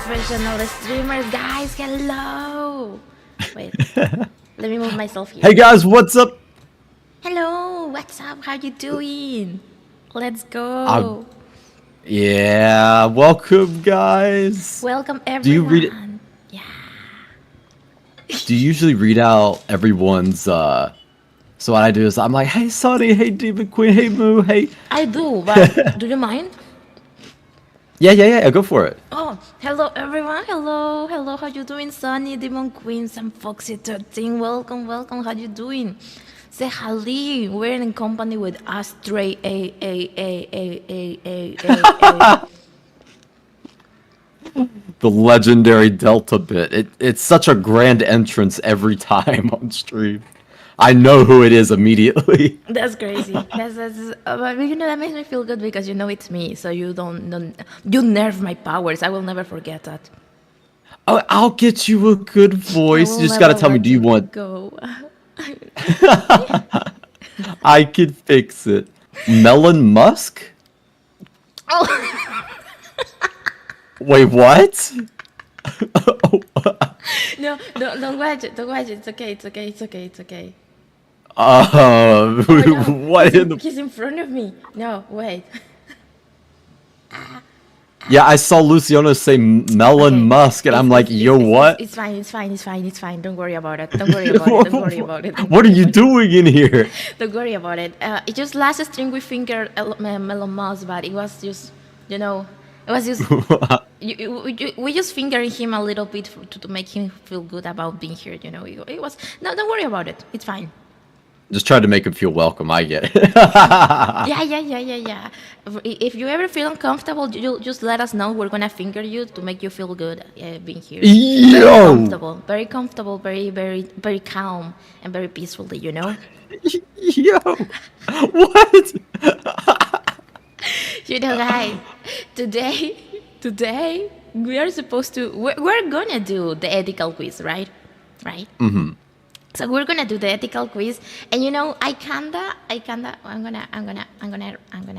professional streamers, guys. Hello. Wait, let me move myself here. Hey guys, what's up? Hello, what's up? How you doing? Let's go. Yeah, welcome guys. Welcome everyone. Do you read it? Yeah. Do you usually read out everyone's so what I do is I'm like, hey Sonny, hey Demon Queen, hey Moo, hey. I do, but do you mind? Yeah, go for it. Oh, hello everyone. Hello. How you doing, Sunny, Demon Queen, and Foxy 13? Welcome. How you doing? Say hello. We're in company with Astray. The legendary Delta bit. It's such a grand entrance every time on stream. I know who it is immediately. That's crazy. But you know that makes me feel good because you know it's me, so you you nerf my powers. I will never forget that. Oh, I'll get you a good voice. You just gotta tell me. Do you want? Go. I could fix it. Melon Musk? Oh. Wait, what? No, don't watch it. It's okay. What in the... He's in front of me. No, wait. Yeah, I saw Luciano say Melon Musk, and I'm like, yo, what? It's fine. Don't worry about it. What are you doing in here? Don't worry about it. It just last string we fingered Melon Musk, but it was just, you know, it was just... we just fingered him a little bit to make him feel good about being here, you know. It was... No, don't worry about it. It's fine. Just tried to make him feel welcome. I get it. Yeah. If you ever feel uncomfortable, you just let us know. We're gonna finger you to make you feel good being here. Yo! Very comfortable, very calm, and very peacefully, you know? Yo! What? You know, guys, today we are supposed to... We're gonna do the ethical quiz, right? Mm-hmm. So we're gonna do the ethical quiz, and you know, I'm gonna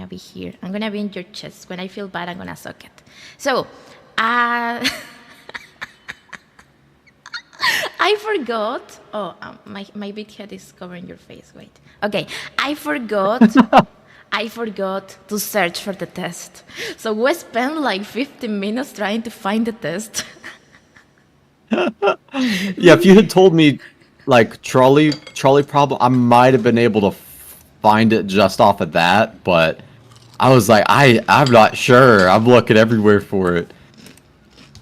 be here. I'm gonna be in your chest. When I feel bad, I'm gonna suck it. So, I forgot. Oh, my big head is covering your face. Wait. Okay, I forgot to search for the test. So we spent like 15 minutes trying to find the test. Yeah, if you had told me like trolley problem, I might have been able to find it just off of that, but I was like, I'm not sure. I'm looking everywhere for it.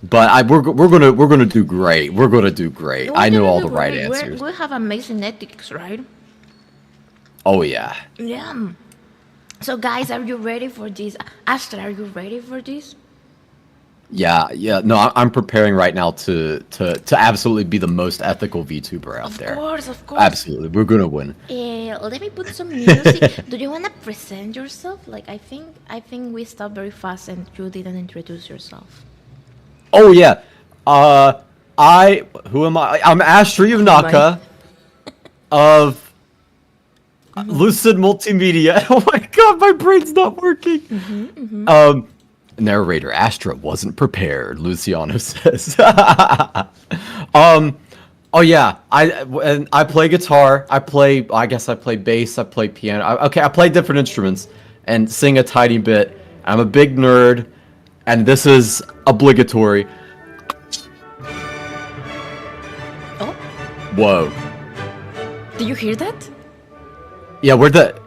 But we're gonna do great. We're gonna do great. I know all the right answers. We have amazing ethics, right? Oh yeah. Yeah. So guys, are you ready for this? Astra, are you ready for this? Yeah. No, I'm preparing right now to absolutely be the most ethical VTuber out there. Of course. Absolutely, we're gonna win. Let me put some music. Do you wanna present yourself? Like I think we stopped very fast and you didn't introduce yourself. Oh yeah. Who am I? I'm Astri Naka of Lucid Multimedia. Oh my god, my brain's not working. Narrator Astra wasn't prepared, Luciano says. Oh yeah, I play guitar, I guess I play bass, I play piano. I play different instruments and sing a tiny bit. I'm a big nerd, and this is obligatory. Oh? Whoa. Do you hear that? Yeah, where'd that...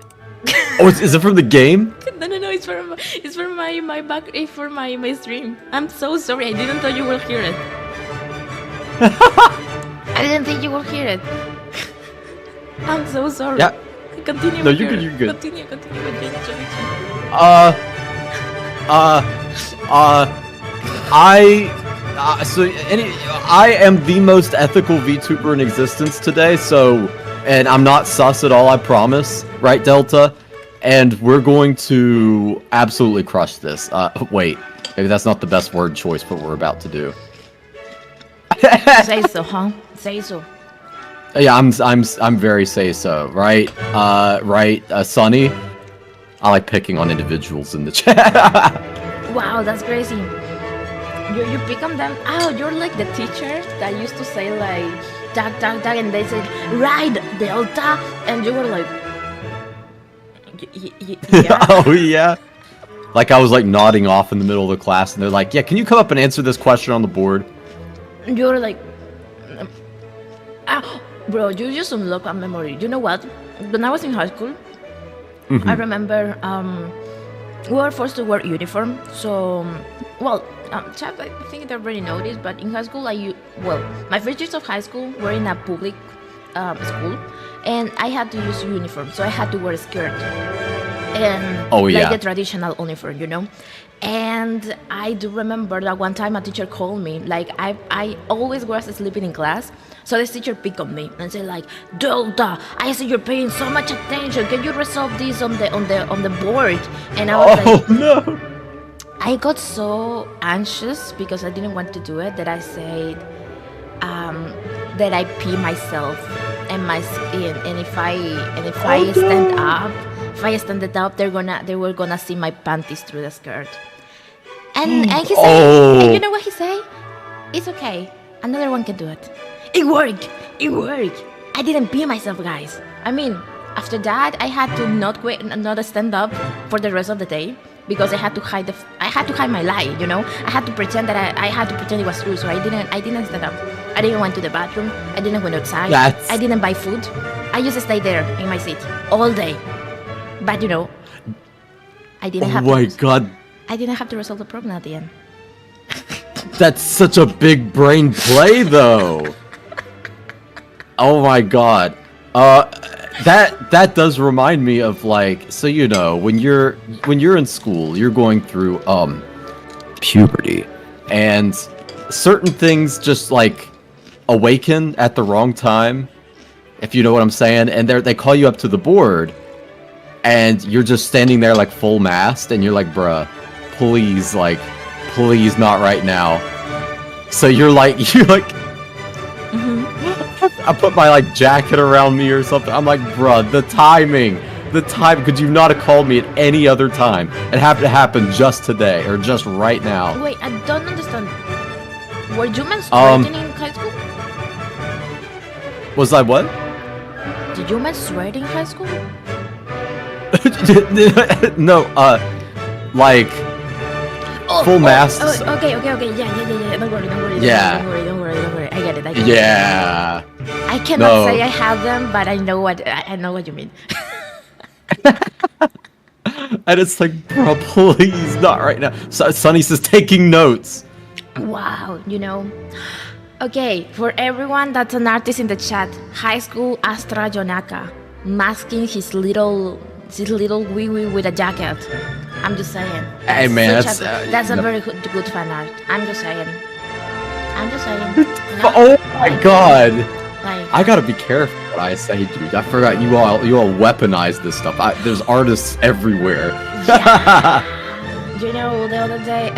Oh, is it from the game? No, it's for my back, for my stream. I'm so sorry, I didn't thought you will hear it. I didn't think you will hear it. I'm so sorry. Yeah. Continue. No, you're good. Continue with the introduction. I am the most ethical VTuber in existence today, and I'm not sus at all, I promise. Right, Delta? And we're going to absolutely crush this. Wait, maybe that's not the best word choice for what we're about to do. Say so, huh? Say so. Yeah, I'm very say so, right? Sunny? I like picking on individuals in the chat. Wow, that's crazy. you pick on them. Oh, you're like the teachers that used to say like tag tag tag, and they said right delta, and you were like, yeah. Oh yeah. Like I was like nodding off in the middle of the class, and they're like, "Yeah, can you come up and answer this question on the board?" You were like, bro, you just unlock a memory. You know what? When I was in high school, I remember we were forced to wear uniform. So, well, Chad, I think they already know this, but in high school, my first years of high school were in a public school, and I had to use uniform, so I had to wear a skirt and like the traditional uniform, you know. And I do remember that one time a teacher called me. Like I always was sleeping in class, so this teacher picked on me and said like, "Delta, I see you're paying so much attention. Can you resolve this on the board?" And I was like, no. I got so anxious because I didn't want to do it that I said that I pee myself and my skin, and if I stand up, if I stand up, they were gonna see my panties through the skirt. And he said, and you know what he said? It's okay. Another one can do it. It worked. It worked. I didn't pee myself, guys. I mean, after that, I had to not stand up for the rest of the day because I had to hide my lie. You know, I had to pretend that I had to pretend it was true. So I didn't stand up. I didn't went to the bathroom. I didn't went outside. I didn't buy food. I just stayed there in my seat all day. But you know, I didn't have. Oh my god. I didn't have to resolve the problem at the end. That's such a big brain play, though. Oh my god. That does remind me of like, so you know, when you're in school, you're going through puberty, and certain things just like awaken at the wrong time, if you know what I'm saying, and they call you up to the board, and you're just standing there like full mast, and you're like, bruh, please not right now. So you're like I put my like jacket around me or something. I'm like, bruh, the timing, could you not have called me at any other time? It happened to happen just today or just right now. Wait, I don't understand. Were you menstruating in high school? Was I what? Did you menstruate in high school? No, like full masks. Okay. Yeah. Don't worry. Yeah. Don't worry. I get it. Yeah. I cannot say I have them, but I know what you mean. And it's like, bro, please, not right now. So, Sunny says taking notes. Wow, you know. Okay, for everyone that's an artist in the chat, high school Astra Yonaka masking his little wee wee with a jacket. I'm just saying. Hey man, that's a very good fan art. I'm just saying. No. Oh my god. Like, I gotta be careful what I say, dude. I forgot you all weaponize this stuff. There's artists everywhere. Yeah. You know, the other day,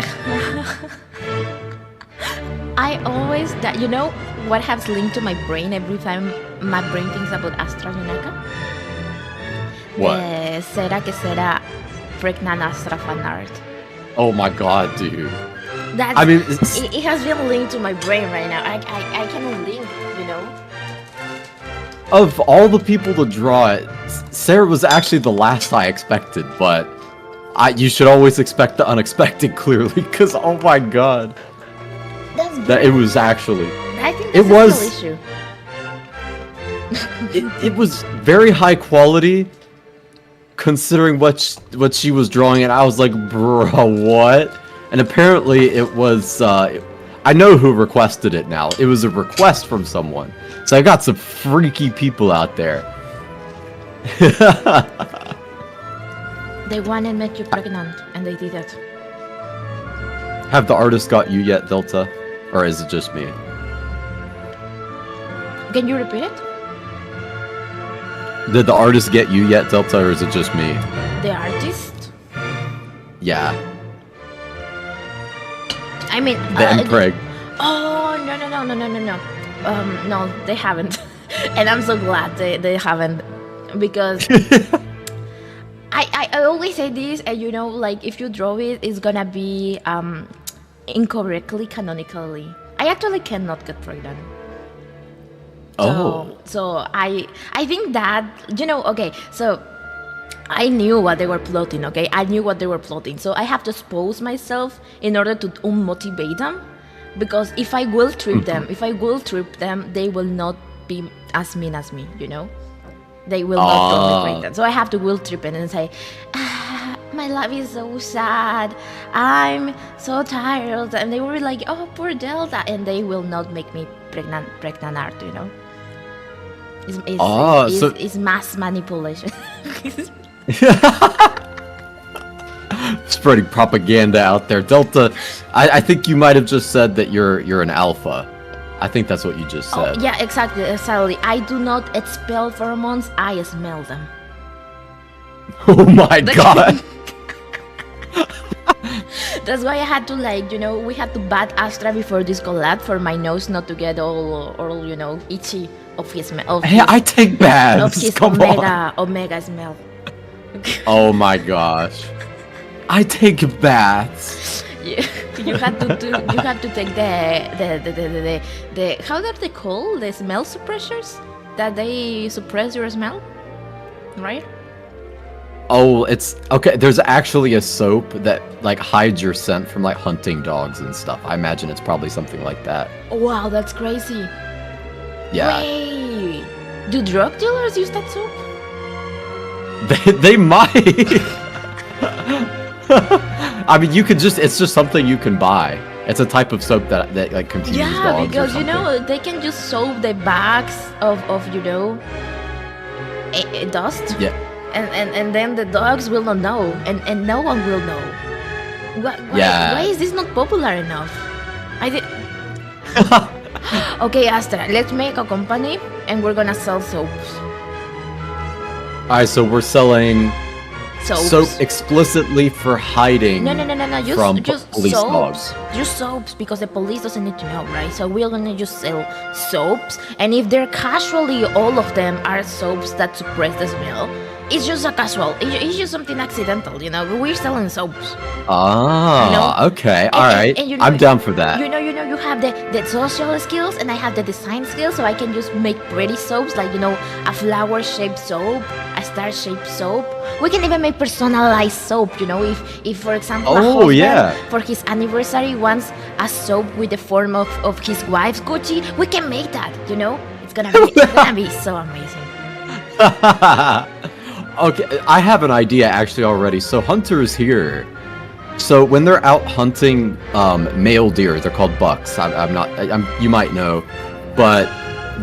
I always you know what has linked to my brain every time my brain thinks about Astra Yonaka? What? Será que será pregnant Astra fan art. Oh my god, dude. It has been linked to my brain right now. I cannot link, you know. Of all the people to draw it, Sarah was actually the last I expected, but you should always expect the unexpected, clearly, because oh my god. It was actually. I think that's a real issue. It was very high quality, considering what she was drawing, and I was like, bro, what? And apparently it was, I know who requested it now. It was a request from someone. So I got some freaky people out there. They wanted to make you pregnant, and they did it. Have the artist got you yet, Delta? Or is it just me? Can you repeat it? Did the artist get you yet, Delta, or is it just me? The artist? Yeah. I mean... The Impreg. Oh, no. No, they haven't. And I'm so glad they haven't. Because... I always say this, and you know, like, if you draw it, it's gonna be... incorrectly canonically. I actually cannot get pregnant. Oh. So I think that, okay, so I knew what they were plotting, okay? I knew what they were plotting. So I have to expose myself in order to unmotivate them. Because if I will trip them, they will not be as mean as me, They will not go me pregnant. So I have to will trip it and say, my life is so sad. I'm so tired. And they were like, oh, poor Delta. And they will not make me pregnant art, It's mass manipulation. Spreading propaganda out there. Delta, I think you might have just said that you're an alpha. I think that's what you just said. Oh, yeah, exactly. I do not expel pheromones, I smell them. Oh my god. That's why I had to we had to bat Astra before this collab for my nose not to get all itchy of his smell. Hey, I take baths. Of his Come on. omega smell. Oh my gosh. I take baths. You had to take the how are they called? The smell suppressors that they suppress your smell, right? Oh, it's okay. There's actually a soap that hides your scent from hunting dogs and stuff. I imagine it's probably something like that. Wow, that's crazy. Yeah. Wait, do drug dealers use that soap? They might. I mean, you could it's just something you can buy. It's a type of soap that confuses dogs. Yeah, because they can just soap the bags of dust. Yeah. And then the dogs will not know, and no one will know. Why is this not popular enough? Okay, Astra, let's make a company and we're gonna sell soaps. Alright, so we're selling Soaps. soap explicitly for hiding No. from Just police soaps. dogs. Just soaps, because the police doesn't need to know, right? So we're gonna just sell soaps, and if they're casually, all of them are soaps that suppress the smell. It's just a casual. It's just something accidental, We're selling soaps. Okay, alright. I'm down for that. You have the social skills, and I have the design skills, so I can just make pretty soaps, a flower-shaped soap, a star-shaped soap. We can even make personalized soap, if for example, a husband for his anniversary wants a soap with the form of his wife's Gucci, we can make that, It's gonna be so amazing. Okay, I have an idea actually already. So hunters here. So when they're out hunting male deer, they're called bucks. You might know, but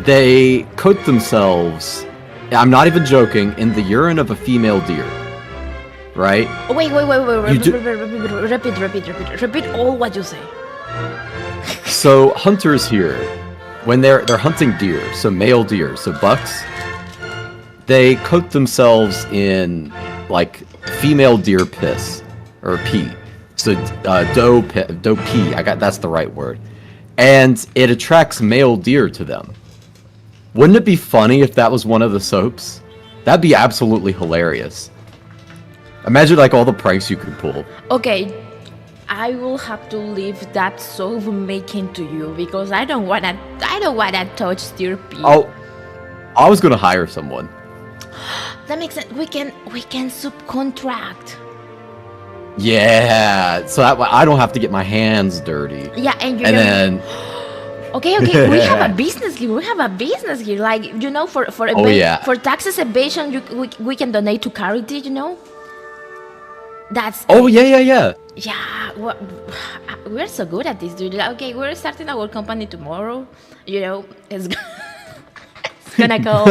they coat themselves. I'm not even joking. In the urine of a female deer, right? Wait. Repeat all what you say. So hunters here, when they're hunting deer, so male deer, so bucks, they coat themselves in female deer piss or pee. So doe pee. That's the right word, and it attracts male deer to them. Wouldn't it be funny if that was one of the soaps? That'd be absolutely hilarious. Imagine all the pranks you could pull. Okay, I will have to leave that soap making to you because I don't wanna touch deer pee. Oh, I was gonna hire someone. That makes sense. We can subcontract. Yeah, so that way I don't have to get my hands dirty. Yeah, and then. Okay, we have a business here. For taxes evasion, we can donate to charity. That's. Oh yeah. Yeah, we're so good at this, dude. Okay, we're starting our company tomorrow. It's gonna go.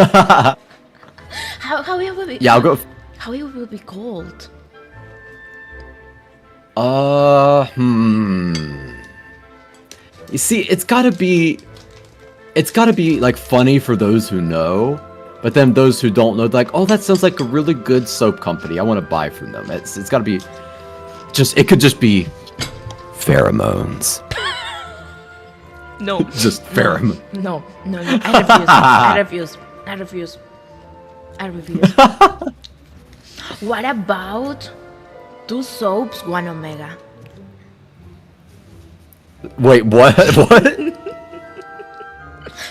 How it will be? Yeah, I'll go. How it will be called? You see, it's gotta be funny for those who know, but then those who don't know, oh, that sounds like a really good soap company. I want to buy from them. It's gotta be it could just be pheromones. No. Just pheromone. No. I refuse. What about 2 soaps, 1 omega? Wait, what? What?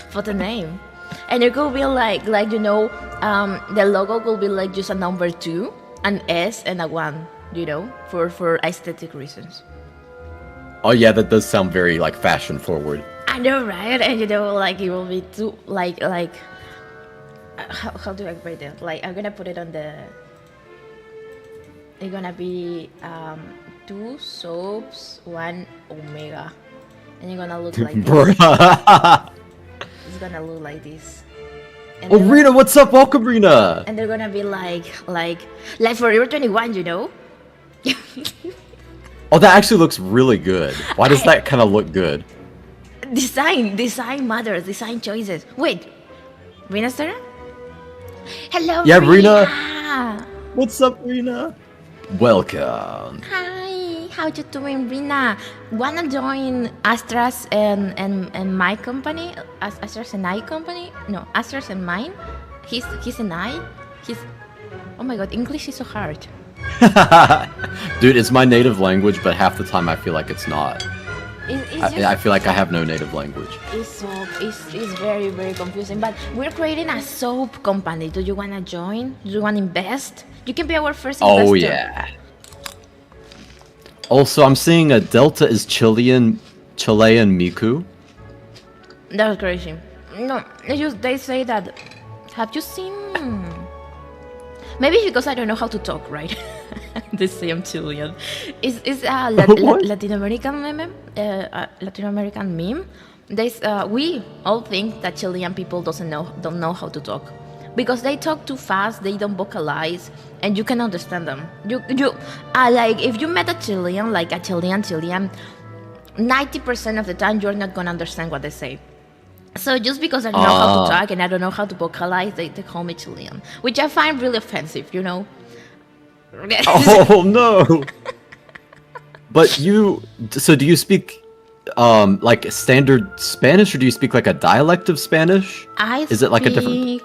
For the name. And it could be like you know, the logo could be like just a number 2, an S, and a 1, you know, for aesthetic reasons. Oh yeah, that does sound very like fashion forward. I know, right? And you know, like it will be too like how do I write it? Like I'm gonna put it on the. It's gonna be 2 soaps, 1 omega, and you're gonna look like this. It's gonna look like this. And Oh, Rena, what's up? Welcome, Rena. and they're gonna be like Forever 21, you know? Oh, that actually looks really good. Why does that kind of look good? Design matters, design choices. Wait, Rina's turn? Hello, Yeah, Rena. Rina. What's up, Rena? Welcome. Hi, how you doing, Rina? Wanna join Astra's and my company? Astra's and I company? No, Astra's and mine. He's and I. He's. Oh my God, English is so hard. Dude, it's my native language, but half the time I feel like it's not. I feel like I have no native language. It's very, very confusing. But we're creating a soap company. Do you wanna join? Do you wanna invest? You can be our first investor. Oh yeah. Also, I'm seeing a Delta is Chilean Miku. That's crazy. No, they say that. Have you seen? Maybe it's because I don't know how to talk, right? They say I'm Chilean. It's a Latin American meme. Latin American meme. We all think that Chilean people don't know how to talk, because they talk too fast. They don't vocalize, and you can understand them. You like if you met a Chilean, like a Chilean, 90% of the time you're not gonna understand what they say. So just because I don't know how to talk and I don't know how to vocalize, they call me Chilean, which I find really offensive, you know. Oh no! But so do you speak like standard Spanish, or do you speak like a dialect of Spanish? Is it like a different?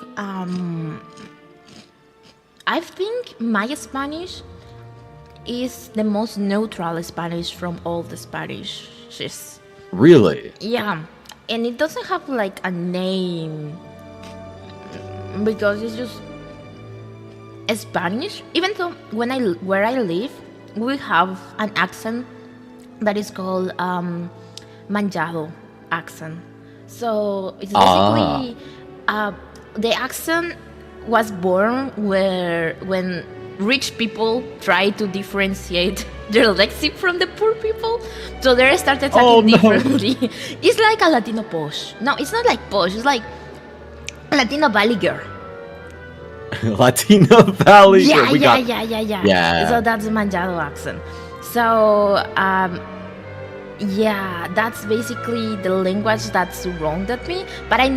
I think my Spanish is the most neutral Spanish from all the Spanishes. Really? Yeah, and it doesn't have like a name because it's just Spanish. Even though where I live, we have an accent that is called manjado accent. So it's basically the accent was born when rich people try to differentiate their lexic from the poor people, so they started talking differently. It's like a Latino posh. No, it's not like posh. It's like Latino valley girl. Latino Valley. Yeah. So that's the Manjado accent. So yeah, that's basically the language that surrounded me. But I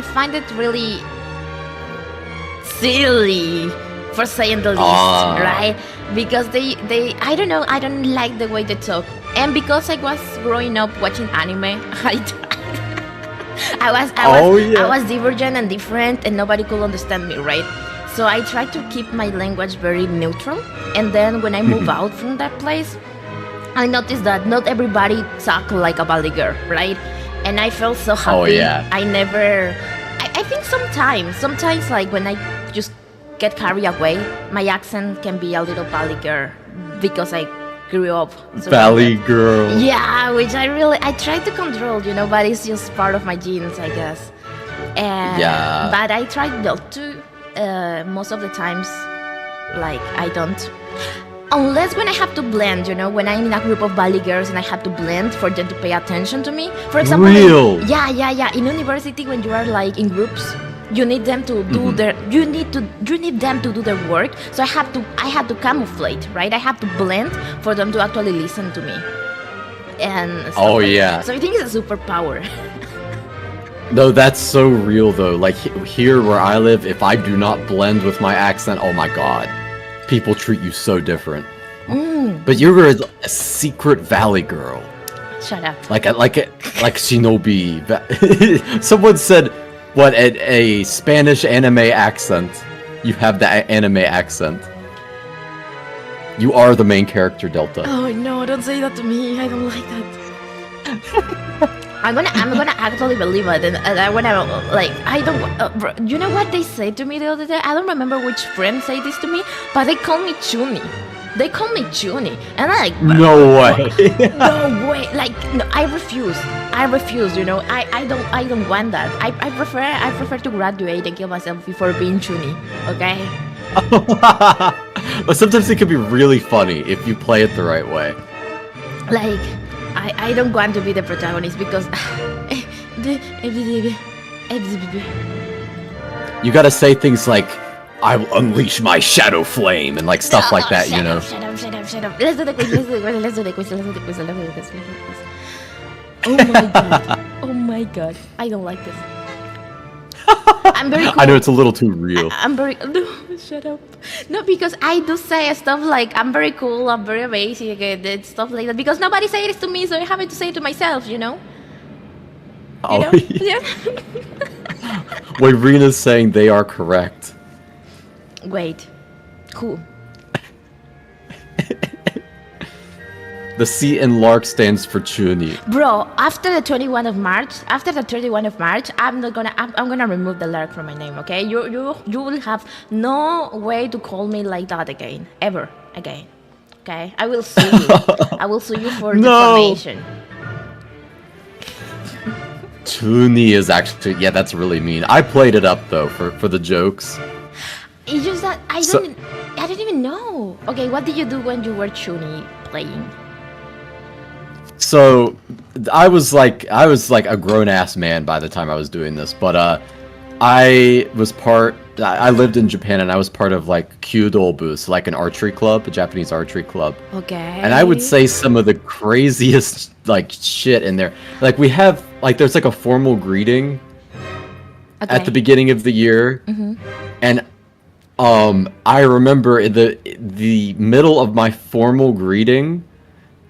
find it really silly, for saying the least, right? Because they I don't know, I don't like the way they talk. And because I was growing up watching anime, I was divergent and different, and nobody could understand me, right? So I tried to keep my language very neutral. And then when I moved out from that place, I noticed that not everybody talk like a Valley girl, right? And I felt so happy. Oh yeah. I think sometimes like when I just get carried away, my accent can be a little Valley girl because I grew up Valley girl. Yeah, which I try to control, you know, but it's just part of my genes, I guess. Yeah. But I try not to. Most of the times, like I don't. Unless when I have to blend, you know, when I'm in a group of Valley girls and I have to blend for them to pay attention to me. For example, yeah. In university, when you are like in groups, you need them to do you need them to do their work. So I have to camouflage, right? I have to blend for them to actually listen to me. And so So I think it's a superpower. No, that's so real though. Like here where I live, if I do not blend with my accent, oh my god, people treat you so different. But you're a secret Valley girl. Shut up. Like Shinobi. Someone said, what, a Spanish anime accent? You have the anime accent. You are the main character, Delta. Oh no, don't say that to me. I don't like that. I'm gonna actually believe it, and I wanna like I don't. Bro, you know what they said to me the other day? I don't remember which friend said this to me, but they call me Chuni. They call me Chuni, and I'm like, No way. no way. Like, no, I refuse. I refuse. You know, I don't want that. I prefer to graduate and kill myself before being Chuni. Okay. But sometimes it can be really funny if you play it the right way. Like, I don't want to be the protagonist because You gotta say things like, I will unleash my shadow flame and like stuff like that, you know. Shut up. Let's do the quiz. Oh my god. I don't like this. I'm very cool. I know it's a little too real. I'm very no, shut up. No, because I do say stuff like I'm very cool, I'm very basic, and stuff like that. Because nobody says it to me, so I have to say it to myself, you know. Oh, know? yeah. Wait, Rena's saying they are correct. Wait, who? The C in Lark stands for Chuni. Bro, after the 31 of March, I'm gonna remove the Lark from my name, okay? You will have no way to call me like that again, ever again. Okay? I will sue you. I will sue you for defamation. Chuni is actually, yeah, that's really mean. I played it up though for the jokes. It's just that I don't even know. Okay, what did you do when you were Chuni playing? So, I was like a grown-ass man by the time I was doing this, but I lived in Japan and I was part of like Kyudo-bus, like an archery club, a Japanese archery club. Okay. And I would say some of the craziest like shit in there. Like we have like there's like a formal greeting at the beginning of the year. And I remember in the middle of my formal greeting,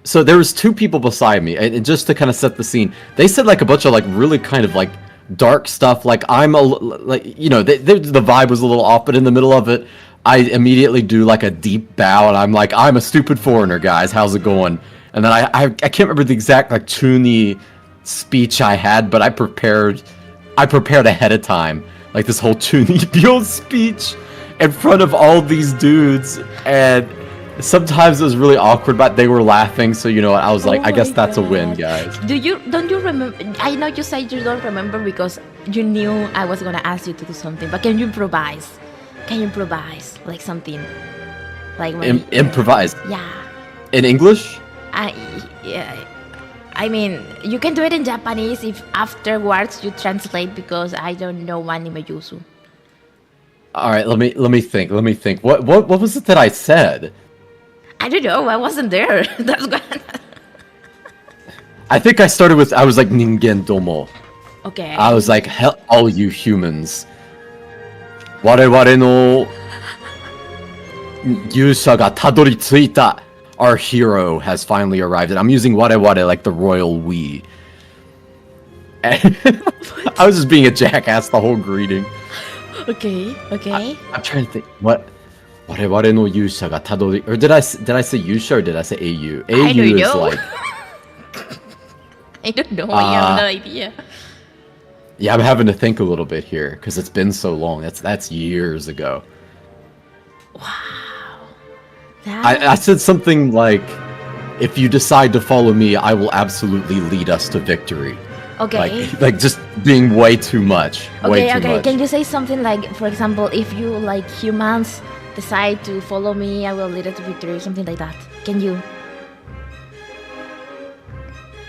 so there was two people beside me, and just to kind of set the scene, they said like a bunch of like really kind of like dark stuff. Like I'm like, you know, the vibe was a little off, but in the middle of it, I immediately do like a deep bow, and I'm like, I'm a stupid foreigner, guys. How's it going? And then I can't remember the exact like Chuni speech I had, but I prepared ahead of time, like this whole Chuni Bill speech in front of all these dudes, and sometimes it was really awkward, but they were laughing, so you know what, I was like, I guess that's a win, guys. Don't you remember? I know you said you don't remember because you knew I was gonna ask you to do something, but can you improvise? Like something? Like improvise? Yeah. In English? Yeah. I mean, you can do it in Japanese if afterwards you translate because I don't know anime yuzu. All right, let me think. What was it that I said? I don't know. I wasn't there. That's good. I think I started with I was like ningen domo. Okay. I was like, hell, all you humans. Wareware no yusha ga tadori tsuita. Our hero has finally arrived, and I'm using wareware like the royal we. And I was just being a jackass the whole greeting. Okay. I'm trying to think what. Wareware no yusha ga tadori, or did I say yusha or did I say au? I don't is know. like. I don't know. I have no idea. Yeah, I'm having to think a little bit here because it's been so long. That's years ago. Wow. I said something like, "If you decide to follow me, I will absolutely lead us to victory." Okay. Like just being way too much. Way too much. Can you say something like, for example, if you like humans decide to follow me, I will lead it to victory, something like that. Can you?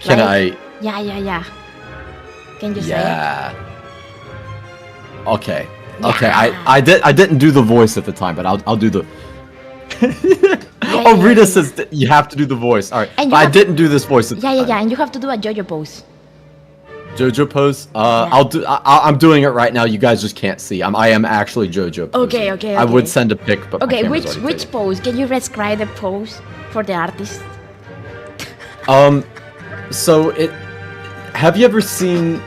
Can like, I? Yeah. Can you say Yeah. Okay. Yeah. Okay. I didn't do the voice at the time, but I'll do the. Rita says that you have to do the voice. All right. I didn't do this voice at the time. Yeah, and you have to do a JoJo pose. JoJo pose. I'm doing it right now. You guys just can't see. I am actually JoJo posing. Okay. I would send a pic, but okay, my which pose? Can you describe the pose for the artist? So it. Have you ever seen,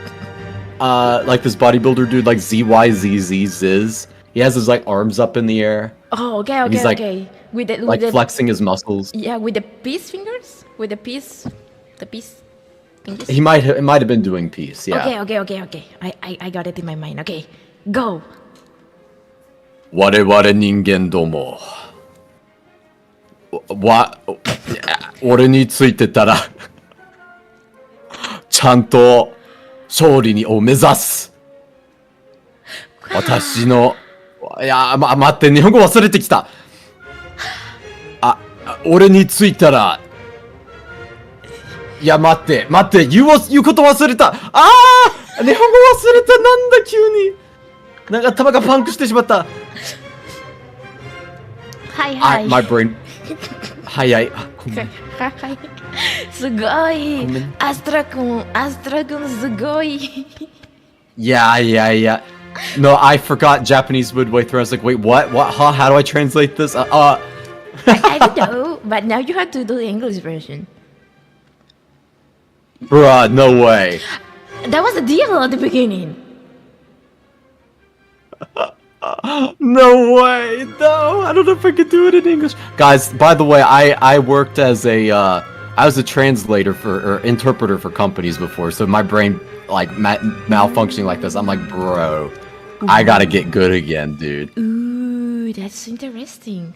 like this bodybuilder dude, like ZYZZ? He has his like arms up in the air. Oh, okay. He's like, With the flexing his muscles. Yeah, with the peace fingers, with the peace. English? It might have been doing peace. Yeah. Okay. I got it in my mind. Okay, go. 我々人間ども俺についてたらちゃんと勝利を目指す私の待って日本語忘れてきた俺についたらいや待って言うこと忘れた日本語忘れたなんだ急になんか頭がパンクしてしまったはい。My brain 早いすごいアストラ君すごい Yeah. No, I forgot Japanese midway through. I was like, wait, what? Huh? How do I translate this? I don't know, but now you have to do the English version. Bruh, no way. That was the deal at the beginning. No way. No, I don't know if I could do it in English. Guys, by the way, I worked as I was a translator or interpreter for companies before, so my brain like malfunctioning like this. I'm like, bro, I gotta get good again, dude. Ooh, that's interesting.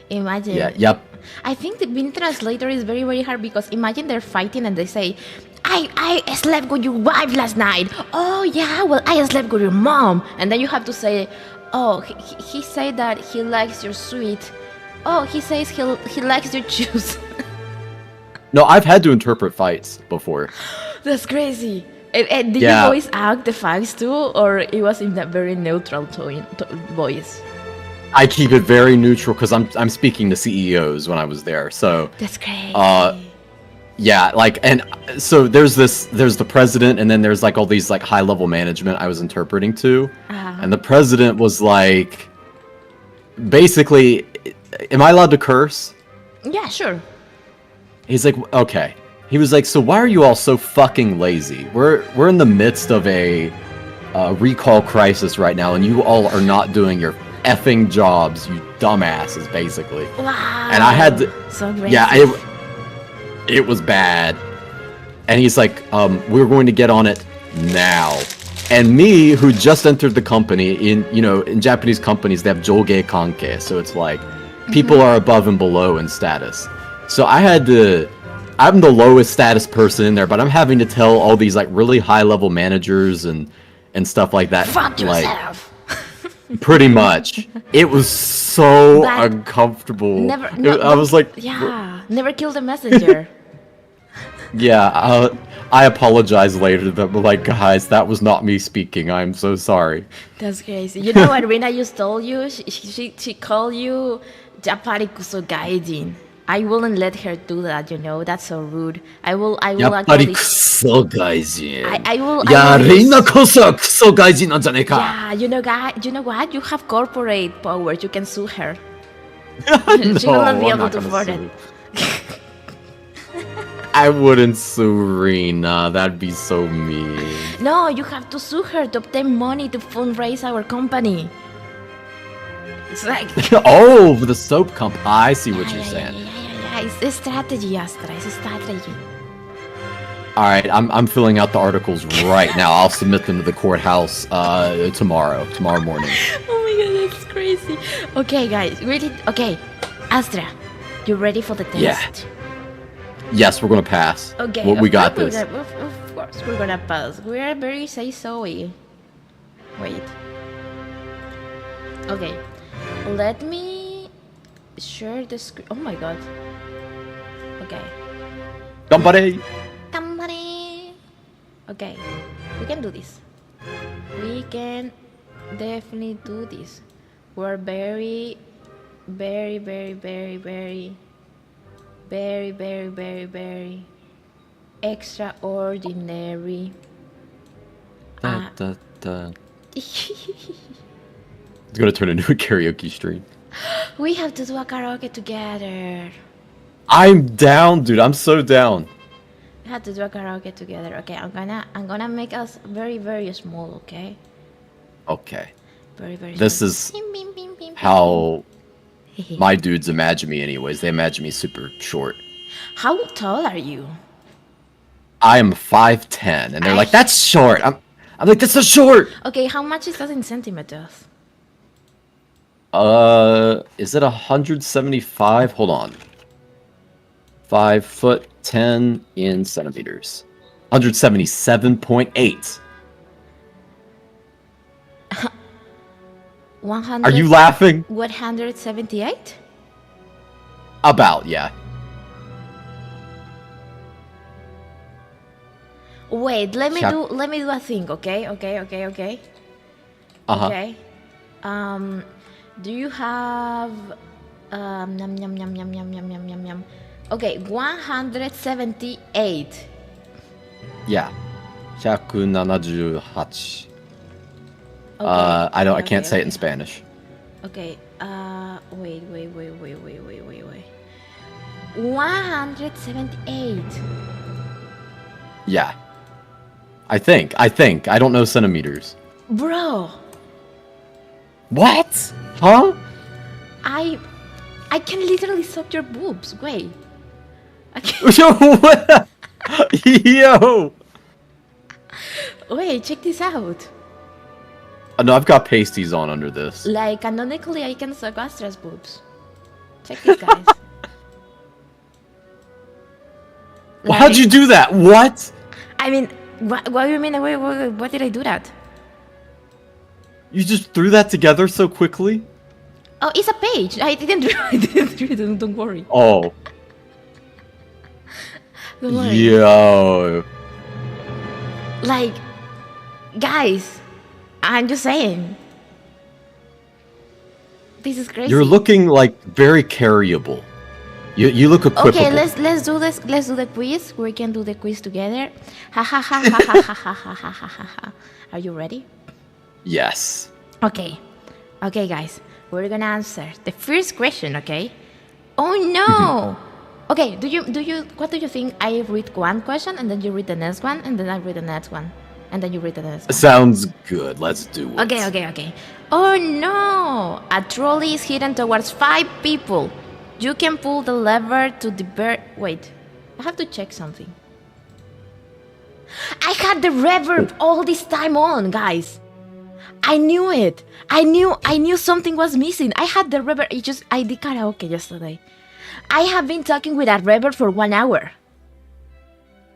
Imagine. Yeah, yep. I think the being translator is very, very hard because imagine they're fighting and they say, I slept with your wife last night. Oh yeah, well I slept with your mom. And then you have to say, oh, he said that he likes your sweet. Oh, he says he likes your juice. No, I've had to interpret fights before. That's crazy. And did you voice act the fights too, or it was in that very neutral voice? I keep it very neutral because I'm speaking to CEOs when I was there, so that's great. Yeah, like, and so there's the president, and then there's like all these like high level management I was interpreting to, and the president was like, basically, am I allowed to curse? Yeah, sure. He's like, okay. He was like, so why are you all so fucking lazy? We're in the midst of a recall crisis right now, and you all are not doing your effing jobs, you dumbasses, basically. Wow. And I had to, so great. Yeah, it was bad. And he's like, we're going to get on it now. And me, who just entered the company, in Japanese companies, they have joge kanke, so it's like, people are above and below in status. So I'm the lowest status person in there, but I'm having to tell all these like really high level managers and stuff like that. Fuck like, yourself. Pretty much. It was so uncomfortable. I was like, yeah, never kill the messenger. Yeah, I apologize later. But like, guys, that was not me speaking. I'm so sorry. That's crazy. You know what Rina just told you? She called you Japarikuso Gaijin. I wouldn't let her do that, that's so rude. I will actually... I will... Yeah, Reina koso kuso gaijin nan janai ka. Yeah, you know what? You have corporate powers. You can sue her. She will not be able to afford it. I wouldn't sue Rina. That'd be so mean. No, you have to sue her to obtain money to fundraise our company. It's like... Oh, the soap company. I see what you're saying. Yeah. It's a strategy, Astra. It's a strategy. Alright, I'm filling out the articles right now. I'll submit them to the courthouse tomorrow morning. Oh my god, that's crazy. Okay, guys. Okay. Astra, you ready for the test? Yeah. Yes, we're gonna pass. Okay. We got this. Of course, we're gonna pass. We are very say-so-y. Wait. Okay. Let me share the screen. Oh my god. Okay. Somebody. Okay. We can do this. We can definitely do this. We're very extraordinary. It's gonna turn into a karaoke stream. We have to do a karaoke together. I'm down, dude. I'm so down. We have to do a karaoke together. Okay, I'm gonna make us very small. Okay. Okay. Very This small. is how my dudes imagine me. Anyways, they imagine me super short. How tall are you? I am 5'10", and they're like, "That's short." I'm like, "That's so short." Okay, how much is that in centimeters? Is it 175? Hold on. 5'10" in centimeters. 177.8. 100. Are you laughing? 178? About, yeah. Wait, let me do a thing, okay? Okay. Okay. Do you have yum yum yum yum yum yum yum yum yum. Okay, 178. Yeah. 178. Okay, I can't say it in Spanish. Okay. Wait. 178. Yeah. I think. I don't know centimeters. Bro. What? Huh? I can literally suck your boobs. Wait. I can. Yo, what? Yo. Wait, check this out. No, I've got pasties on under this. Like, canonically, I can suck Astra's boobs. Check this, guys. Well, how'd you do that? What? I mean, what do you mean? Wait, what did I do that? You just threw that together so quickly? Oh, it's a page. I didn't do it. Don't worry. Oh. Don't worry. Yo. Like, guys, I'm just saying. This is crazy. You're looking like very carryable. You look equipable. Okay, let's do this. Let's do the quiz. We can do the quiz together. Ha ha ha ha ha ha ha ha ha ha ha. Are you ready? Yes. Okay, guys. We're gonna answer the first question. Okay. Oh no. Okay. Do you? What do you think? I read one question and then you read the next one and then I read the next one and then you read the next one. Sounds good. Let's do it. Okay. Oh no! A trolley is hidden towards 5 people. You can pull the lever to the Wait, I have to check something. I had the reverb all this time on, guys. I knew it. I knew something was missing. I had the reverb. I did karaoke yesterday. I have been talking with that reverb for 1 hour.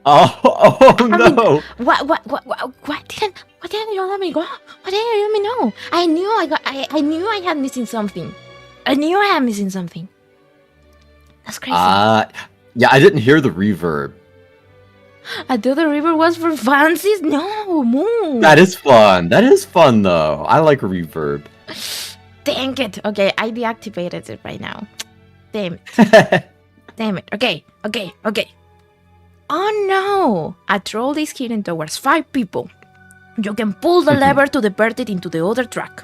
Oh no! What didn't you let me go? What didn't you let me know? I knew I had missing something. That's crazy. Yeah, I didn't hear the reverb. I thought the reverb was for fancies. No, move. That is fun. That is fun though. I like reverb. Dang it. Okay, I deactivated it right now. Damn it. Damn it. Okay. Oh no! A troll is hidden towards 5 people. You can pull the lever to divert it into the other track,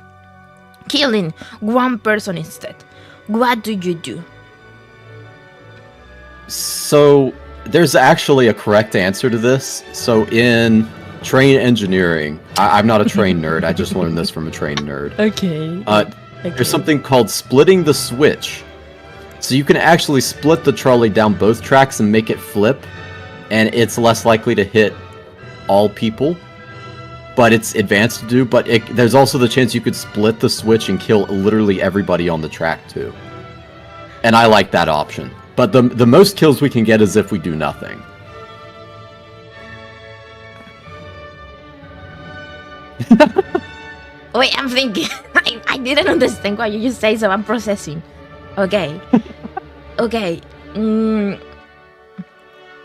killing 1 person instead. What do you do? So, there's actually a correct answer to this. So, in train engineering, I'm not a train nerd. I just learned this from a train nerd. Okay. There's something called splitting the switch. So, you can actually split the trolley down both tracks and make it flip. And it's less likely to hit all people. But it's advanced to do. But there's also the chance you could split the switch and kill literally everybody on the track too. And I like that option. But the most kills we can get is if we do nothing. Wait, I'm thinking. I didn't understand what you just say, so I'm processing. Okay. Okay.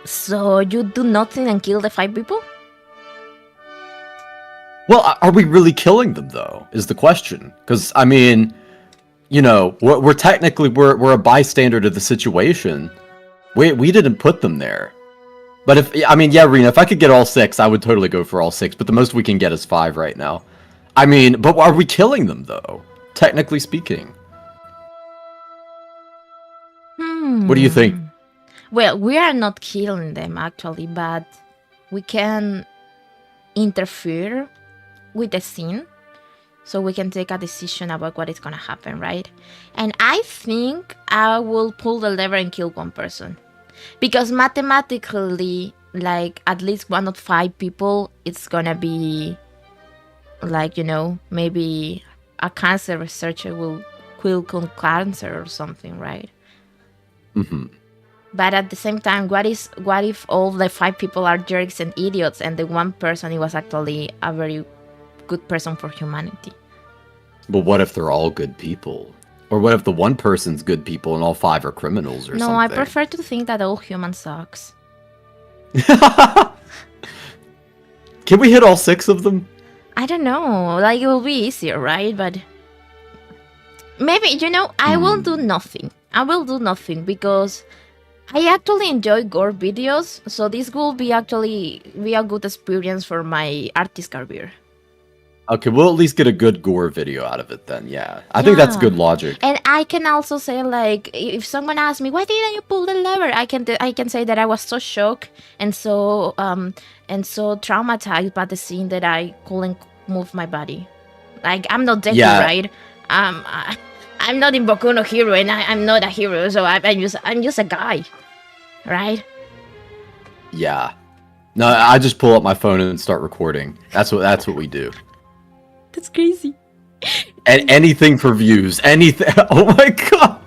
So you do nothing and kill the 5 people? Well, are we really killing them though? Is the question. Because I mean, you know, we're technically we're a bystander to the situation. We didn't put them there. But yeah, Rena, if I could get all 6, I would totally go for all 6. But the most we can get is 5 right now. I mean, but are we killing them though? Technically speaking. What do you think? Well, we are not killing them actually, but we can interfere with the scene. So we can take a decision about what is going to happen, right? And I think I will pull the lever and kill 1 person. Because mathematically, like at least 1 of 5 people, it's gonna be like, maybe a cancer researcher will kill cancer or something, right? Mm-hmm. But at the same time, what if all the 5 people are jerks and idiots, and the one person was actually a very good person for humanity? But what if they're all good people? Or what if the one person's good people and all 5 are criminals or something? No, I prefer to think that all humans sucks. Can we hit all 6 of them? I don't know. Like, it will be easier, right? But maybe, I will do nothing. I will do nothing because I actually enjoy gore videos. So this will be actually a good experience for my artist career. Okay, we'll at least get a good gore video out of it then, yeah. I think that's good logic. And I can also say, like, if someone asks me, why didn't you pull the lever? I can say that I was so shocked and so traumatized by the scene that I couldn't move my body. Like, I'm not Deku, right? I'm not in Boku no Hero, and I'm not a hero, so I'm just a guy, right? Yeah. No, I just pull up my phone and start recording. That's what we do. That's crazy. And anything for views. Anything. Oh my god.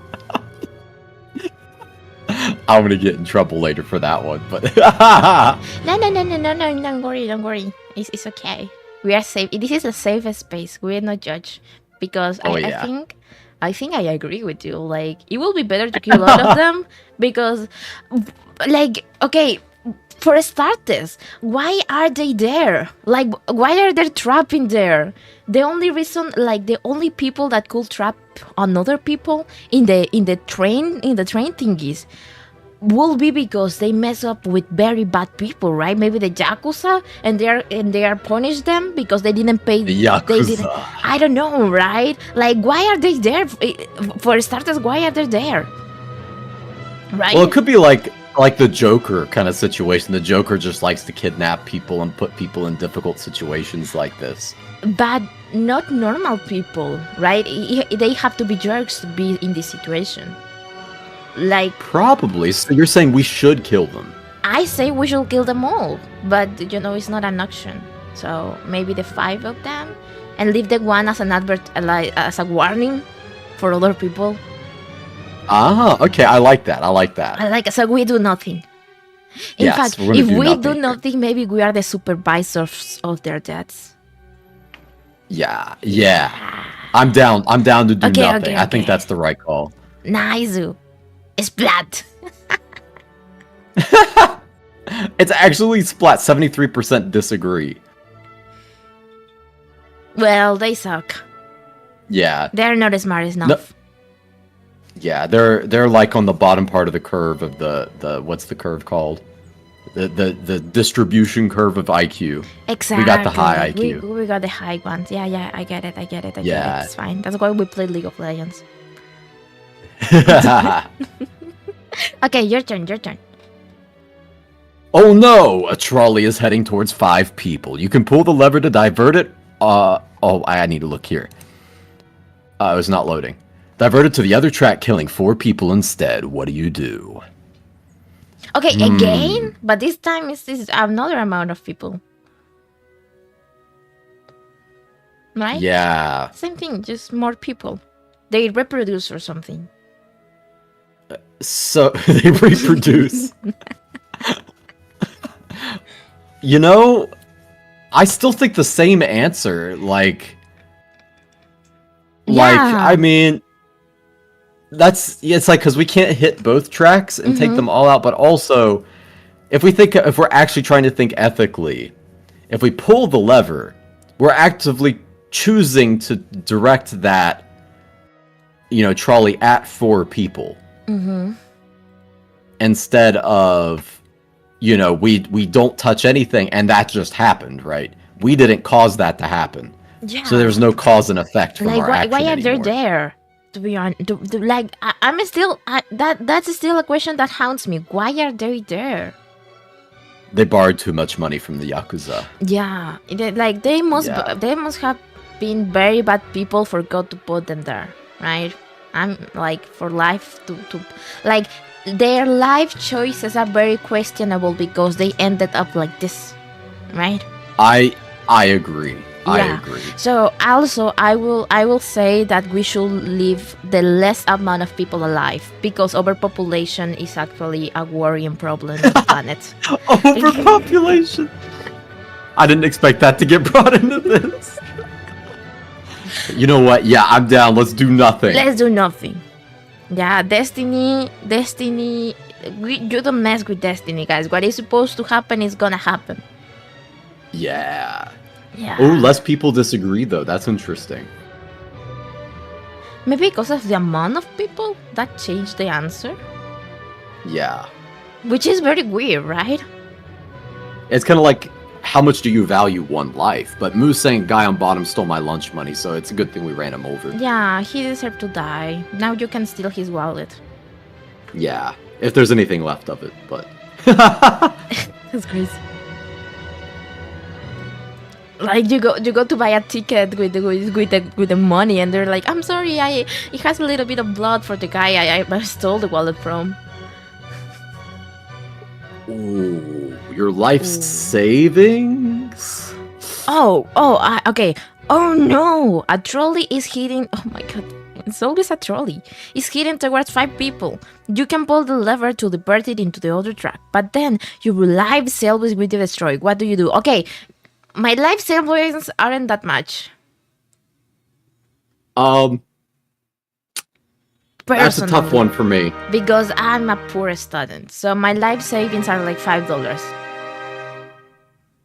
I'm gonna get in trouble later for that one, but No, don't worry. It's okay. We are safe. This is a safe space. We are not judged. Because I think I agree with you. Like, it will be better to kill all of them because, like, okay, for starters, why are they there? Like, why are they trapped in there? The only reason, like, the only people that could trap another people in the train thingies will be because they mess up with very bad people, right? Maybe the Yakuza, and they are punish them because they didn't pay. The Yakuza. They didn't, I don't know, right? Like, why are they there? For starters, why are they there? Right? Well, it could be like the Joker kind of situation. The Joker just likes to kidnap people and put people in difficult situations like this. But not normal people, right? They have to be jerks to be in this situation. Like, probably. So you're saying we should kill them? I say we should kill them all, but it's not an option. So maybe the 5 of them, and leave the one as an as a warning for other people. Ah, okay. I like that. So we do nothing. In fact, if we do nothing, maybe we are the supervisors of their deaths. Yeah. I'm down to do nothing. Okay. I think that's the right call. Nice. Splat. It's actually splat. 73% disagree. Well, they suck. Yeah. They're not smart enough. No. Yeah, they're like on the bottom part of the curve of the what's the curve called? The distribution curve of IQ. Exactly. We got the high IQ. We got the high ones. Yeah, I get it. Yeah. It's fine. That's why we play League of Legends. Okay, your turn. Oh no! A trolley is heading towards 5 people. You can pull the lever to divert it. I need to look here. It was not loading. Divert it to the other track, killing 4 people instead. What do you do? Okay, again? But this time it's another amount of people. Right? Yeah. Same thing, just more people. They reproduce or something. So, they reproduce. I still think the same answer. I mean, it's like, because we can't hit both tracks and take them all out, but also, if we're actually trying to think ethically, if we pull the lever, we're actively choosing to direct that, trolley at 4 people. Instead of, we don't touch anything, and that just happened, right? We didn't cause that to happen. Yeah. So there's no cause and effect from our action why are they anymore. there? To be honest, that's still a question that haunts me. Why are they there? They borrowed too much money from the Yakuza. Yeah, they must have been very bad people, forgot to put them there, right? I'm like for life to like their life choices are very questionable because they ended up like this, right? I agree. I Yeah. agree. So also I will say that we should leave the less amount of people alive because overpopulation is actually a worrying problem on the planet. Overpopulation. I didn't expect that to get brought into this. You know what? Yeah, I'm down. Let's do nothing. Let's do nothing. Yeah, Destiny. You don't mess with Destiny, guys. What is supposed to happen is gonna happen. Yeah. Yeah. Oh, less people disagree though. That's interesting. Maybe because of the amount of people that changed the answer, Yeah. which is very weird, right? It's kind of like, how much do you value one life? But Moose saying guy on bottom stole my lunch money, so it's a good thing we ran him over. Yeah, he deserved to die. Now you can steal his wallet. Yeah. If there's anything left of it, but... That's crazy. Like you go to buy a ticket with the money, and they're like, "I'm sorry, it has a little bit of blood for the guy I stole the wallet from." Ooh, your life savings? Okay. Oh no, a trolley is hitting. Oh my god, it's always a trolley. It's hitting towards 5 people. You can pull the lever to divert it into the other track, but then your life savings will be destroyed. What do you do? Okay. My life savings aren't that much. That's a tough one for me. Because I'm a poor student. So my life savings are like $5.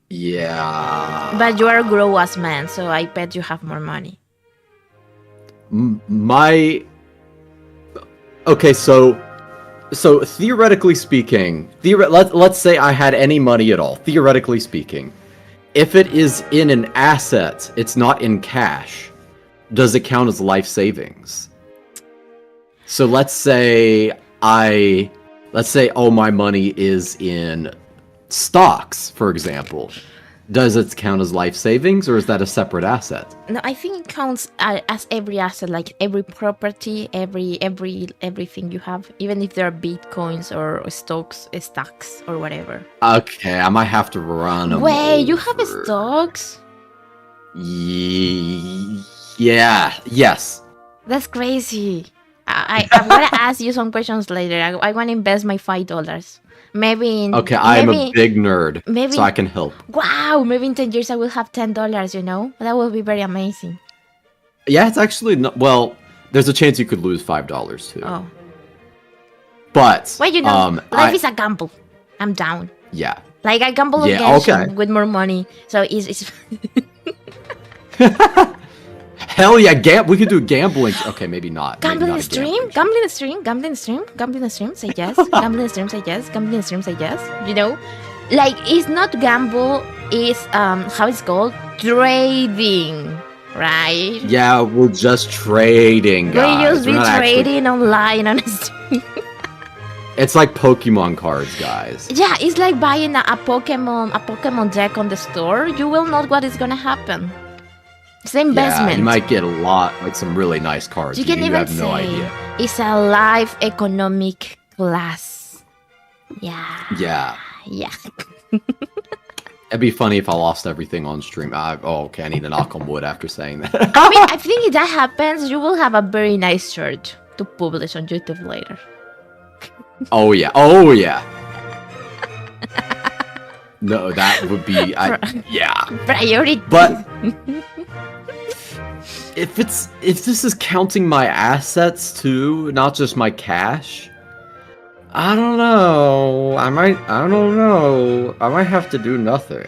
Yeah. But you are a grown-ass man, so I bet you have more money. Okay, so theoretically speaking, let's say I had any money at all. Theoretically speaking, if it is in an asset, it's not in cash, does it count as life savings? So let's say all my money is in stocks, for example. Does it count as life savings, or is that a separate asset? No, I think it counts as every asset, like every property, everything you have, even if there are bitcoins or stocks, or whatever. Okay, I might have to run them Wait, you have over. stocks? Yeah. Yes. That's crazy. I'm gonna ask you some questions later. I want to invest my $5. Maybe. Okay, I'm a big nerd, maybe, so I can help. Wow, maybe in 10 years I will have $10. You know, that would be very amazing. Yeah, it's actually not. Well, there's a chance you could lose $5 too. Oh. But Well, you know, life is a gamble. I'm down. Yeah. Like I gamble on Yeah, Genshin okay. with more money, so it's. Hell yeah, we could do gambling. Okay, maybe not. Maybe Gambling not a stream? gambling Gambling stream, say yes. Gambling stream, say yes. Gambling stream, say yes. You know? Like, it's not gamble, it's, how it's called? Trading, right? Yeah, we're just trading, guys. We just be We're not trading online on a stream. It's like Pokemon cards, guys. Yeah, it's like buying a Pokemon deck on the store. You will know what is gonna happen. It's an investment. Yeah, you might get a lot, like some really nice cards. You can even have say no idea. it's a live economic class. Yeah. Yeah. Yeah. It'd be funny if I lost everything on stream. Okay, I need to knock on wood after saying that. I mean, I think if that happens, you will have a very nice shirt to publish on YouTube later. Oh yeah. No, that would be yeah. Priority. But if this is counting my assets too, not just my cash, I don't know. I don't know. I might have to do nothing.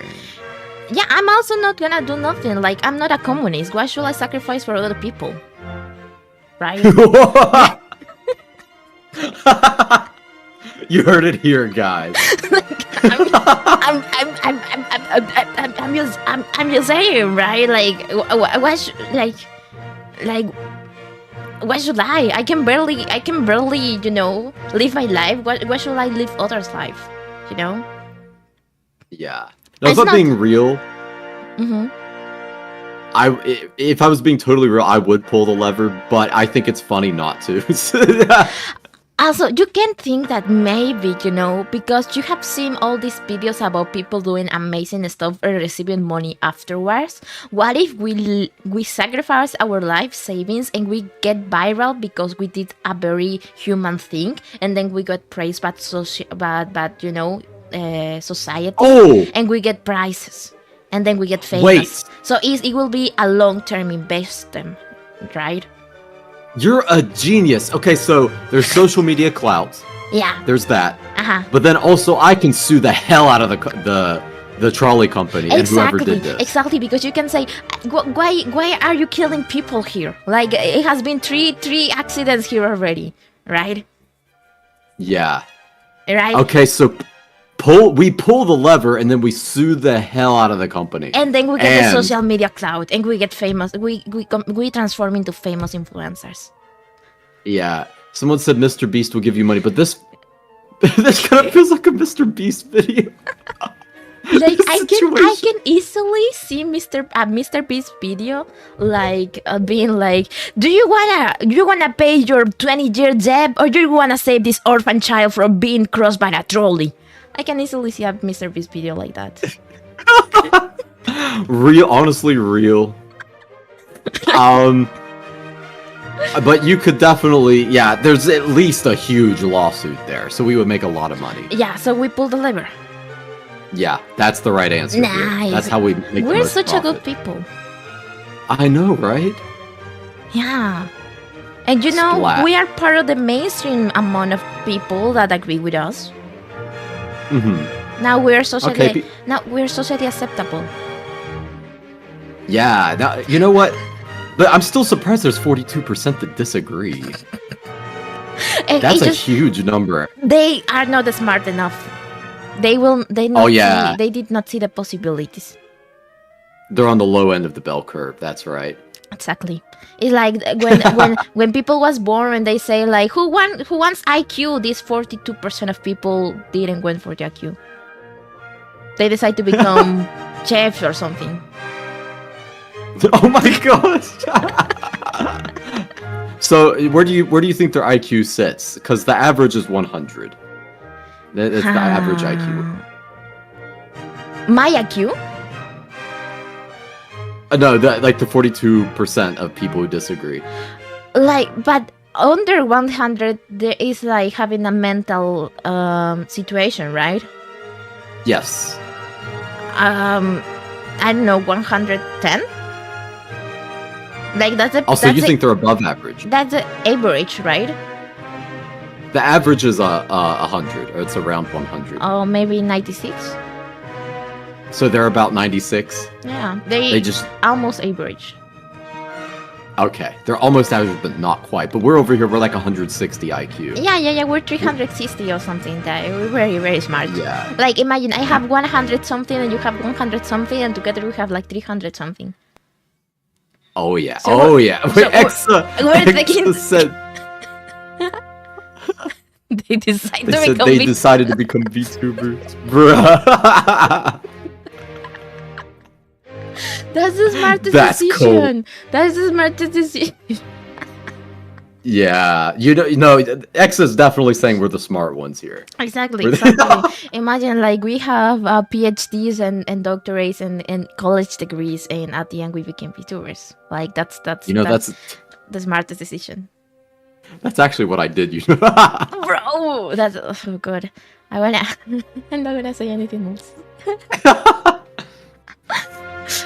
Yeah, I'm also not gonna do nothing. Like, I'm not a communist. Why should I sacrifice for other people? Right? You heard it here, guys. I'm just saying, right? Like, why should I? I can barely, you know, live my life. Why should I live others' life? You know? Yeah. No, if I'm being real, if I was being totally real, I would pull the lever, but I think it's funny not to. Also, you can think that maybe, because you have seen all these videos about people doing amazing stuff and receiving money afterwards. What if we sacrifice our life savings and we get viral because we did a very human thing, and then we got praised by society, and we get prizes, and then we get famous. Wait. So it will be a long-term investment, right? You're a genius. Okay, so there's social media clout. Yeah. There's that. Uh-huh. But then also I can sue the hell out of the trolley company and whoever did this. Exactly, because you can say, why are you killing people here? Like, it has been three accidents here already, right? Yeah. Right? Okay, so we pull the lever and then we sue the hell out of the company. And then we get the social media cloud and we get famous. We transform into famous influencers. Yeah. Someone said Mr. Beast will give you money, but this kind of feels like a Mr. Beast video. Like I can easily see Mr. Beast video being like, do you wanna pay your 20-year debt, or do you wanna save this orphan child from being crossed by a trolley? I can easily see a Mr. Beast video like that. Honestly real. But you could definitely, there's at least a huge lawsuit there, so we would make a lot of money. Yeah, so we pull the lever. Yeah, that's the right answer. Nice. Here. That's how we make the We're most such profit. a good people. I know, right? Yeah. And Splat. we are part of the mainstream amount of people that agree with us. Mm-hmm. Now we're socially acceptable. Yeah, now, you know what? But I'm still surprised there's 42% that disagree. That's a huge number. They are not smart enough. They did not see the possibilities. They're on the low end of the bell curve, that's right. Exactly. It's like when people was born and they say like, who wants IQ? These 42% of people didn't went for the IQ. They decide to become chefs or something. Oh my gosh! So where do you think their IQ sits? Because the average is 100. That's the average IQ. My IQ? No, the 42% of people who disagree. But under 100, there is like having a mental situation, right? Yes. I don't know, 110. Like that's you think they're above average? That's the average, right? The average is 100, or it's around 100. Oh, maybe 96. So they're about 96. Yeah, they just almost average. Okay, they're almost average, but not quite. But we're over here, we're like 160 IQ. Yeah, we're 360 or something. That we're very, very smart. Yeah. Like imagine I have 100 something and you have 100 something, and together we have like 300 something. Oh yeah. So Wait, Exa said they decided to become VTubers. Bruh. That's the smartest decision. Cool. That's the smartest decision. Yeah, Exa's definitely saying we're the smart ones here. Exactly. Imagine like we have PhDs and doctorates and college degrees, and at the end we became VTubers. Like that's the smartest decision. That's actually what I did. Bro, that's so good. I'm not gonna say anything else.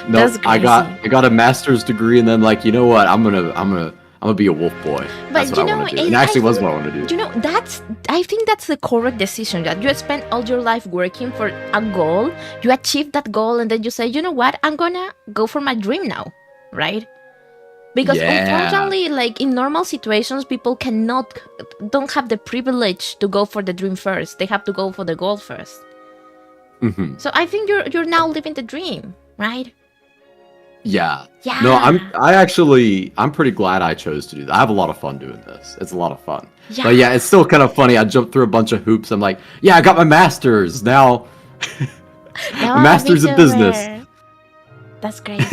No, I got a master's degree, and then like, you know what? I'm gonna be a wolf boy. That's what I want to do. And actually was what I want to do. I think that's the correct decision. That you spend all your life working for a goal, you achieve that goal, and then you say, you know what? I'm gonna go for my dream now, right? Because unfortunately, like in normal situations, people don't have the privilege to go for the dream first. They have to go for the goal first. Mm-hmm. So I think you're now living the dream, right? Yeah. Yeah. No, I'm pretty glad I chose to do that. I have a lot of fun doing this. It's a lot of fun. Yeah. But yeah, it's still kind of funny. I jumped through a bunch of hoops. I'm like, yeah, I got my master's now. No, a master's in business. That's crazy.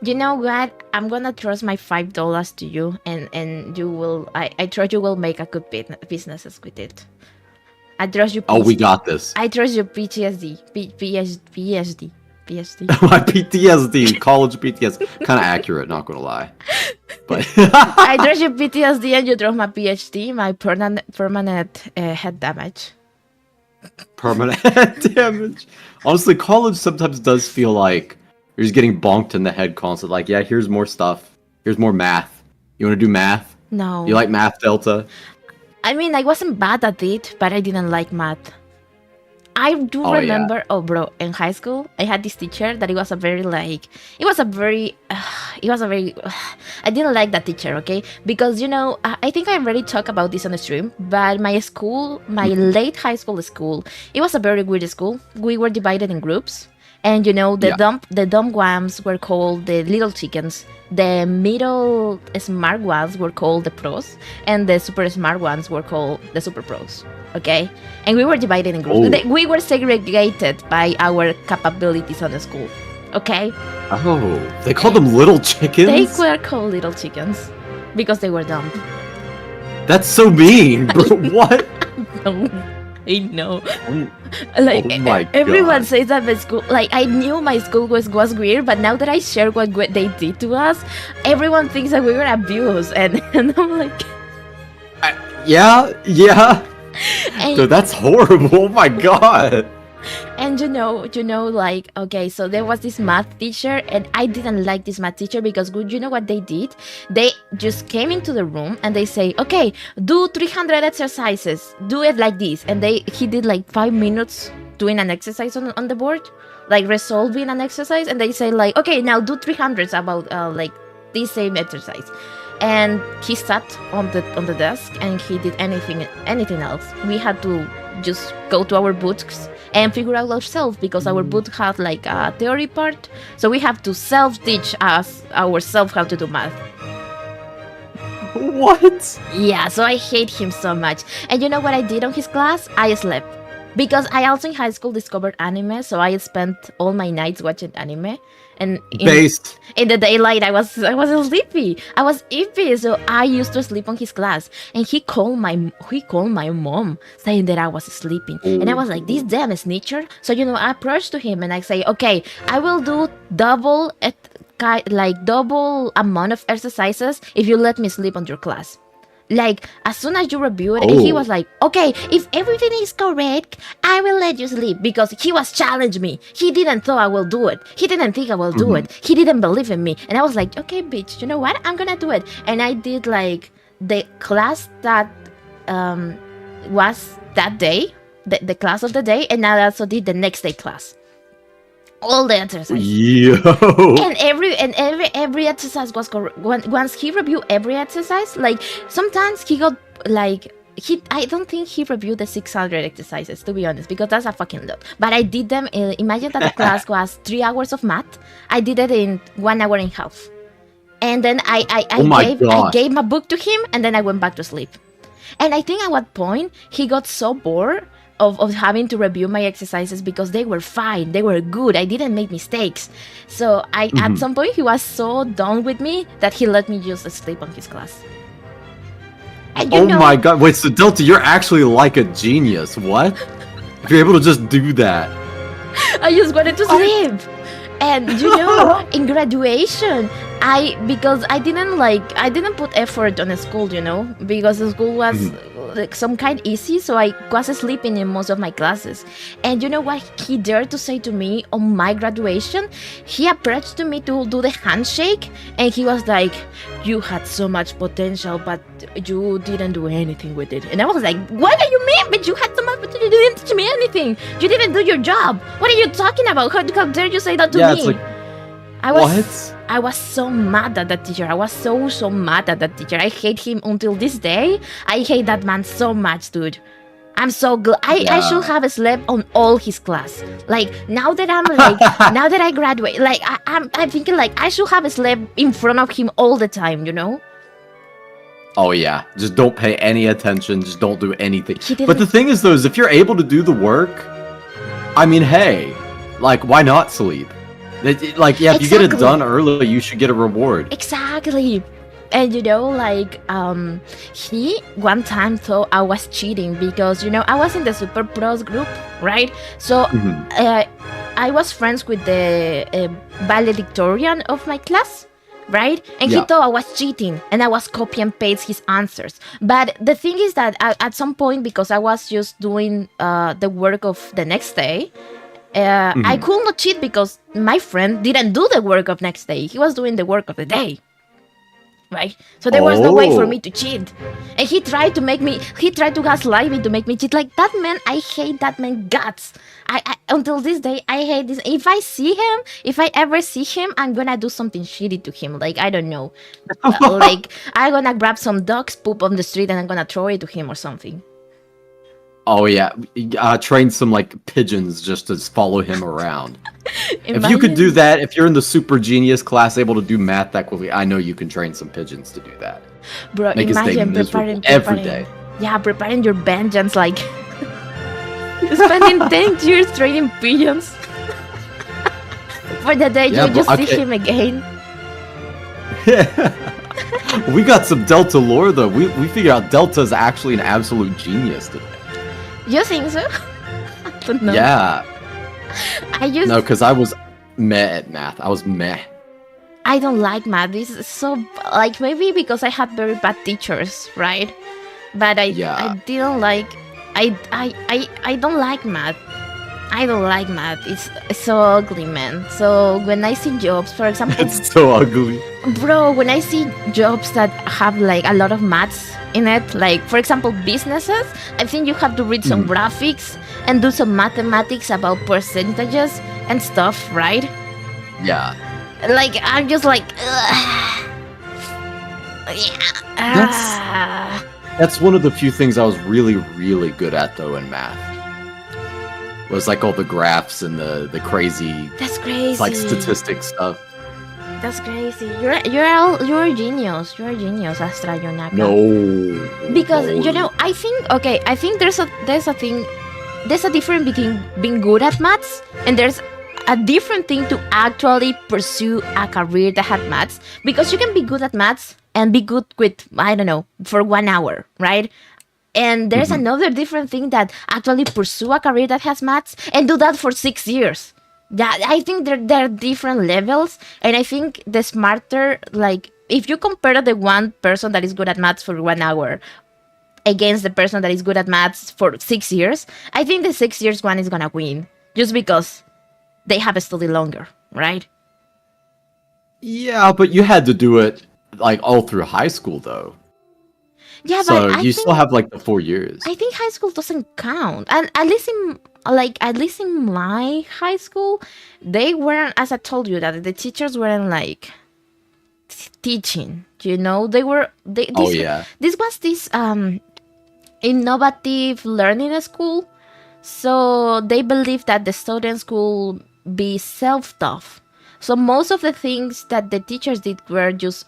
You know what? I'm gonna trust my $5 to you, and you will. I trust you will make a good businesses with it. I trust you. Oh, we got this. I trust your PTSD. PhD. My PTSD, college PTSD, kind of accurate, not gonna lie. But I trust your PTSD, and you trust my PhD, my permanent head damage. Permanent head damage. Honestly, college sometimes does feel like you're just getting bonked in the head constantly. Like, yeah, here's more stuff. Here's more math. You want to do math? No. You like math, Delta? I mean, I wasn't bad at it, but I didn't like math. I do remember, in high school, I had this teacher that I didn't like that teacher, okay? Because, you know, I think I already talked about this on the stream, but my school, my late high school school, it was a very weird school. We were divided in groups. And, you know, the dumb ones were called the little chickens. The middle smart ones were called the pros. And the super smart ones were called the super pros. Okay? And we were divided in groups. We were segregated by our capabilities on the school. Okay? Oh, they called them little chickens? They were called little chickens. Because they were dumb. That's so mean. What? I know. Like, oh my everyone God. says that my school, like, I knew my school was weird, but now that I share what they did to us, everyone thinks that we were abused, and I'm like, yeah. And, Dude, that's horrible. Oh my God. And you know, like, okay, so there was this math teacher, and I didn't like this math teacher because, you know what they did? They just came into the room and they say, okay, do 300 exercises, do it like this. And he did like 5 minutes doing an exercise on the board, like resolving an exercise. And they say like, okay, now do 300s about like this same exercise. And he sat on the desk and he did anything else. We had to just go to our books and figure out ourselves because our book had like a theory part, so we have to self-teach ourselves how to do math. What? Yeah, so I hate him so much. And you know what I did on his class? I slept. Because I also in high school discovered anime, so I spent all my nights watching anime. And in the daylight, I was sleepy. I was iffy, so I used to sleep on his class. And he called my mom saying that I was sleeping. And I was like, this damn snitcher. So, you know, I approached to him and I say, okay, I will do double amount of exercises if you let me sleep on your class. Like, as soon as you review it, and he was like, okay, if everything is correct, I will let you sleep. Because he was challenging me. He didn't thought I will do it. He didn't think I will do it. He didn't believe in me. And I was like, okay, bitch, you know what? I'm gonna do it. And I did, like, the class that was that day, the class of the day, and I also did the next day class. All the exercises. Yo. And every exercise was correct. Once he reviewed every exercise, like sometimes he got like I don't think he reviewed the 600 exercises, to be honest, because that's a fucking lot. But I did them. Imagine that the class was 3 hours of math. I did it in 1 hour and a half, and then I gave my book to him, and then I went back to sleep. And I think at what point he got so bored of having to review my exercises because they were fine, they were good, I didn't make mistakes. So at some point he was so done with me that he let me just sleep on his class. And oh my God, wait, so Delta, you're actually like a genius. What? If you're able to just do that. I just wanted to sleep. And you know, in graduation, because I didn't put effort on the school, you know, because the school was like some kind easy, so I was sleeping in most of my classes. And you know what he dared to say to me on my graduation? He approached to me to do the handshake, and he was like, you had so much potential, but you didn't do anything with it. And I was like, what do you mean? But you had so much potential, you didn't teach me anything. You didn't do your job. What are you talking about? How dare you say that to me? It's like, I was so mad at that teacher. I was so mad at that teacher. I hate him until this day. I hate that man so much, dude. I'm so glad. I should have slept on all his class. Like, now that I'm like, now that I graduate, like, I'm thinking like I should have slept in front of him all the time, you know? Oh yeah, just don't pay any attention, just don't do anything. But the thing is though, is if you're able to do the work, I mean, hey, like, why not sleep? Like, yeah, if you get it Exactly. done early, you should get a reward. Exactly. And like he one time thought I was cheating because I was in the Super Pros group, right? So Mhm. I was friends with the valedictorian of my class, right? And he Yeah. thought I was cheating and I was copy and paste his answers. But the thing is that at some point, because I was just doing the work of the next day, I could not cheat because my friend didn't do the work of next day. He was doing the work of the day. Right? So there was no way for me to cheat. And he tried to gaslight me to make me cheat. Like, that man, I hate that man guts. I until this day, I hate this. If I ever see him, I'm gonna do something shitty to him. Like, I don't know. Like, I'm gonna grab some dog's poop on the street and I'm gonna throw it to him or something. Oh yeah, train some like pigeons just to follow him around. If you could do that, if you're in the super genius class able to do math that quickly, I know you can train some pigeons to do that. Bro, Make his day imagine miserable preparing every day. Yeah, preparing your vengeance, like spending 10 years training pigeons for the day Yeah, you just but see okay. him again. We got some Delta lore though. We figured out Delta is actually an absolute genius today. You think so? I don't know. Yeah. No, because I was meh at math. I was meh. I don't like math. This is so, like, maybe because I had very bad teachers, right? But I didn't like. I don't like math. I don't like math. It's so ugly, man. So when I see jobs, for example, It's so ugly. bro, when I see jobs that have like a lot of maths in it, like for example businesses, I think you have to read some graphics and do some mathematics about percentages and stuff, right? Yeah. Like, I'm just like, That's one of the few things I was really, really good at though in math. Was like all the graphs and the crazy, that's crazy. like statistics stuff. That's crazy. You're a genius. You're a genius, Astra Yonaka. No. Because no. I think there's a difference between being good at maths and there's a different thing to actually pursue a career that had maths. Because you can be good at maths and be good with, I don't know, for 1 hour, right? And there's another different thing that actually pursue a career that has maths and do that for 6 years. Yeah, I think there are different levels, and I think the smarter, like, if you compare the one person that is good at maths for 1 hour against the person that is good at maths for 6 years, I think the 6 years one is gonna win, just because they have studied longer, right? Yeah, but you had to do it like all through high school though. Yeah, So but you still have like the 4 years. I think high school doesn't count, and at least in my high school, they weren't, as I told you, that the teachers weren't like teaching. They were. This was this innovative learning school, so they believed that the students could be self-taught. So most of the things that the teachers did were just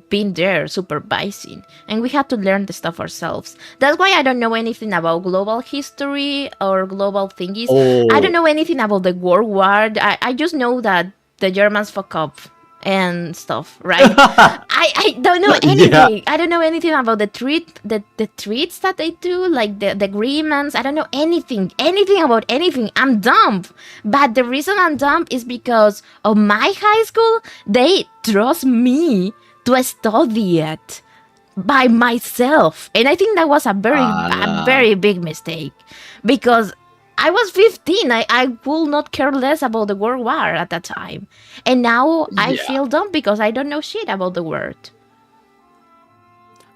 being there supervising, and we had to learn the stuff ourselves. That's why I don't know anything about global history or global thingies. I don't know anything about the World War. I just know that the Germans fuck up and stuff, right? I don't know anything. Yeah. I don't know anything about the treats that they do, like the agreements. I don't know anything about anything. I'm dumb. But the reason I'm dumb is because of my high school. They trust me to study it by myself, and I think that was a very big mistake, because I was 15. I will not care less about the World War at that time, and now I feel dumb because I don't know shit about the world.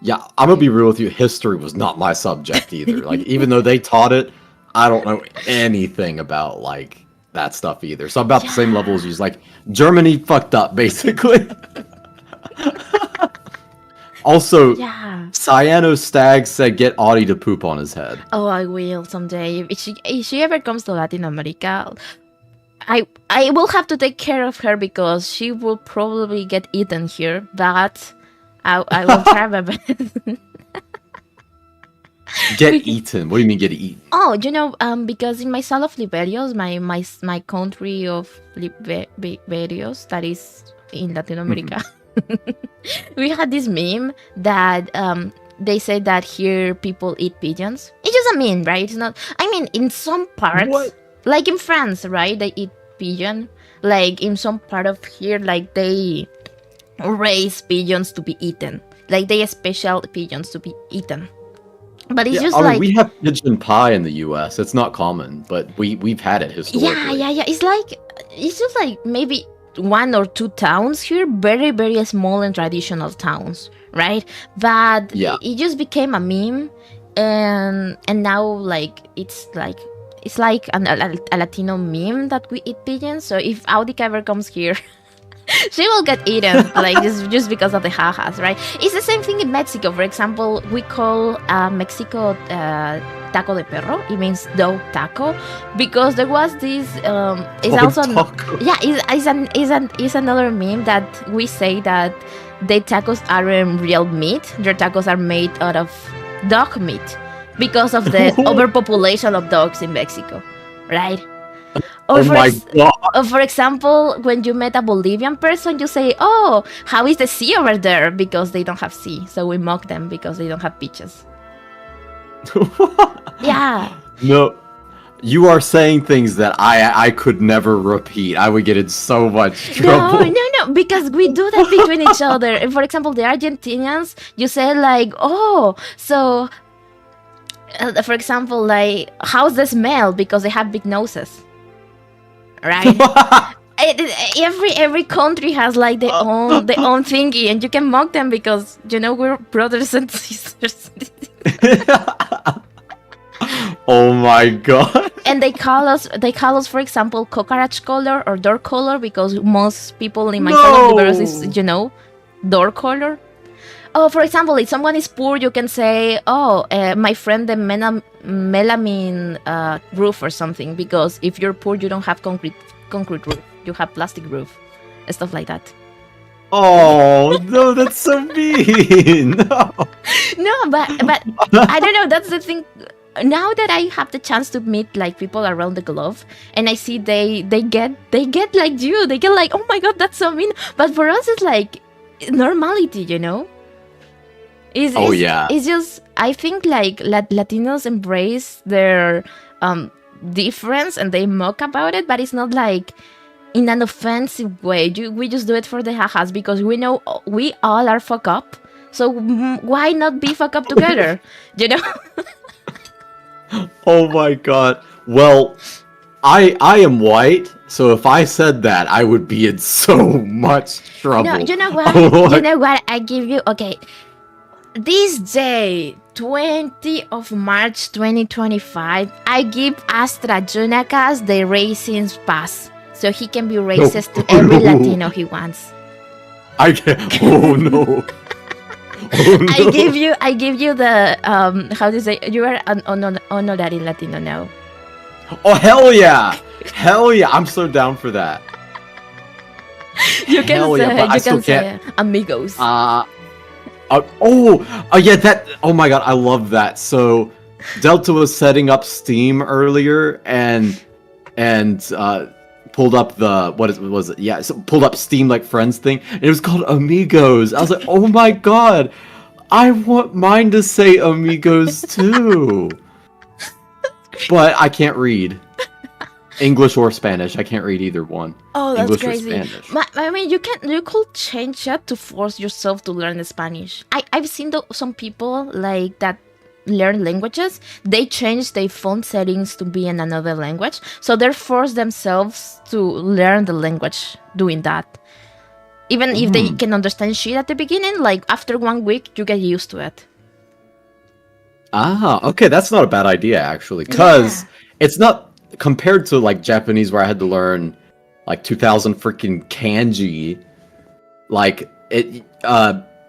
Yeah, I'm gonna be real with you. History was not my subject either. Like, even though they taught it, I don't know anything about like that stuff either. So I'm about the same level as you. Like, Germany fucked up basically. Also, Cyano Stag said get Audie to poop on his head. Oh, I will someday. If she ever comes to Latin America, I will have to take care of her because she will probably get eaten here. But I will try my best. Get eaten. What do you mean get eaten? Oh, because in my Sal of Liberios, my country of Liberios, that is in Latin America, we had this meme that they say that here people eat pigeons. It's just a meme, right? It's not. I mean, in some parts, What? like in France, right, they eat pigeon. Like in some part of here, like they raise pigeons to be eaten. Like they special pigeons to be eaten. But it's just I mean, like we have pigeon pie in the U.S. It's not common, but we've had it historically. yeah. It's just like maybe 1 or 2 towns here, very very small and traditional towns, right? But Yeah. it just became a meme, and now like it's like a Latino meme that we eat pigeons. So if Audica ever comes here, she will get eaten, like just because of the jajas, right? It's the same thing in Mexico. For example, we call Mexico taco de perro. It means dog taco, because there was this. It's Dog also taco. yeah. It's another meme that we say that the tacos aren't real meat. Their tacos are made out of dog meat because of the overpopulation of dogs in Mexico, right? Or Oh my god. or for example, when you met a Bolivian person, you say, "Oh, how is the sea over there?" Because they don't have sea, so we mock them because they don't have beaches. Yeah. No, you are saying things that I could never repeat. I would get in so much trouble. No, because we do that between each other. And for example, the Argentinians, you say like, "Oh, so," for example, like, "How's the smell?" Because they have big noses, right? Every country has like their own thingy, and you can mock them because we're brothers and sisters. Oh my god. And they call us, for example, cockroach color or door color, because most people in my fellow Vtubers is door color. Oh, for example, if someone is poor, you can say, "Oh, my friend the melamine roof," or something, because if you're poor, you don't have concrete roof, you have plastic roof, stuff like that. Oh no, that's so mean. No. No, but I don't know. That's the thing. Now that I have the chance to meet like people around the globe, and I see they get like you, they get like, "Oh my god, that's so mean." But for us, it's like normality, It's just, I think like Latinos embrace their difference and they mock about it, but it's not like in an offensive way. We just do it for the hajas because we know we all are fuck up. So why not be fuck up together? Oh my god. Well, I am white, so if I said that, I would be in so much trouble. No, you know what? You know what? I give you, okay. This day, 20 of March 2025, I give AstraZeneca the racist pass, so he can be racist to every Latino he wants. I can't. Oh no. Oh, no. I give you the how do you say, you are an honorary Latino now. Oh hell yeah! Hell yeah! I'm so down for that. You can Hell say, yeah, but I you still can say can't. amigos. Yeah, that. Oh my god, I love that. So, Delta was setting up Steam earlier, and pulled up the was it? Yeah, so pulled up Steam like friends thing, and it was called Amigos. I was like, oh my god, I want mine to say Amigos too. But I can't read English or Spanish. I can't read either one. Oh, that's English crazy. or Spanish. I mean, you could change that to force yourself to learn Spanish. I've seen some people like that learn languages. They change their phone settings to be in another language, so they force themselves to learn the language doing that. Even if they can understand shit at the beginning, like after 1 week, you get used to it. Ah, okay, that's not a bad idea actually, because it's not compared to like Japanese where I had to learn like 2,000 freaking kanji. Like it,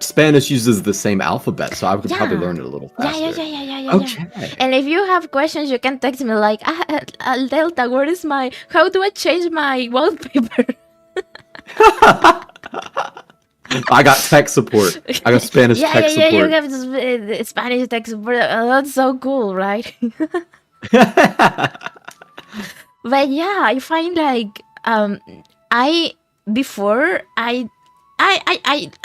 Spanish uses the same alphabet, so I could probably learn it a little faster. Yeah. Okay. And if you have questions, you can text me like, Delta, how do I change my wallpaper? I got tech support. I got Spanish tech You support. have Spanish tech support. That's so cool, right? But yeah, I find like I before I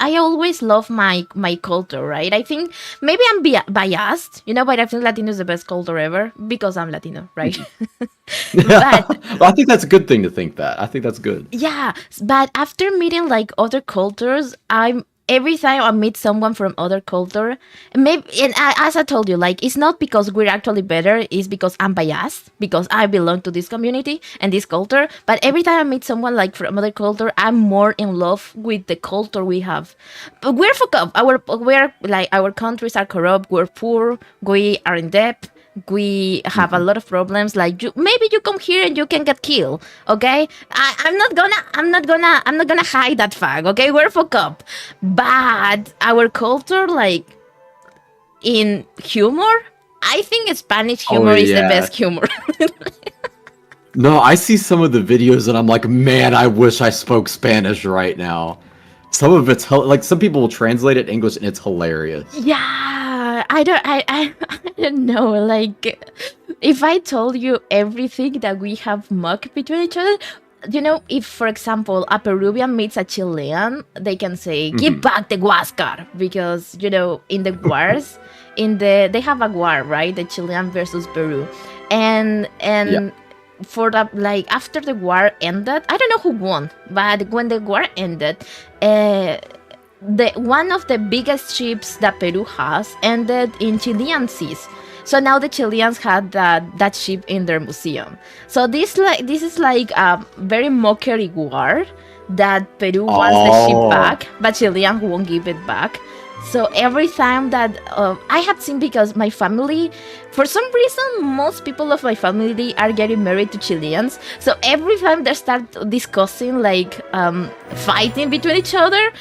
always love my culture, right? I think maybe I'm biased, but I think Latino is the best culture ever because I'm Latino, right? But Well, I think that's a good thing to think that. I think that's good. yeah, but after meeting like other cultures, every time I meet someone from other culture, as I told you, like it's not because we're actually better, it's because I'm biased because I belong to this community and this culture. But every time I meet someone like from other culture, I'm more in love with the culture we have. But we're fucked up. Our countries are corrupt. We're poor. We are in debt. We have a lot of problems. Like maybe you come here and you can get killed. Okay, I'm not gonna hide that fact. Okay, we're fucked up, but our culture, like in humor, I think Spanish humor is the best humor. No, I see some of the videos and I'm like, man, I wish I spoke Spanish right now. Some of it's like some people will translate it in English and it's hilarious. Yeah, I don't know. Like, if I told you everything that we have mocked between each other, if, for example, a Peruvian meets a Chilean, they can say, give back the Huáscar. Because, in the wars, they have a war, right? The Chilean versus Peru. And Yeah. for the, like, after the war ended, I don't know who won, but when the war ended, one of the biggest ships that Peru has ended in Chilean seas. So now the Chileans had that ship in their museum. So this is like a very mockery war that Peru wants the ship back, but Chileans won't give it back. So every time that I have seen, because my family, for some reason, most people of my family are getting married to Chileans. So every time they start discussing, like, fighting between each other,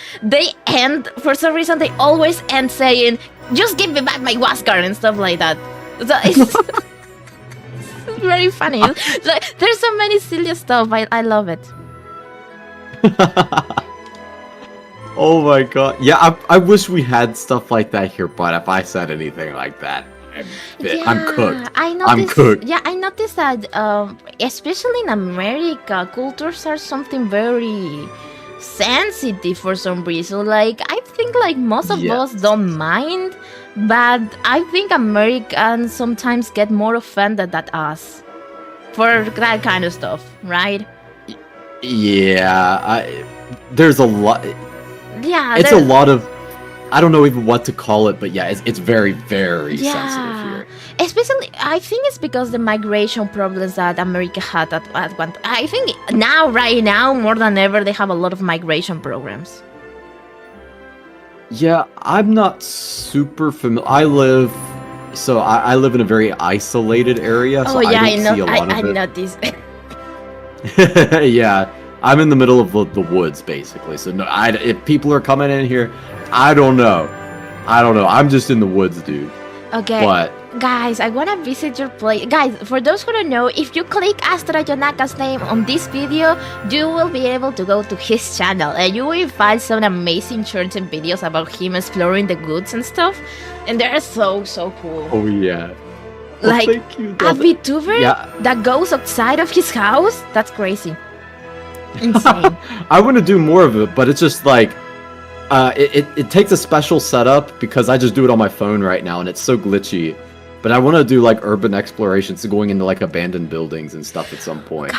for some reason, they always end saying, just give me back my Huáscar and stuff like that. So it's very funny. Like, there's so many silly stuff. I love it. Oh my god. Yeah, I wish we had stuff like that here, but if I said anything like that, I'm cooked. I'm cooked. Yeah, I noticed that, especially in America, cultures are something very sensitive for some reason. Like, I think like most of us don't mind, but I think Americans sometimes get more offended than us for that kind of stuff, right? Yeah, there's a lot. Yeah, it's a lot of, I don't know even what to call it, but yeah, it's very, very sensitive here. Especially, I think it's because the migration problems that America had at one. I think right now, more than ever, they have a lot of migration programs. Yeah, I'm not super familiar. I live in a very isolated area, so I don't see a lot of it. I noticed. Yeah, I'm in the middle of the woods, basically. So no, if people are coming in here, I don't know. I'm just in the woods, dude. Okay. But guys, I wanna visit your place. Guys, for those who don't know, if you click Astra Yonaka's name on this video, you will be able to go to his channel and you will find some amazing shorts and videos about him exploring the woods and stuff. And they're so cool. Oh yeah. Well, like thank you, a VTuber that goes outside of his house? That's crazy. Insane. I want to do more of it, but it's just like it takes a special setup because I just do it on my phone right now and it's so glitchy. But I want to do like urban exploration, so going into like abandoned buildings and stuff at some point.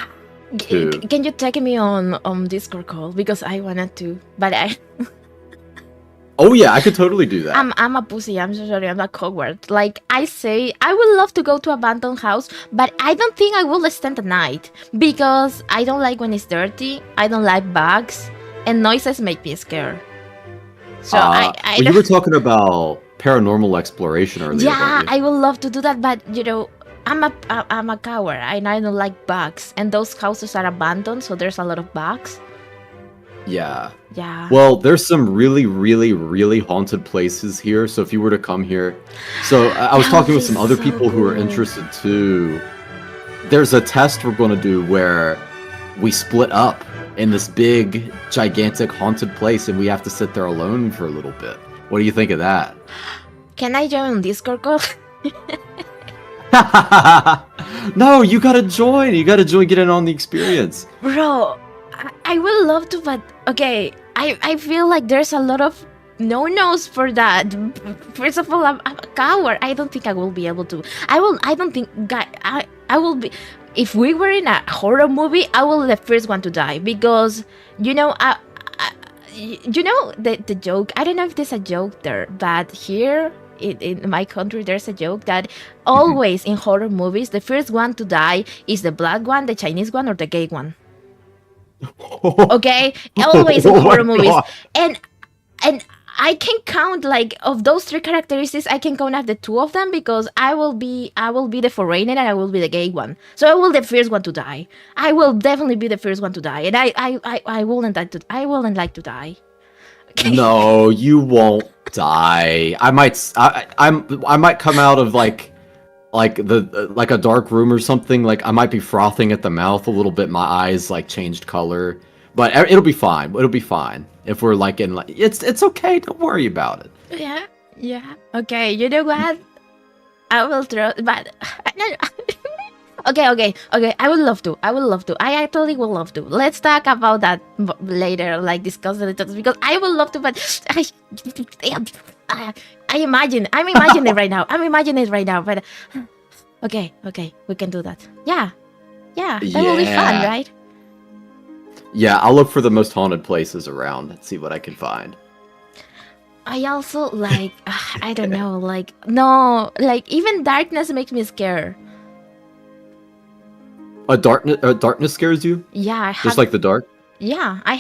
Can you take me on Discord call, because I wanted to, but I. Oh yeah, I could totally do that. I'm a pussy. I'm so sorry. I'm a coward. Like I say, I would love to go to abandoned house, but I don't think I will stand the night because I don't like when it's dirty. I don't like bugs, and noises make me scared. So you were talking about paranormal exploration earlier. Yeah, I would love to do that, but I'm a coward and I don't like bugs, and those houses are abandoned, so there's a lot of bugs. Yeah. Yeah. Well, there's some really, really, really haunted places here. So if you were to come here, so I was talking with some other people who are interested too. There's a test we're going to do where we split up in this big, gigantic haunted place, and we have to sit there alone for a little bit. What do you think of that? Can I join Discord call? No, you gotta join. You gotta join, get in on the experience. Bro, I would love to, but okay, I feel like there's a lot of no-nos for that. First of all, I'm a coward. I don't think I will be able to. I don't think, I will be. If we were in a horror movie, I will be the first one to die because, you know, you know the joke. I don't know if there's a joke there, but here in my country, there's a joke that always in horror movies, the first one to die is the black one, the Chinese one, or the gay one. Okay, always in horror movies, and I can count, like, of those three characteristics, I can count as the two of them because I will be the foreigner and I will be the gay one. So I will be the first one to die. I will definitely be the first one to die, and I wouldn't like to die. Okay. No, you won't die. I might come out of like a dark room or something. Like I might be frothing at the mouth a little bit. My eyes like changed color, but it'll be fine. It'll be fine if we're like in like it's okay. Don't worry about it. Yeah. Okay, you know what? I will throw, but okay. I would love to. I actually would love to. Let's talk about that later, like discuss the details, because I would love to, but I'm imagining it right now. But okay, we can do that. Yeah, that will be fun, right? Yeah, I'll look for the most haunted places around and see what I can find. I also like, I don't know, like, no, like, even darkness makes me scared. Darkness scares you? Yeah, just like the dark? Yeah, I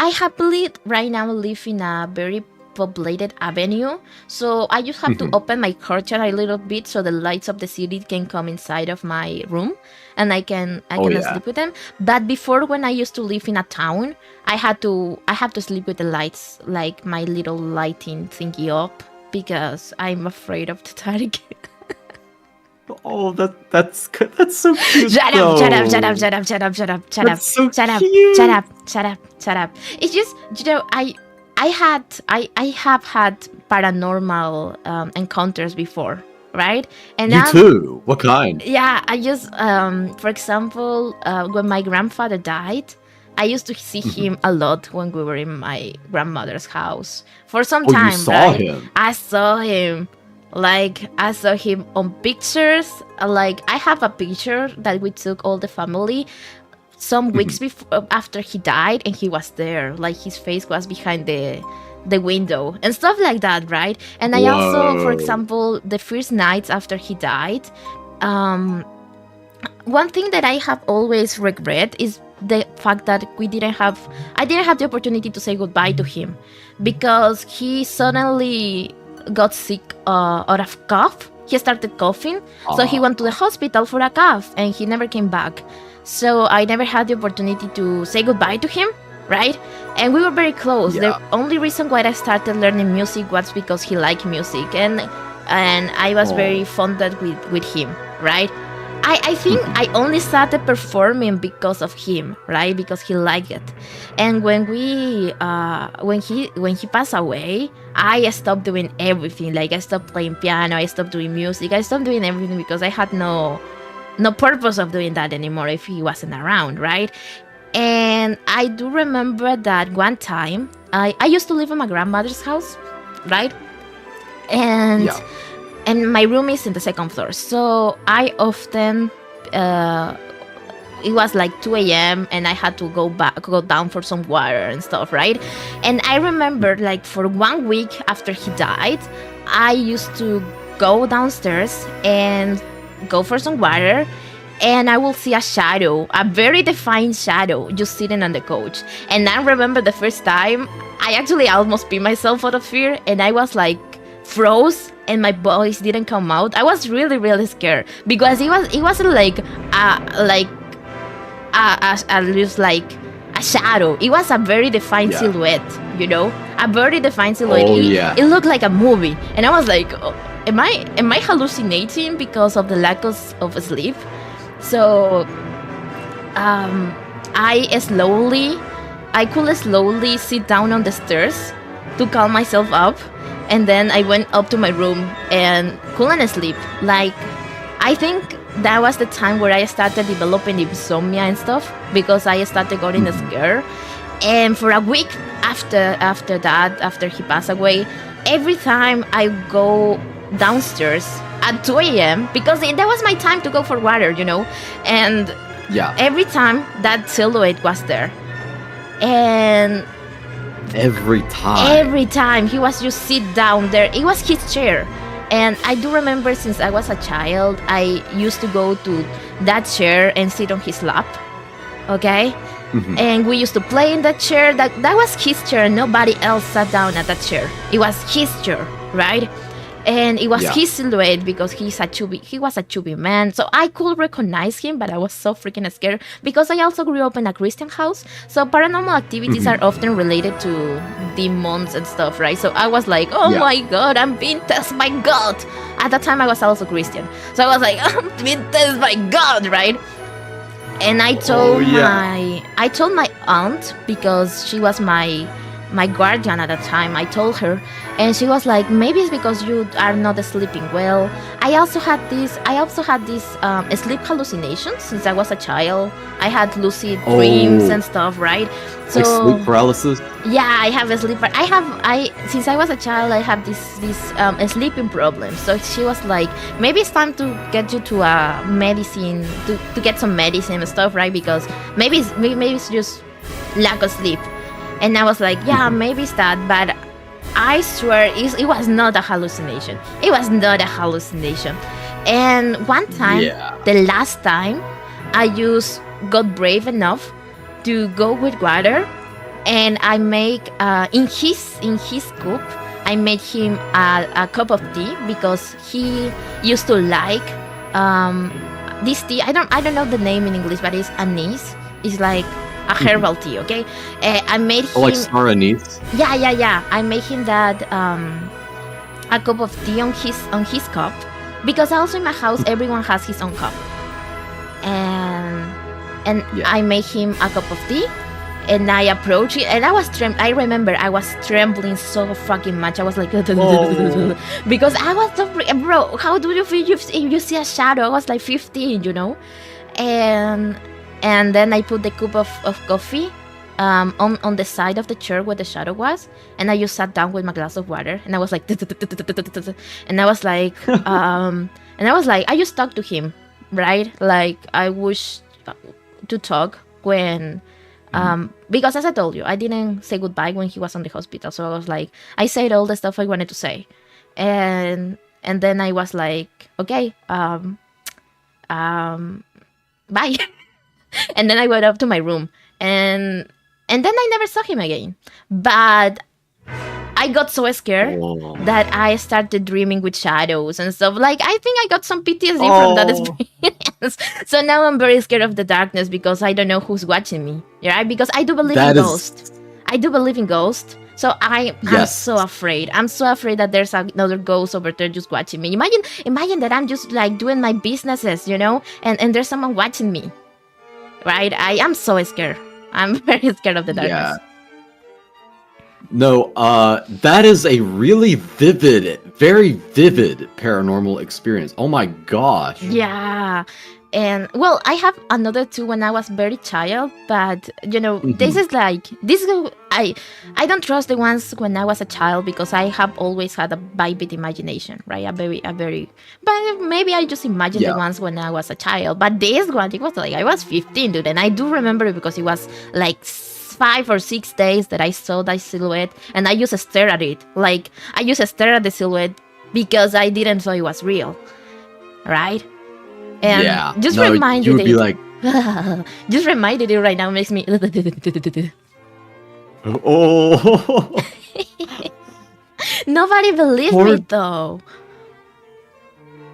happily right now live in a very populated avenue, so I just have to open my curtain a little bit so the lights of the city can come inside of my room and I can sleep with them. But before, when I used to live in a town, I have to sleep with the lights, like my little lighting thingy up, because I'm afraid of the dark. Oh, that's good. That's so cute. Shut up. It's just, you know, I have had paranormal encounters before, right? And you too? What kind? Yeah, I just, for example, when my grandfather died, I used to see him a lot when we were in my grandmother's house for some time. You saw him? I saw him. Like, I saw him on pictures. Like, I have a picture that we took all the family some weeks before, after he died, and he was there. Like, his face was behind the window and stuff like that, right? And I also, for example, the first nights after he died, one thing that I have always regret is the fact that I didn't have the opportunity to say goodbye to him, because he suddenly got sick out of cough. He started coughing, so he went to the hospital for a cough, and he never came back. So I never had the opportunity to say goodbye to him, right? And we were very close. Yeah. The only reason why I started learning music was because he liked music, and I was very fonded with him, right? I think I only started performing because of him, right? Because he liked it. And when he passed away, I stopped doing everything. Like, I stopped playing piano, I stopped doing music, I stopped doing everything because I had no purpose of doing that anymore if he wasn't around, right? And I do remember that one time I used to live in my grandmother's house, right? And my room is in the second floor, so I often it was like 2 a.m. and I had to go down for some water and stuff, right? And I remember, like, for 1 week after he died, I used to go downstairs and go for some water, and I will see a shadow, a very defined shadow, just sitting on the couch. And I remember the first time, I actually almost peed myself out of fear, and I was like froze, and my voice didn't come out. I was really, really scared because it wasn't like just like a shadow. It was a very defined silhouette, you know, a very defined silhouette. It looked like a movie, and I was like, oh, am I hallucinating because of the lack of sleep? So I could slowly sit down on the stairs to calm myself up, and then I went up to my room and couldn't sleep. Like, I think that was the time where I started developing insomnia and stuff, because I started getting scared. And for a week after that, after he passed away, every time I go downstairs at 2 a.m. because that was my time to go for water, and every time that silhouette was there. And every time he was just sit down there. It was his chair. And I do remember, since I was a child, I used to go to that chair and sit on his lap. Okay? And we used to play in that chair. That was his chair. Nobody else sat down at that chair. It was his chair, right? And it was his silhouette, because he was a chubby man. So I could recognize him, but I was so freaking scared, because I also grew up in a Christian house. So paranormal activities are often related to demons and stuff, right? So I was like, oh my God, I'm being tested by God. At that time, I was also Christian. So I was like, I'm being tested by God, right? And I told my aunt, because she was my guardian at the time. I told her, and she was like, maybe it's because you are not sleeping well. I also had these sleep hallucinations since I was a child. I had lucid dreams and stuff, right? So, like sleep paralysis? Yeah, I have a sleep. Since I was a child, I have this sleeping problem. So she was like, maybe it's time to get you to a medicine, to get some medicine and stuff, right? Because maybe it's just lack of sleep. And I was like, yeah, maybe it's that, but I swear it was not a hallucination. It was not a hallucination. And one time, the last time, I just got brave enough to go with water, and I make in his cup, I made him a cup of tea, because he used to like this tea. I don't know the name in English, but it's anise. It's like a herbal tea, okay? I made him... like star anise? Yeah. I made him that a cup of tea on his cup, because also in my house everyone has his own cup. And I made him a cup of tea, and I approached it, and I remember I was trembling so fucking much. I was like, because I was so bro, how do you feel if you see a shadow? I was like 15, And then I put the cup of coffee on the side of the chair where the shadow was, and I just sat down with my glass of water, and I was like, and I was like, I just talked to him, right? Like, I wish to talk when, because as I told you, I didn't say goodbye when he was on the hospital, so I was like, I said all the stuff I wanted to say, and then I was like, okay, bye. And then I went up to my room, and then I never saw him again. But I got so scared that I started dreaming with shadows and stuff. Like, I think I got some PTSD from that experience. So now I'm very scared of the darkness, because I don't know who's watching me, right? Because I do believe in ghosts. I do believe in ghosts. So I'm so afraid. I'm so afraid that there's another ghost over there just watching me. Imagine that I'm just like doing my businesses, and there's someone watching me. Right? I am so scared. I'm very scared of the darkness. Yeah. No, that is a really very vivid paranormal experience. Oh my gosh. Yeah. And, well, I have another two when I was very child, but, this is I don't trust the ones when I was a child, because I have always had a vivid imagination, right? But maybe I just imagined the ones when I was a child. But this one, it was like, I was 15, dude, and I do remember it because it was like 5 or 6 days that I saw that silhouette, and I just stared at it. Like, I just stared at the silhouette because I didn't know it was real, right? And just reminded you would be like, just reminded it right now makes me. Oh. Nobody believes me though.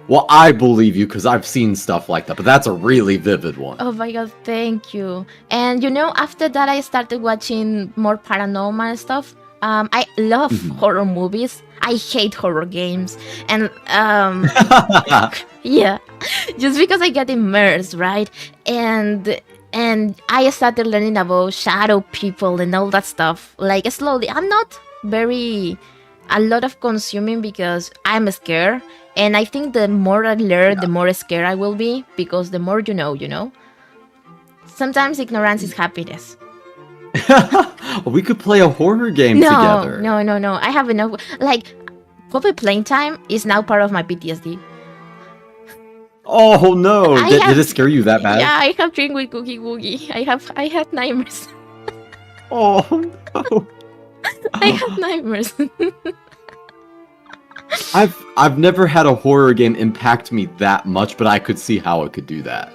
Well, I believe you because I've seen stuff like that, but that's a really vivid one. Oh my god, thank you. And after that, I started watching more paranormal stuff. I love horror movies. I hate horror games, and yeah, just because I get immersed, right? And And I started learning about shadow people and all that stuff. Like slowly. I'm not very a lot of consuming because I'm scared. And I think the more I learn, the more scared I will be, because the more you know. Sometimes ignorance is happiness. We could play a horror game together. No. I have enough. Like, puppy playing time is now part of my PTSD. Oh no! Did it scare you that bad? Yeah, I have dreamed with Cookie Woogie. I had nightmares. Oh no! I have nightmares. I've never had a horror game impact me that much, but I could see how it could do that.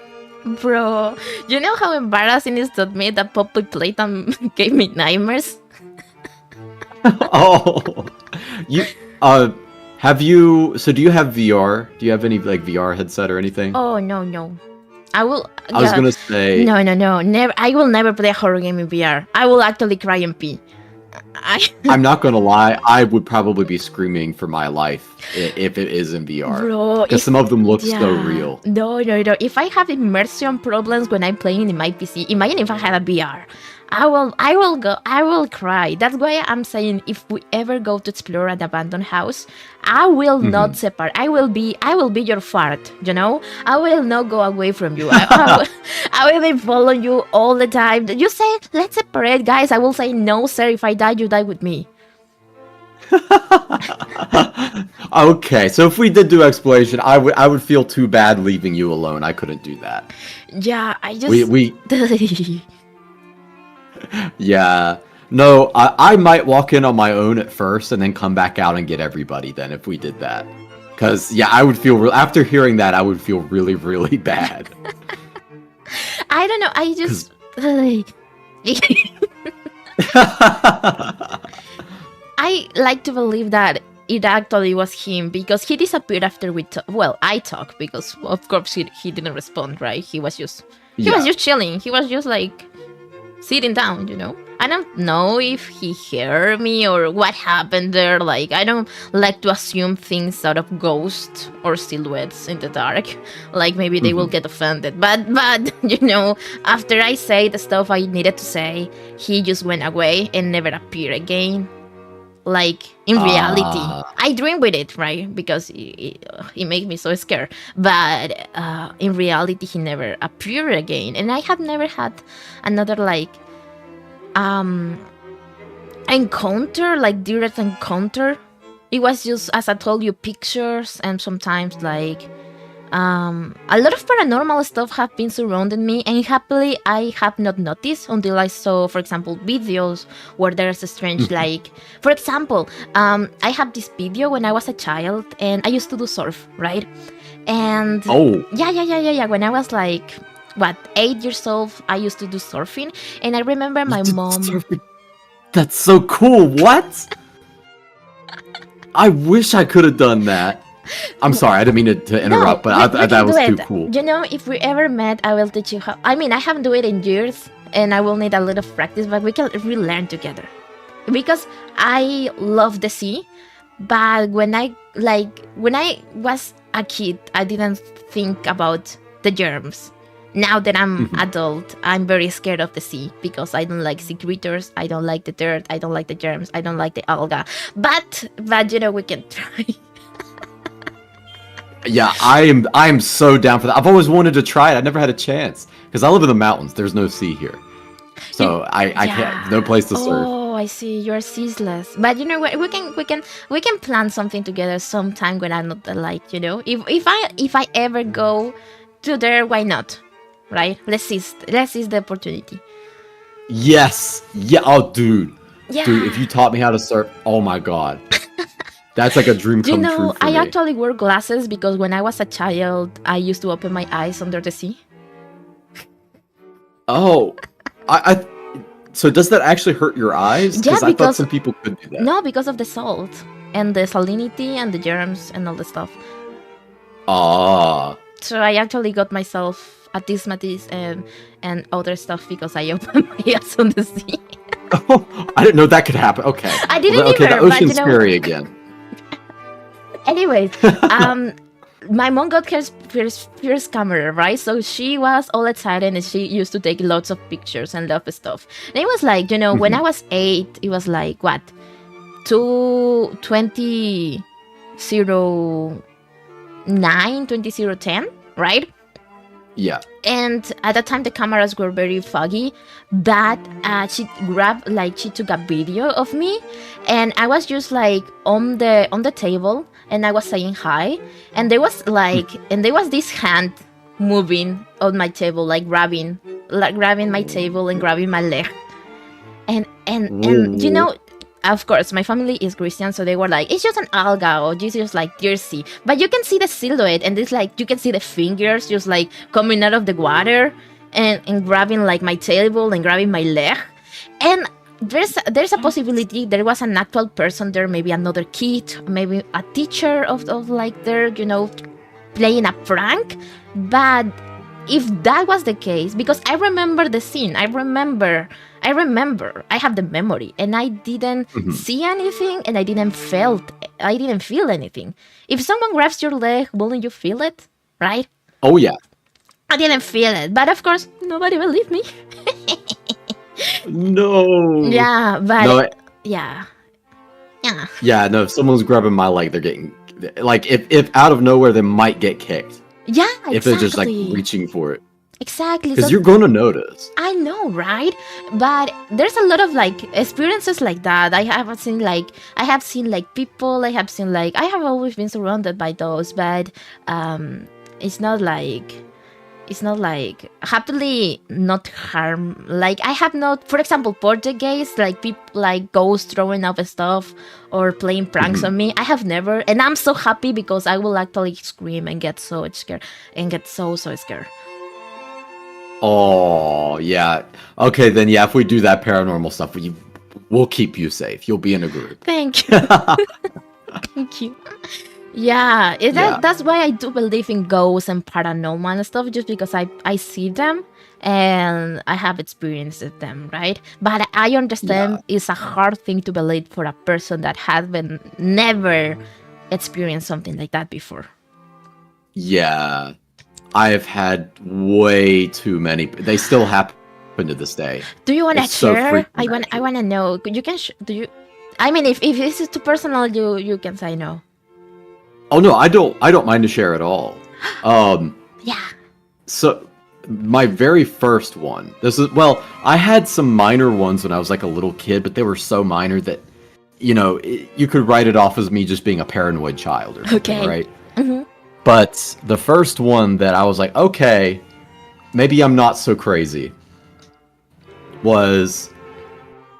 Bro, you know how embarrassing it is to admit that puppy playtime gave me nightmares? Oh, you so do you have VR? Do you have any like VR headset or anything? Oh no. I will. I was gonna say no. Never. I will never play a horror game in VR. I will actually cry and pee. I'm not gonna lie. I would probably be screaming for my life if it is in VR. Bro, because some of them look so real. No. If I have immersion problems when I'm playing in my PC, imagine if I had a VR. I will cry. That's why I'm saying if we ever go to explore an abandoned house, I will not separate. I will be your fart, you know? I will not go away from you. I will be following you all the time. You say, let's separate, guys. I will say, no, sir, if I die, you die with me. Okay, so if we did do exploration, I would feel too bad leaving you alone. I couldn't do that. Yeah, I just... We Yeah. No, I might walk in on my own at first and then come back out and get everybody then if we did that. Because, yeah, I would feel... after hearing that, I would feel really, really bad. I don't know, I just... I like to believe that it actually was him, because he disappeared after we talked. Well, I talked, because, of course, he didn't respond, right? He was just... He was just chilling. He was just, like... sitting down, you know? I don't know if he heard me or what happened there. Like, I don't like to assume things out of ghosts or silhouettes in the dark. Like, maybe they will get offended. But, you know, after I say the stuff I needed to say, he just went away and never appeared again. Like, in reality. I dream with it, right? Because it made me so scared. But in reality, he never appeared again. And I have never had another, like, encounter, like, direct encounter. It was just, as I told you, pictures and sometimes, like, a lot of paranormal stuff have been surrounding me, and happily I have not noticed until I saw, for example, videos where there's a strange, like, for example, I have this video when I was a child and I used to do surf, right? And yeah, when I was like, what, 8 years old, I used to do surfing, and I remember my mom... Surfing? That's so cool. What? I wish I could have done that. I'm sorry, I didn't mean to interrupt, but that was too cool. You know, if we ever met, I will teach you how... I mean, I haven't done it in years, and I will need a lot of practice, but we can relearn together. Because I love the sea, but when I was a kid, I didn't think about the germs. Now that I'm adult, I'm very scared of the sea, because I don't like sea creatures, I don't like the dirt, I don't like the germs, I don't like the alga. But you know, we can try. Yeah, I am so down for that. I've always wanted to try it. I never had a chance because I live in the mountains. There's no sea here, so I can't. No place to surf. Oh, I see. You're ceaseless. But you know what? We can plan something together sometime when I'm not like, you know. If I ever go to there, why not? Right? Let's seize the opportunity. Yes. Yeah. Oh, dude. Yeah. Dude, if you taught me how to surf, oh my god. That's like a dream come true for I me. actually wore glasses because when I was a child, I used to open my eyes under the sea. Oh, so does that actually hurt your eyes? Yeah, I thought some people could do that. No, because of the salt and the salinity and the germs and all the stuff. Ah. So I actually got myself astigmatism and other stuff because I opened my eyes on the sea. Oh, I didn't know that could happen. Okay. I didn't either. Okay, either, the ocean's but, you know, scary again. Anyways, my mom got her first camera, right? So she was all excited and she used to take lots of pictures and love stuff. And it was like, when I was 8, it was like, what? 2009, 2010, right? Yeah. And at that time the cameras were very foggy, but she took a video of me, and I was just like on the table, and I was saying hi, and there was this hand moving on my table, like grabbing my table and grabbing my leg, and of course, my family is Christian, so they were like, it's just an alga, or it's just like jersey. But you can see the silhouette, and it's like, you can see the fingers just like coming out of the water and grabbing like my table and grabbing my leg. And there's a possibility there was an actual person there, maybe another kid, maybe a teacher of like there, playing a prank. But if that was the case, because I remember the scene, I remember, I have the memory, and I didn't see anything, and I didn't feel anything. If someone grabs your leg, wouldn't you feel it, right? Oh yeah. I didn't feel it, but of course, nobody believed me. No. Yeah, but No, yeah. Yeah, no, if someone's grabbing my leg, they're getting, like, if out of nowhere, they might get kicked. Yeah, exactly. If they're just, like, reaching for it. Exactly. Because So you're going to notice. I know, right? But there's a lot of like experiences like that. I have seen people. I have always been surrounded by those, but it's not like happily not harm. Like I have not, for example, Portuguese, like people like ghosts throwing up stuff or playing pranks on me. I have never, and I'm so happy because I will actually scream and get so scared and get so scared. Oh, yeah. Okay, then, yeah, if we do that paranormal stuff, we'll keep you safe. You'll be in a group. Thank you. Thank you. Yeah, that's why I do believe in ghosts and paranormal and stuff, just because I see them and I have experienced them, right? But I understand it's a hard thing to believe for a person that has never experienced something like that before. Yeah. I have had way too many. They still happen to this day. Do you want to It's so share? freaking I want to know. You can. Do you? I mean, if this is too personal, you can say no. Oh no, I don't mind to share at all. Yeah. So my very first one. I had some minor ones when I was like a little kid, but they were so minor that you could write it off as me just being a paranoid child or something, right? Mm-hmm. But the first one that I was like, okay, maybe I'm not so crazy, was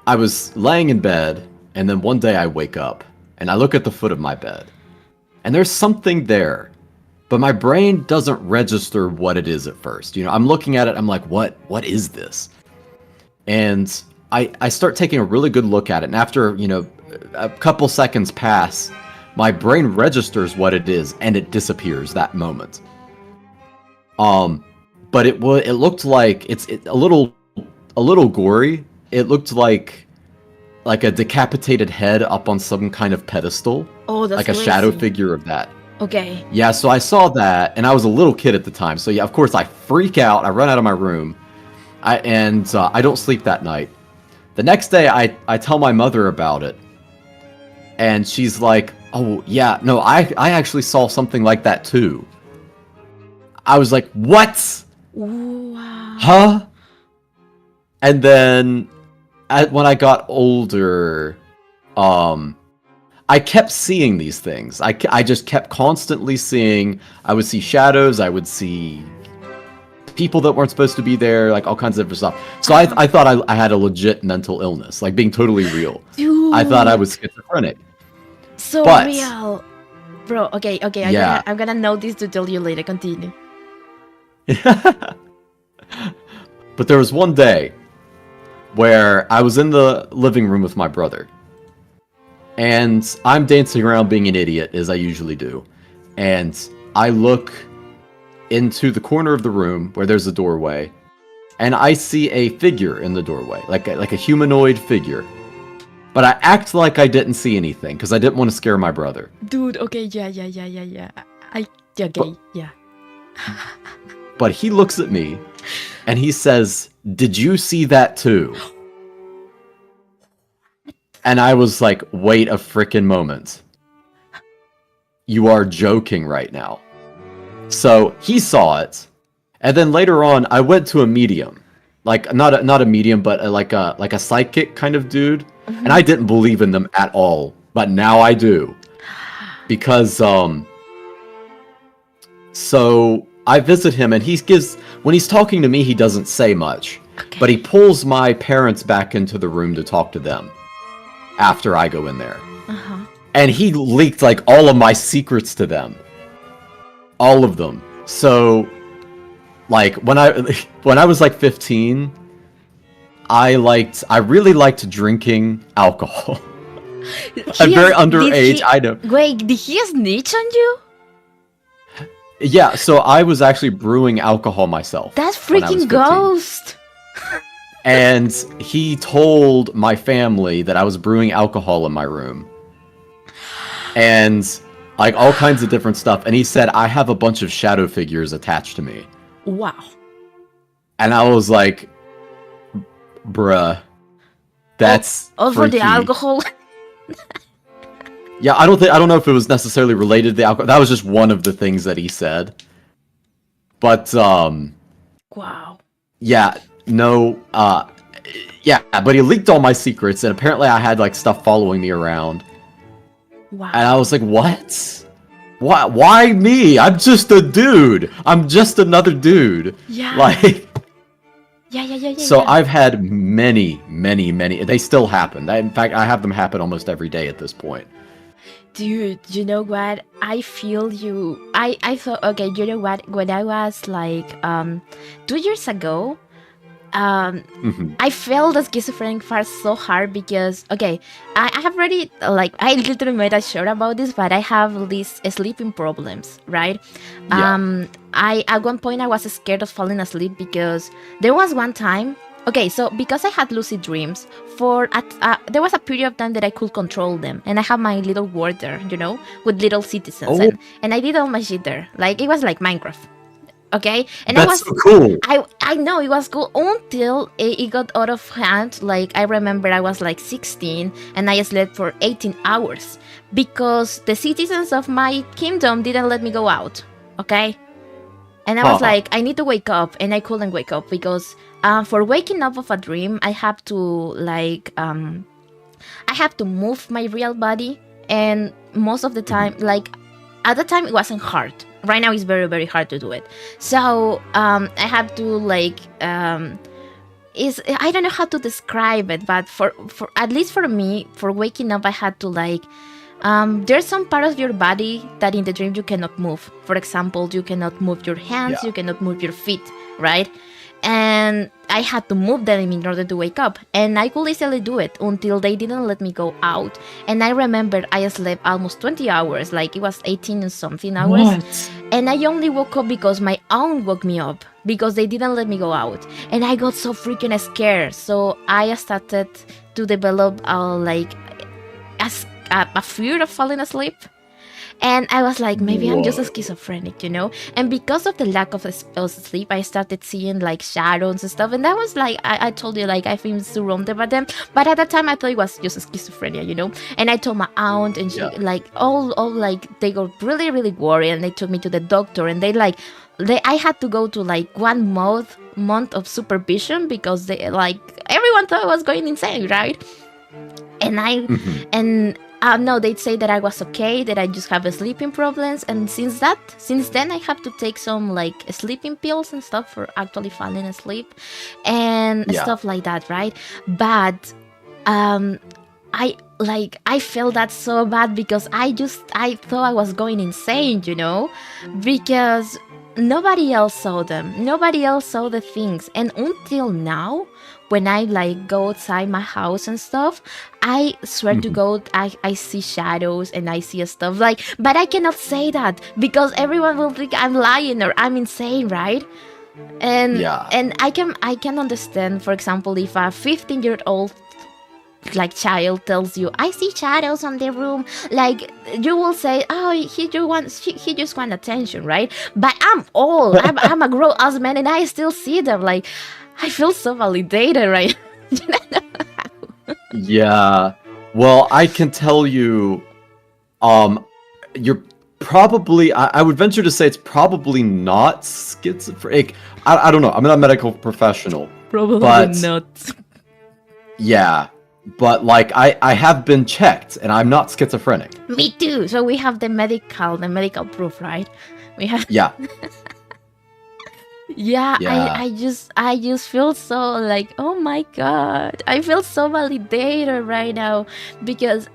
I was laying in bed, and then one day I wake up, and I look at the foot of my bed, and there's something there, but my brain doesn't register what it is at first. I'm looking at it, I'm like, what is this? And I start taking a really good look at it, and after, a couple seconds pass, my brain registers what it is, and it disappears that moment. But it looked like it's a little gory. It looked like a decapitated head up on some kind of pedestal. Oh, that's like a shadow figure of that. Okay. Yeah, so I saw that, and I was a little kid at the time. So yeah, of course I freak out. I run out of my room, I don't sleep that night. The next day, I tell my mother about it, and she's like, oh, yeah, no, I actually saw something like that, too. I was like, what? Wow. Huh? And then, when I got older, I kept seeing these things. I just kept constantly seeing, I would see shadows, I would see people that weren't supposed to be there, like all kinds of different stuff. So I thought I had a legit mental illness, like being totally real. Dude. I thought I was schizophrenic. So But- real. Bro, okay, Yeah. I'm gonna know this to tell you later. Continue. But there was one day where I was in the living room with my brother, and I'm dancing around being an idiot, as I usually do, and I look into the corner of the room where there's a doorway, and I see a figure in the doorway, like a humanoid figure. But I act like I didn't see anything, because I didn't want to scare my brother. Dude, okay, yeah. Okay, yeah. But he looks at me and he says, "Did you see that too?" And I was like, wait a frickin' moment. You are joking right now. So he saw it. And then later on, I went to a medium. Like, not a medium, but like a psychic kind of dude. And I didn't believe in them at all. But now I do. Because, so I visit him and when he's talking to me, he doesn't say much. Okay. But he pulls my parents back into the room to talk to them after I go in there. And he leaked like all of my secrets to them. All of them. So like when I was like 15, I really liked drinking alcohol. I'm very underage, I know. Wait, did he snitch on you? Yeah, so I was actually brewing alcohol myself. That's when I was freaking 15. ghost. And he told my family that I was brewing alcohol in my room. And like all kinds of different stuff. And he said, I have a bunch of shadow figures attached to me. Wow. And I was like, bruh, that's all for the freaky. alcohol. Yeah, I don't know if it was necessarily related to the alcohol. That was just one of the things that he said. But Wow. yeah, no, yeah, but he leaked all my secrets, and apparently I had like stuff following me around. Wow. And I was like, what? Why me? I'm just a dude. I'm just another dude. Yeah. Like, Yeah. so I've had many. They still happen. In fact, I have them happen almost every day at this point. Dude, you know what? I feel you. I thought, okay, you know what? When I was like 2 years ago, I felt the schizophrenic part so hard because, okay, I have already, like, I literally made a show about this, but I have these sleeping problems, right? Yeah. At one point I was scared of falling asleep because there was one time, okay, so because I had lucid dreams, there was a period of time that I could control them, and I have my little world there, you know, with little citizens, and I did all my shit there, like it was like Minecraft. Okay, and that's so cool. I know it was cool until it got out of hand. Like I remember, I was like 16 and I slept for 18 hours because the citizens of my kingdom didn't let me go out. Okay, and I was like, I need to wake up, and I couldn't wake up because for waking up of a dream, I have to like I have to move my real body, and most of the time, like at the time, it wasn't hard. Right now it's very, very hard to do it. So I have to like I don't know how to describe it, but for at least for me, for waking up, I had to like there's some part of your body that in the dream you cannot move. For example, you cannot move your hands, you cannot move your feet, right? And I had to move them in order to wake up, and I could easily do it until they didn't let me go out. And I remember I slept almost 20 hours, like it was 18 and something hours. What? And I only woke up because my aunt woke me up because they didn't let me go out, and I got so freaking scared. So I started to develop like a fear of falling asleep. And I was like, maybe I'm just a schizophrenic, you know? And because of the lack of sleep, I started seeing like shadows and stuff. And that was like, I told you, like, I feel surrounded about them. But at that time, I thought it was just a schizophrenia, you know? And I told my aunt, and she, like, all like, they got really, really worried. And they took me to the doctor. And I had to go to like 1 month of supervision because they, like, everyone thought I was going insane, right? And no, they'd say that I was okay, that I just have sleeping problems, and since then I have to take some like sleeping pills and stuff for actually falling asleep and stuff like that, right? But I felt that so bad because I thought I was going insane, you know, because nobody else saw them, nobody else saw the things, and until now, when I like go outside my house and stuff, I swear to God, I see shadows and I see stuff like, but I cannot say that because everyone will think I'm lying or I'm insane, right? And I can understand, for example, if a 15-year-old like child tells you, I see shadows on the room, like you will say, oh, he just want attention, right? But I'm old. I'm a grown ass man, and I still see them. Like, I feel so validated, right? Yeah. Well, I can tell you, you're probably, I would venture to say it's probably not schizophrenic. I don't know. I'm not a medical professional. Probably not. Yeah. But, like, I have been checked, and I'm not schizophrenic. Me too. So we have the medical proof, right? We have. Yeah. Yeah, Yeah. I just feel so like, oh my god, I feel so validated right now because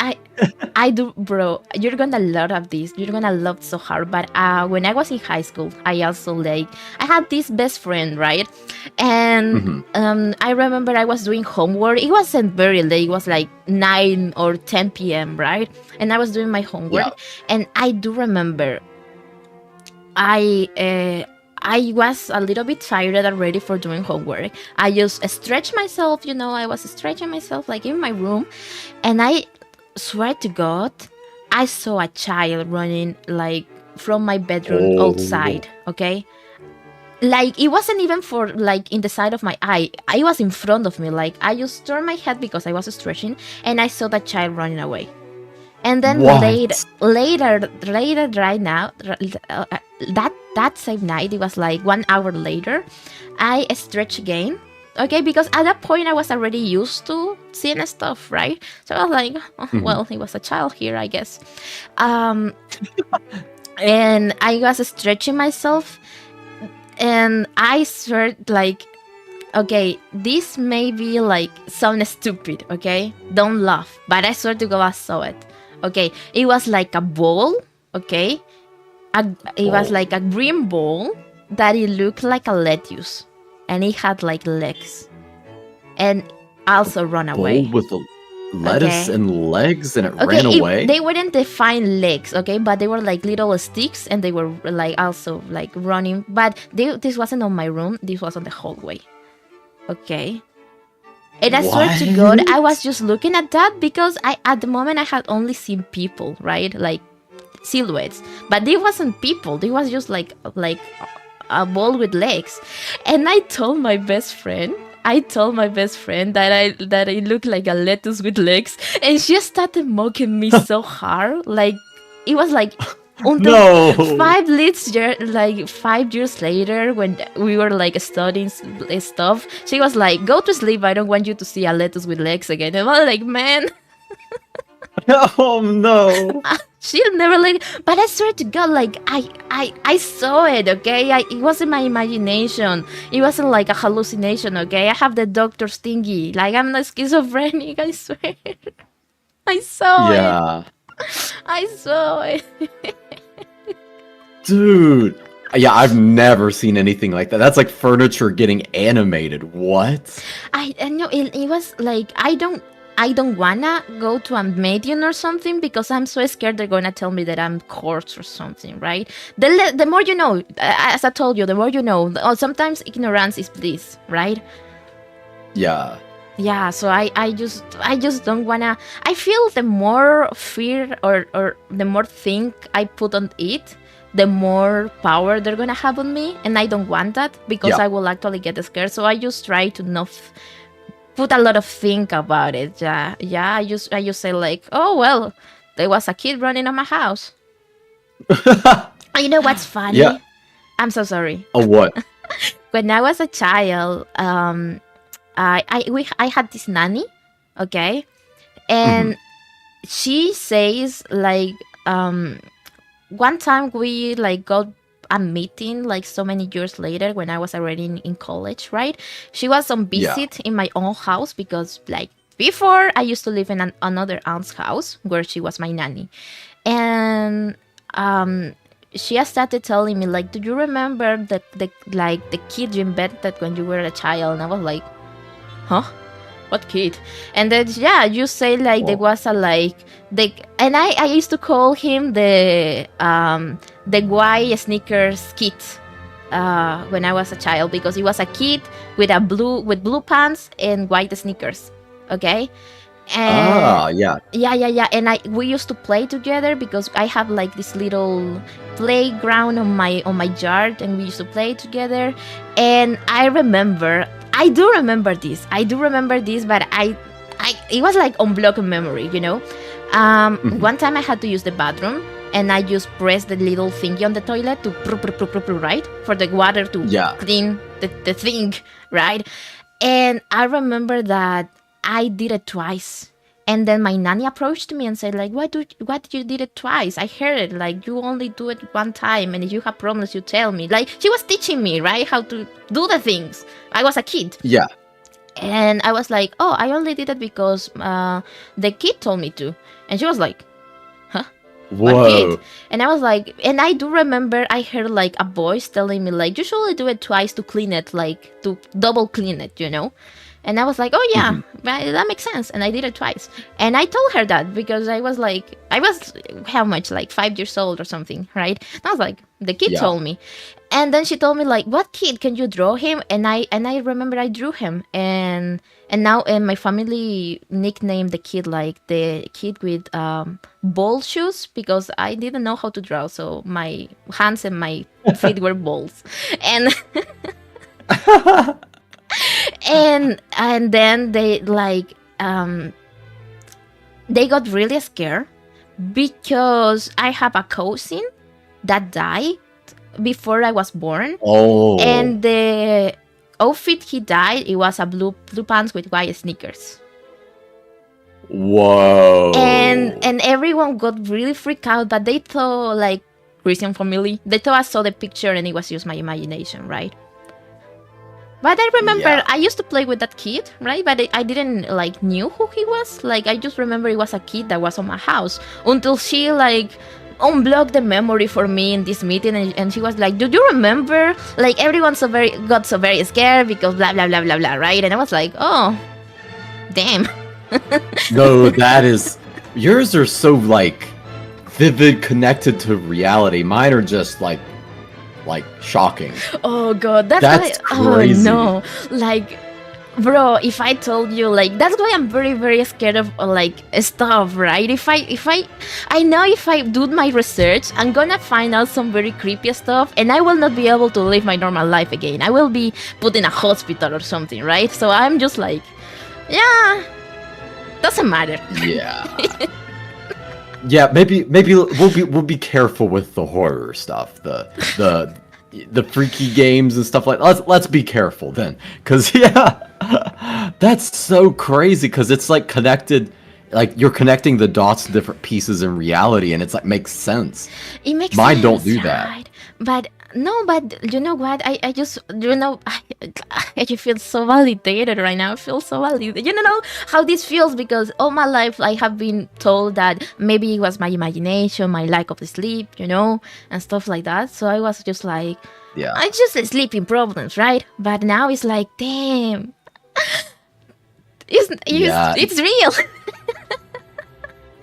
I do, bro. You're gonna love this. You're gonna love so hard. But when I was in high school, I also like I had this best friend, right? And I remember I was doing homework. It wasn't very late. It was like 9 or 10 p.m., right? And I was doing my homework, and I do remember I was a little bit tired already for doing homework. I just stretched myself, I was stretching myself like in my room. And I swear to God, I saw a child running like from my bedroom outside, okay? Like it wasn't even for like in the side of my eye. It was in front of me. Like I just turned my head because I was stretching and I saw that child running away. And then later, right now, that same night, it was like 1 hour later, I stretched again, okay? Because at that point, I was already used to seeing stuff, right? So I was like, oh, well, it was a child here, I guess. And I was stretching myself, and I swear, like, okay, this may be like sound stupid, okay? Don't laugh, but I swear to God, I saw it. Okay, it was like a ball, okay? It was like a green ball that it looked like a lettuce. And it had like legs. And also run away. Ball with the lettuce and legs and it ran away? They weren't defined legs, okay? But they were like little sticks and they were like also like running. But this wasn't on my room. This was on the hallway. Okay? And I swear to God, I was just looking at that because at the moment I had only seen people, right? Like silhouettes. But it wasn't people. It was just like a ball with legs. And I told my best friend that I looked like a lettuce with legs. And she started mocking me so hard. Like it was like until 5 years later, when we were like studying stuff, she was like, "Go to sleep. I don't want you to see a lettuce with legs again." And I was like, "Man." Oh no. She'll never like. But I swear to God, like I saw it. Okay, it wasn't my imagination. It wasn't like a hallucination. Okay, I have the doctor's thingy. Like I'm not schizophrenic. I swear. I saw it. I saw it. Dude. Yeah, I've never seen anything like that. That's like furniture getting animated. What? I know it was like I don't wanna go to a medium or something because I'm so scared they're gonna tell me that I'm cursed or something, right? The more you know, as I told you, the more you know. Sometimes ignorance is bliss, right? Yeah. Yeah, so I just don't wanna. I feel the more fear or the more think I put on it, the more power they're gonna have on me, and I don't want that because I will actually get scared. So I just try to not put a lot of think about it. Yeah. I just say like, oh well, there was a kid running on my house. You know what's funny? Yeah. I'm so sorry. Oh, what? When I was a child, I had this nanny, okay, and she says like one time we like got a meeting like so many years later when I was already in college, right? She was on visit in my own house because like before I used to live in another aunt's house where she was my nanny, and she started telling me like, do you remember the kid you invented when you were a child? And I was like, huh? What kid? And then you say like there was a and I used to call him the white sneakers kid when I was a child because he was a kid with blue pants and white sneakers, okay? And yeah. yeah. And we used to play together because I have like this little playground on my yard, and we used to play together. And I do remember this, but it was like unblocked memory, you know. One time I had to use the bathroom, and I just pressed the little thingy on the toilet to right, for the water to clean the thing, right? And I remember that I did it twice. And then my nanny approached me and said, like, why did you did it twice? I heard it, like, you only do it one time, and if you have problems, you tell me. Like, she was teaching me, right, how to do the things. I was a kid. Yeah. And I was like, oh, I only did it because the kid told me to. And she was like, huh? What Whoa. kid? And I was like, and I do remember I heard like a voice telling me, like, you should only do it twice to clean it, like, to double clean it, you know? And I was like, oh yeah, that makes sense. And I did it twice. And I told her that because I was how much, like 5 years old or something, right? And I was like, the kid told me. And then she told me, like, what kid, can you draw him? And I remember I drew him. And now my family nicknamed the kid like the kid with ball shoes, because I didn't know how to draw. So my hands and my feet were balls. And and then they like they got really scared because I have a cousin that died before I was born. Oh. And the outfit he died, it was a blue pants with white sneakers. Whoa. And everyone got really freaked out, but they thought, like, Christian family, they thought I saw the picture and it was just my imagination, right? But I remember I used to play with that kid, right? But I didn't like knew who he was. Like, I just remember it was a kid that was on my house until she like unblocked the memory for me in this meeting, and she was like, "Do you remember? Like, everyone got so very scared because blah blah blah blah blah, right?" And I was like, "Oh, damn." No, that is, yours are so like vivid, connected to reality. Mine are just like shocking. Oh god, that's Oh crazy. no, like, bro, if I told you, like, that's why I'm very very scared of like stuff, right? If I know if I do my research, I'm gonna find out some very creepy stuff, and I will not be able to live my normal life again. I will be put in a hospital or something, right? So I'm just like, yeah, doesn't matter. Yeah. Yeah, maybe we'll be careful with the horror stuff, the freaky games and stuff like that. Let's be careful then, because that's so crazy, because it's like connected, like you're connecting the dots to different pieces in reality, and it's like makes sense. It makes Mine sense, don't do right? that. But no, but you know what? I just, you know, I feel so validated right now. I feel so validated. You know how this feels, because all my life I have been told that maybe it was my imagination, my lack of sleep, you know, and stuff like that. So I was just like, Yeah. I just sleeping problems, right? But now it's like, damn, it's real.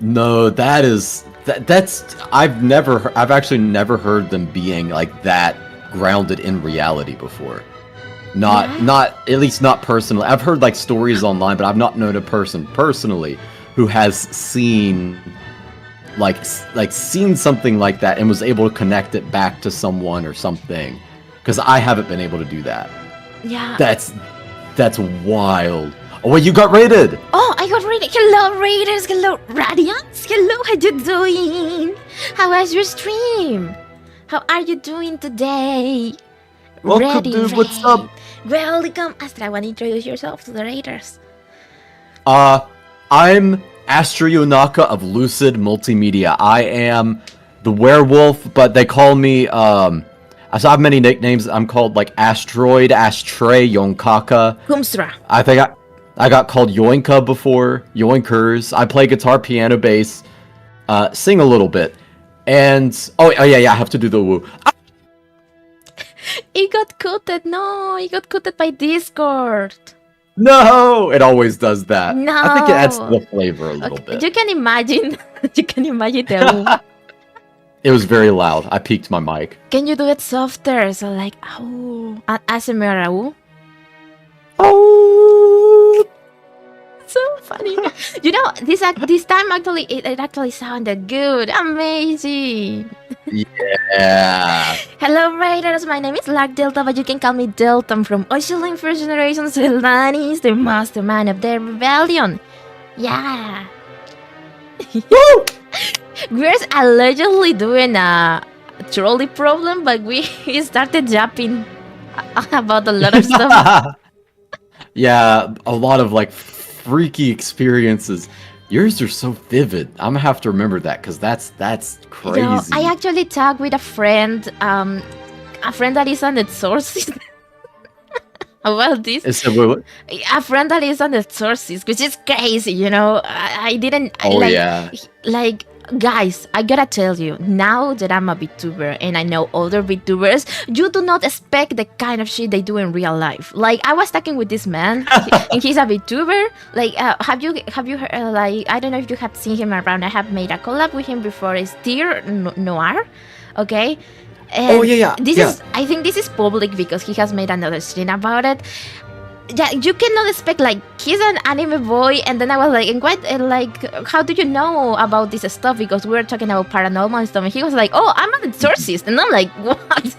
No, that's I've actually never heard them being like that grounded in reality before. Not at least not personally. I've heard like stories online, but I've not known a person personally who has seen seen something like that and was able to connect it back to someone or something. Because I haven't been able to do that. Yeah. That's wild. Oh wait, you got raided! Oh, I got raided. Hello, Raiders. Hello, Radiance. Hello, how you doing? How was your stream? How are you doing today? Welcome, dude. What's up? Welcome. Astra, want to introduce yourself to the Raiders? I'm Astra Yonaka of Lucid Multimedia. I am the werewolf, but they call me, I have many nicknames. I'm called, like, Asteroid, Astray, Yonkaka. Humstra. I think I got called Yoinka before, Yoinkers. I play guitar, piano, bass, sing a little bit. And, oh yeah, I have to do the woo. It got cutted. No, it got cutted by Discord. No! It always does that. No. I think it adds to the flavor a little bit. You can imagine. You can imagine the It was very loud. I peaked my mic. Can you do it softer? So like, oh, ASMR. Oh! so funny. You know, this time actually it actually sounded good. Amazing. Yeah. Hello, Raiders. My name is larcdelta, but you can call me Delta. I'm from OshiLink First Generation Celanis, the mastermind of the rebellion. Yeah. We're allegedly doing a trolley problem, but we started yapping about a lot of stuff. Yeah, a lot of like freaky experiences. Yours are so vivid. I'm gonna have to remember that because that's crazy. Yo, I actually talked with a friend that is an exorcist. About this. A friend that is an exorcist, which is crazy, you know. I didn't. Oh, yeah. Like, guys, I gotta tell you, now that I'm a VTuber and I know other VTubers, you do not expect the kind of shit they do in real life. Like, I was talking with this man, and he's a VTuber. Like, have you heard, like, I don't know if you have seen him around. I have made a collab with him before. It's Tier Noir, okay? And this is, I think this is public because he has made another stream about it. Yeah, you cannot expect, like, he's an anime boy, and then I was like, and what, like, how do you know about this stuff? Because we were talking about paranormal and stuff, and he was like, oh, I'm an exorcist, and I'm like, what?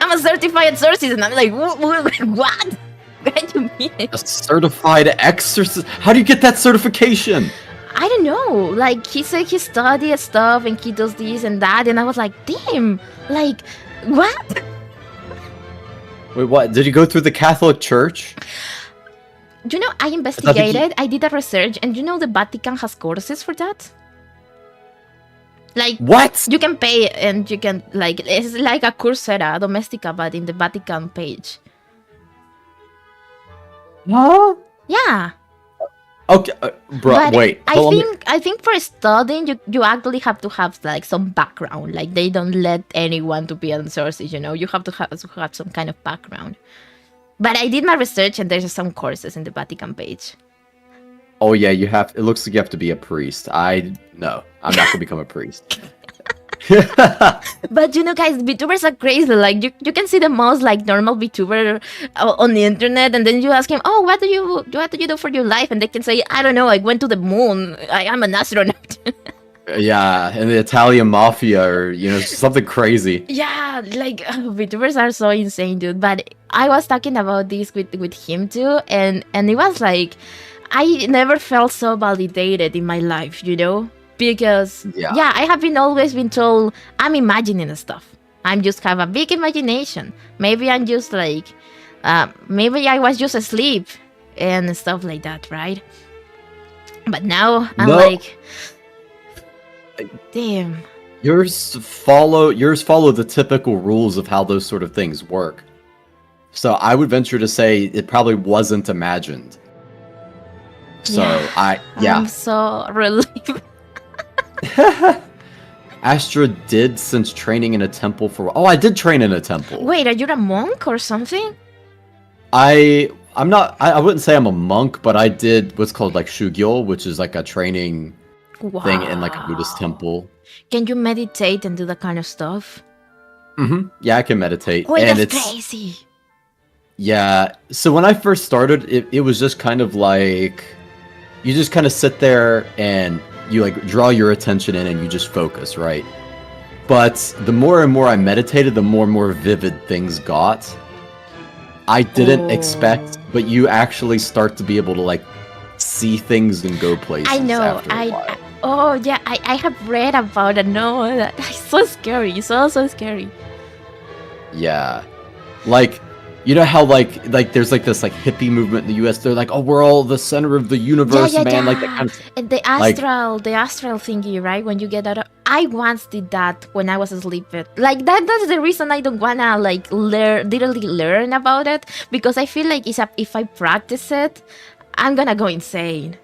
I'm a certified exorcist, and I'm like, what? What do you mean? A certified exorcist? How do you get that certification? I don't know, like, he said he studied stuff, and he does this and that, and I was like, damn, like, what? Wait, what? Did you go through the Catholic Church? You know, I investigated, I did a research, and you know the Vatican has courses for that? Like, what? You can pay and you can, like, it's like a Coursera Domestica, but in the Vatican page. Huh? Yeah. Okay, bro, but wait. I think for studying, you actually have to have, like, some background. Like, they don't let anyone to be an exorcist, you know? You have to have some kind of background. But I did my research, and there's some courses in the Vatican page. Oh, yeah, you have... It looks like you have to be a priest. No, I'm not going to become a priest. But you know, guys, VTubers are crazy. Like, you can see the most, like, normal VTuber on the internet, and then you ask him, oh, what do you do for your life? And they can say, I don't know, I went to the moon, I am an astronaut. Yeah, and the Italian mafia, or, you know, something crazy. Yeah, like, VTubers are so insane, dude. But I was talking about this with him too, and it was like, I never felt so validated in my life, you know? Because, yeah, I have always been told I'm imagining stuff. I just have a big imagination. Maybe I'm just like, maybe I was just asleep and stuff like that, right? But now I'm like, damn. Yours follow the typical rules of how those sort of things work. So I would venture to say it probably wasn't imagined. So I'm so relieved. Astra did since training in a temple for... Oh, I did train in a temple. Wait, are you a monk or something? I'm not... I wouldn't say I'm a monk, but I did what's called like shugyo, which is like a training thing in like a Buddhist temple. Can you meditate and do that kind of stuff? Mm-hmm. Yeah, I can meditate. Wait, and that's crazy. Yeah. So when I first started, it was just kind of like... You just kind of sit there and... You like draw your attention in and you just focus, right? But the more and more I meditated, the more and more vivid things got. I didn't expect, but you actually start to be able to like see things and go places. I know. After a while. I have read about it. No, it's so scary. So scary. Yeah, like. You know how like there's like this like hippie movement in the US. They're like, oh, we're all the center of the universe, man. Yeah. Like that kind of and the astral thingy, right? When you get out of, I once did that when I was asleep. Like that's the reason I don't wanna like literally learn about it, because I feel like if I practice it, I'm gonna go insane.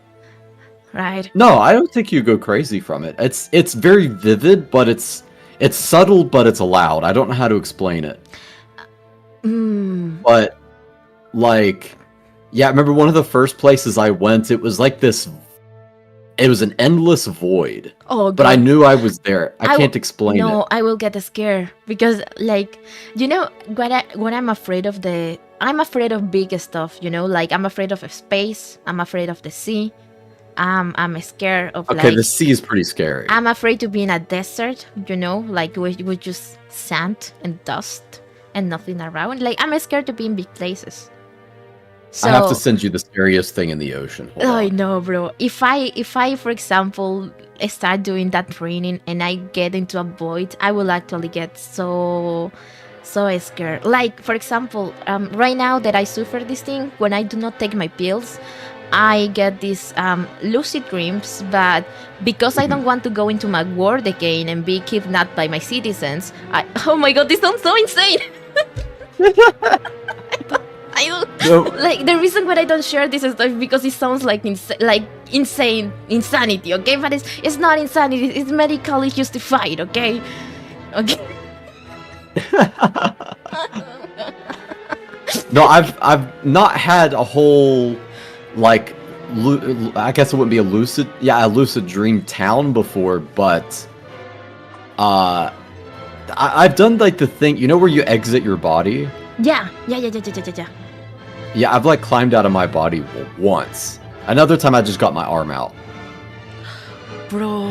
Right? No, I don't think you go crazy from it. It's very vivid, but it's subtle, but it's loud. I don't know how to explain it. But, like, yeah, I remember one of the first places I went, it was like this It was an endless void. Oh, but I God. knew I was there. I can't explain No, it. I will get scared because, like, you know what I'm afraid of. I'm afraid of big stuff. You know, like I'm afraid of space. I'm afraid of the sea. I'm scared of Okay, like. the sea is pretty scary. I'm afraid to be in a desert. You know, like with just sand and dust and nothing around. Like I'm scared to be in big places. So, I have to send you the scariest thing in the ocean. Hold I on. know, bro. If I, for example, start doing that training and I get into a void, I will actually get so scared. Like, for example, right now that I suffer this thing, when I do not take my pills, I get these lucid dreams. But because I don't want to go into my world again and be kidnapped by my citizens, oh my God, this sounds so insane. I don't No. like the reason why I don't share this stuff because it sounds like insane insanity, okay? But it's not insanity. It's medically justified, okay? Okay. No, I've not had a whole like I guess it wouldn't be a lucid dream town before, but I've done like the thing, you know, where you exit your body. Yeah. Yeah, I've like climbed out of my body once. Another time I just got my arm out. Bro.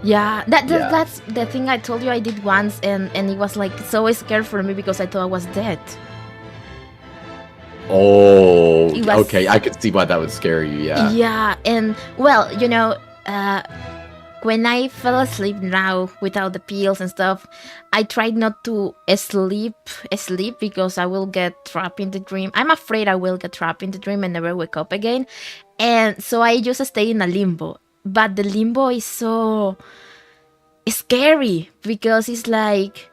Yeah, Yeah. that's the thing I told you I did once, and it was like so scary for me because I thought I was dead. Oh, It was- okay. I could see why that would scare you. Yeah. Yeah, and well, you know, when I fell asleep now without the pills and stuff, I tried not to sleep because I will get trapped in the dream. I'm afraid I will get trapped in the dream and never wake up again. And so I just stay in a limbo. But the limbo is so scary because it's like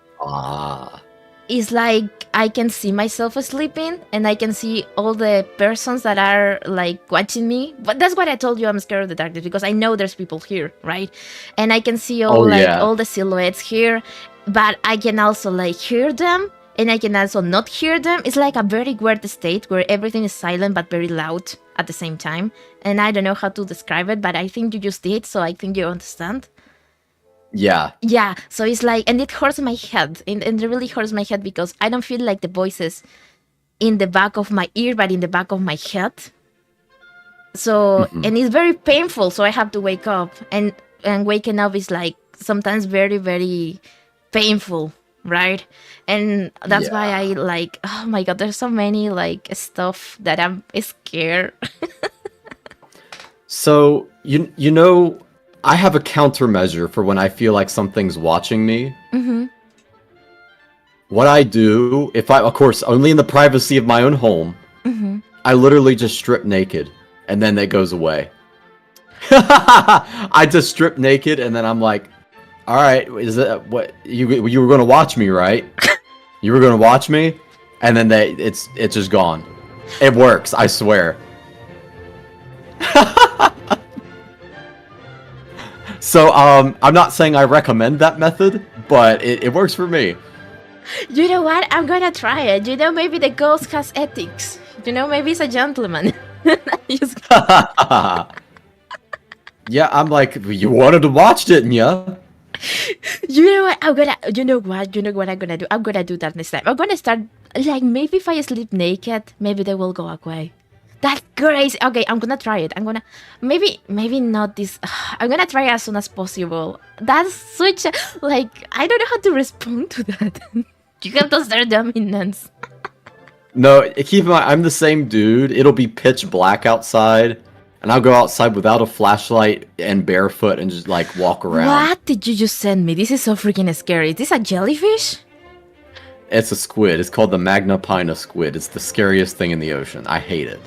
I can see myself sleeping and I can see all the persons that are like watching me. But that's what I told you, I'm scared of the darkness because I know there's people here, right? And I can see all all the silhouettes here, but I can also like hear them and I can also not hear them. It's like a very weird state where everything is silent but very loud at the same time. And I don't know how to describe it, but I think you just did, so I think you understand. Yeah. Yeah, so it's like, and it hurts my head, and it really hurts my head because I don't feel like the voices in the back of my ear, but in the back of my head. So, and it's very painful, so I have to wake up, and waking up is like sometimes very, very painful, right? And that's why I like, oh my God, there's so many like stuff that I'm scared. So you know, I have a countermeasure for when I feel like something's watching me. Mm-hmm. What I do, if of course, only in the privacy of my own home, I literally just strip naked, and then it goes away. I just strip naked, and then I'm like, all right, is that what you were going to watch me, right? You were going to watch me, and then it's just gone. It works, I swear. So I'm not saying I recommend that method, but it works for me. You know what? I'm gonna try it. You know, maybe the ghost has ethics. You know, maybe he's a gentleman. Just- Yeah, I'm like, you wanted to watch, didn't ya? You know what? You know what I'm gonna do? I'm gonna do that next time. I'm gonna start, like, maybe if I sleep naked, maybe they will go away. That's crazy. Okay, I'm gonna try it. I'm gonna, maybe not this. I'm gonna try as soon as possible. That's such a, like, I don't know how to respond to that. You have to start dominance. No, keep in mind, I'm the same dude. It'll be pitch black outside, and I'll go outside without a flashlight and barefoot and just, like, walk around. What did you just send me? This is so freaking scary. Is this a jellyfish? It's a squid. It's called the Magna Pina squid. It's the scariest thing in the ocean. I hate it.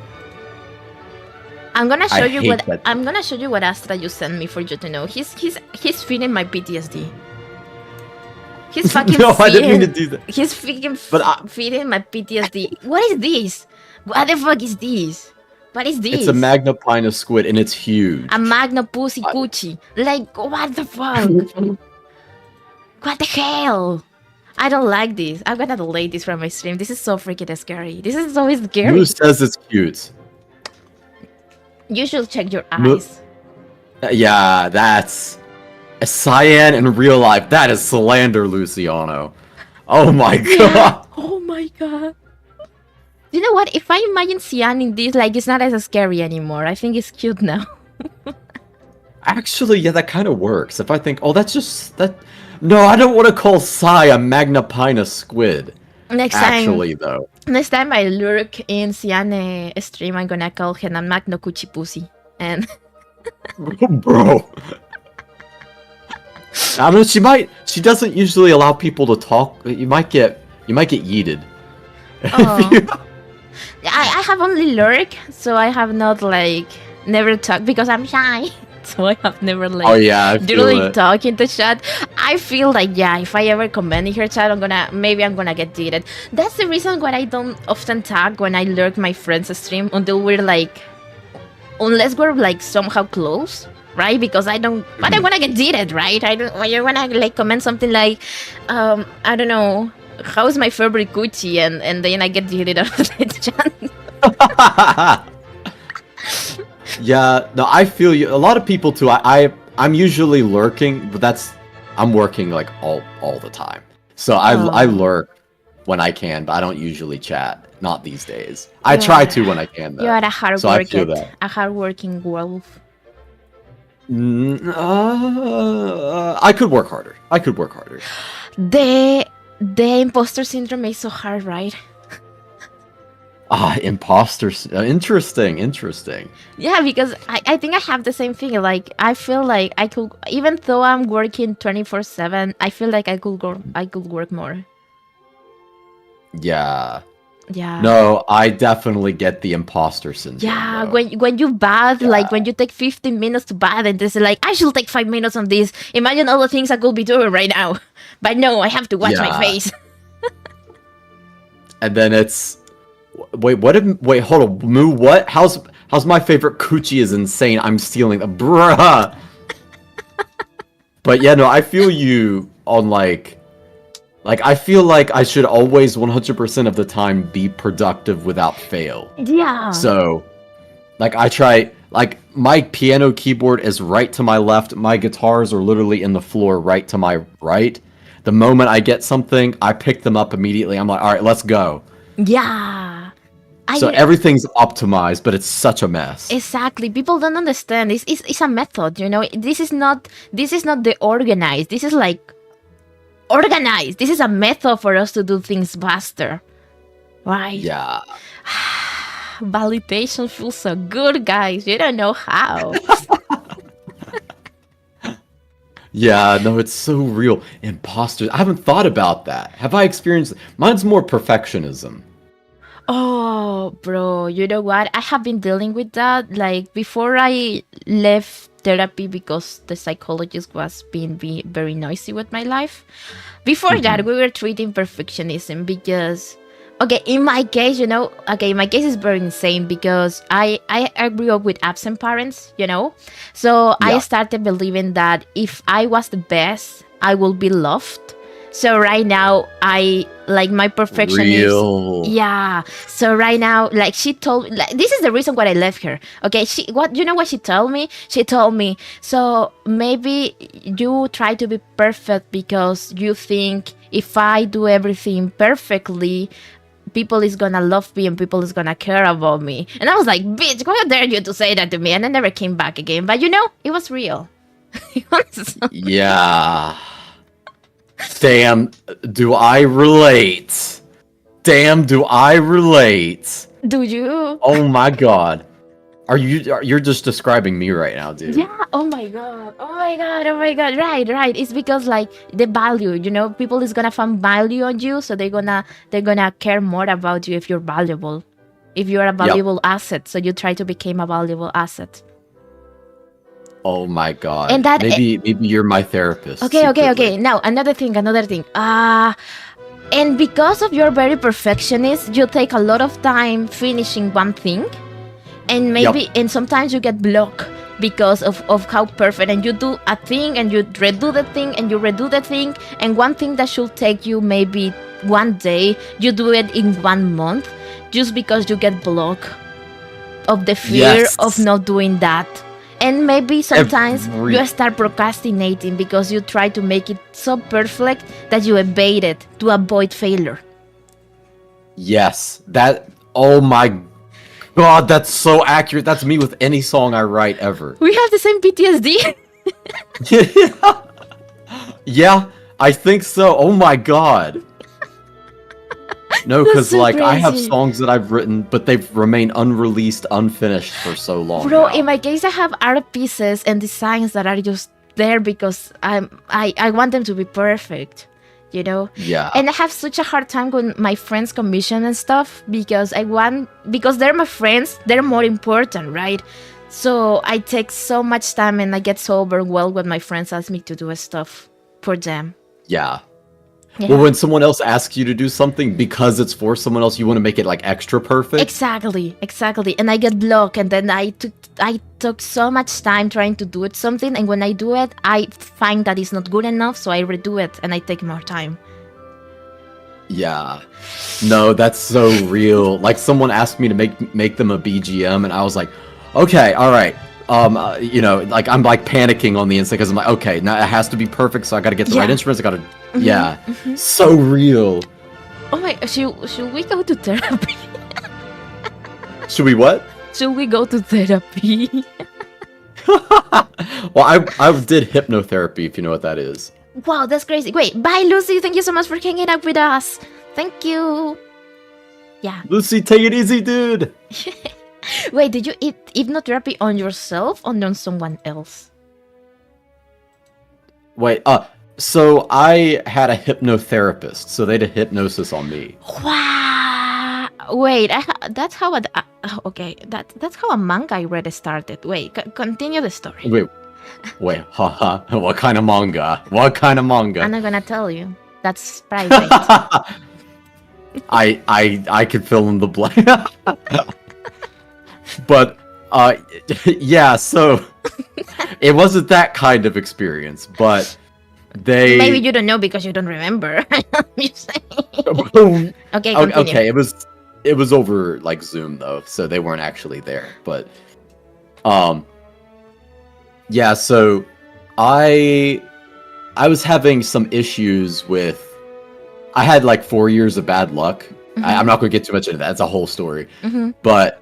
I'm gonna show you hate what that. I'm gonna show you what Astra just sent me for you to know. He's feeding my PTSD. He's fucking No, I feeding, didn't mean to do that. He's freaking But feeding my PTSD. What is this? What the fuck is this? What is this? It's a Magna Pina squid, and it's huge. A Magna Pussy Coochie. Like, what the fuck? What the hell? I don't like this. I'm gonna delete this from my stream. This is so freaking scary. This is so scary. Who says it's cute? You should check your Mo- eyes. Yeah, that's a cyan in real life. That is slander, Luciano. Oh my god. Oh my god. You know what? If I imagine Cyan in this, like, it's not as scary anymore. I think it's cute now. Actually, yeah, that kind of works. If I think, oh, that's just that. No, I don't want to call Sai a Magnapina squid. Next time, Actually, though. next time I lurk in Cyan stream, I'm gonna call her a Magno Cuchi Pussy. And Bro. I mean, she doesn't usually allow people to talk. You might get yeeted. oh. I have only lurk, so I have not like never talked because I'm shy. So I have never like Oh yeah, I feel really it. talk in the chat. I feel like yeah, if I ever comment in her chat, I'm gonna get deleted. That's the reason why I don't often tag when I lurk my friends' stream until we're like, unless we're like somehow close, right? Because I don't wanna get deleted, right? I don't. When you wanna like comment something like, I don't know, how's my favorite Gucci, and then I get deleted out of the chat. Yeah, no, I feel you. A lot of people too. I'm usually lurking, but I'm working like all the time. So I lurk when I can, but I don't usually chat. Not these days. I try to when I can though. You are a hard So I feel that. a hardworking wolf. I could work harder. The imposter syndrome is so hard, right? Imposters. Interesting. Yeah, because I think I have the same thing. Like, I feel like I could, even though I'm working 24/7, I feel like I could work more. Yeah. Yeah. No, I definitely get the imposter syndrome. Yeah, though. when you bath, like when you take 15 minutes to bath and this is like, I should take 5 minutes on this. Imagine all the things I could be doing right now. But no, I have to watch my face. And then it's wait, hold on, Moo, what? How's my favorite coochie is insane. I'm stealing bruh. But yeah, no, I feel you on like I feel like I should always 100% of the time be productive without fail. Yeah. So, like, I try, like, my piano keyboard is right to my left. My guitars are literally in the floor right to my right. The moment I get something, I pick them up immediately. I'm like, all right, let's go. Yeah. So everything's optimized, but it's such a mess. Exactly. People don't understand. It's a method, you know. This is not the organized. This is like organized. This is a method for us to do things faster. Right? Yeah. Validation feels so good, guys. You don't know how. Yeah, no, it's so real. Imposters. I haven't thought about that. Have I experienced? Mine's more perfectionism. Oh, bro, you know what? I have been dealing with that. Like, before I left therapy because the psychologist was being very noisy with my life. Before that, we were treating perfectionism because, okay, in my case, you know, my case is very insane because I grew up with absent parents, you know? So I started believing that if I was the best, I will be loved. So right now, I like my perfectionist. Real. Yeah. So right now, like she told, like this is the reason why I left her. Okay. You know what she told me? She told me, so maybe you try to be perfect because you think if I do everything perfectly, people is gonna love me and people is gonna care about me. And I was like, bitch, how dare you to say that to me? And I never came back again. But you know, it was real. Yeah. Damn, do I relate? Do you? Oh my god. You're just describing me right now, dude. Yeah, oh my god. Right. It's because like the value, you know, people is gonna find value on you, so they're gonna care more about you if you're valuable. If you're a valuable asset, so you try to become a valuable asset. Oh my god. And that maybe you're my therapist. Okay. Now another thing. And because of you're very perfectionist, you take a lot of time finishing one thing. And maybe and sometimes you get blocked because of how perfect, and you do a thing and you redo the thing and you redo the thing, and one thing that should take you maybe one day, you do it in 1 month just because you get blocked of the fear of not doing that. And maybe sometimes Every- you start procrastinating because you try to make it so perfect that you evade it to avoid failure. Yes, that. Oh my God, that's so accurate. That's me with any song I write ever. We have the same PTSD. Yeah, I think so. Oh my God. No, That's because so like I have crazy. songs that I've written, but they've remained unreleased, unfinished for so long. Bro, now. in my case, I have art pieces and designs that are just there because I want them to be perfect, you know? Yeah. And I have such a hard time when my friends commission and stuff because because they're my friends, they're more important, right? So I take so much time and I get so overwhelmed when my friends ask me to do stuff for them. Yeah. Yeah. Well, when someone else asks you to do something because it's for someone else, you want to make it like extra perfect. Exactly. And I get blocked, and then I took so much time trying to do it something, and when I do it, I find that it's not good enough, so I redo it and I take more time. Yeah. No, that's so real. Like someone asked me to make them a BGM, and I was like, okay, all right. You know, like I'm like panicking on the inside because I'm like, okay, now it has to be perfect, so I got to get the right instruments. I got to, yeah, so real. Oh my, should we go to therapy? Should we what? Should we go to therapy? Well, I did hypnotherapy, if you know what that is. Wow, that's crazy. Wait, bye Lucy. Thank you so much for hanging out with us. Thank you. Yeah. Lucy, take it easy, dude. Wait, did you eat hypnotherapy on yourself or on someone else? Wait, so I had a hypnotherapist, so they did hypnosis on me. Wow. Wait, that's how okay, that's how a manga I read started. Wait, continue the story. Wait, haha, what kind of manga? What kind of manga? I'm not gonna tell you. That's private. I could fill in the blank. But, yeah, so, it wasn't that kind of experience, but they... Maybe you don't know because you don't remember. You say. Okay, continue. Okay, it was over, like, Zoom, though, so they weren't actually there, but, yeah, so, I was having some issues with... I had, like, 4 years of bad luck. I'm not going to get too much into that, it's a whole story. But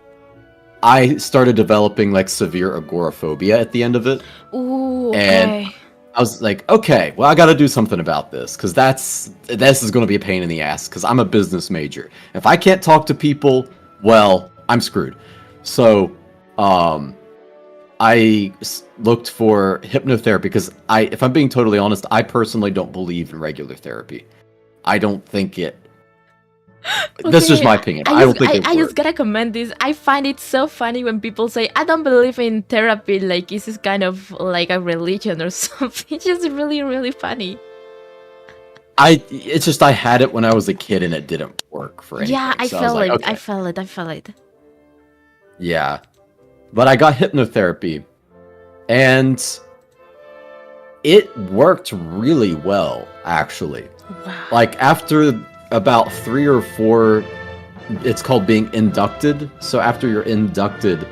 I started developing, like, severe agoraphobia at the end of it. Ooh, okay. And I was like, okay, well, I got to do something about this, because this is going to be a pain in the ass, because I'm a business major. If I can't talk to people, well, I'm screwed. So, I looked for hypnotherapy, because if I'm being totally honest, I personally don't believe in regular therapy. I don't think it... That's just my opinion. I don't think it I just gotta comment this. I find it so funny when people say, I don't believe in therapy, like this is kind of like a religion or something. It's just really, really funny. It's just I had it when I was a kid and it didn't work for anything. Yeah, I so felt I was it. like, okay. I felt it. Yeah. But I got hypnotherapy. And it worked really well, actually. Wow. Like, after about 3 or 4, it's called being inducted. So after you're inducted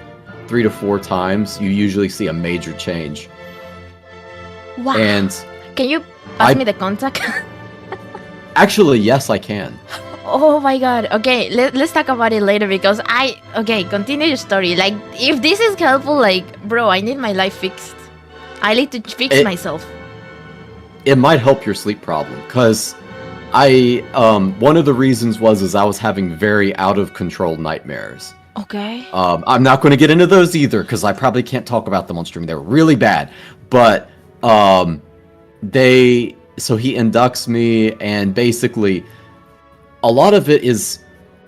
3 to 4 times, you usually see a major change. Wow. And can you pass me the contact? Actually, yes, I can. Oh my god. Okay, let's talk about it later because okay, continue your story. Like, if this is helpful, like, bro, I need my life fixed. I need to fix myself. It might help your sleep problem, because one of the reasons was I was having very out of control nightmares. Okay. I'm not going to get into those either, because I probably can't talk about them on stream. They're really bad. But so he inducts me, and basically a lot of it is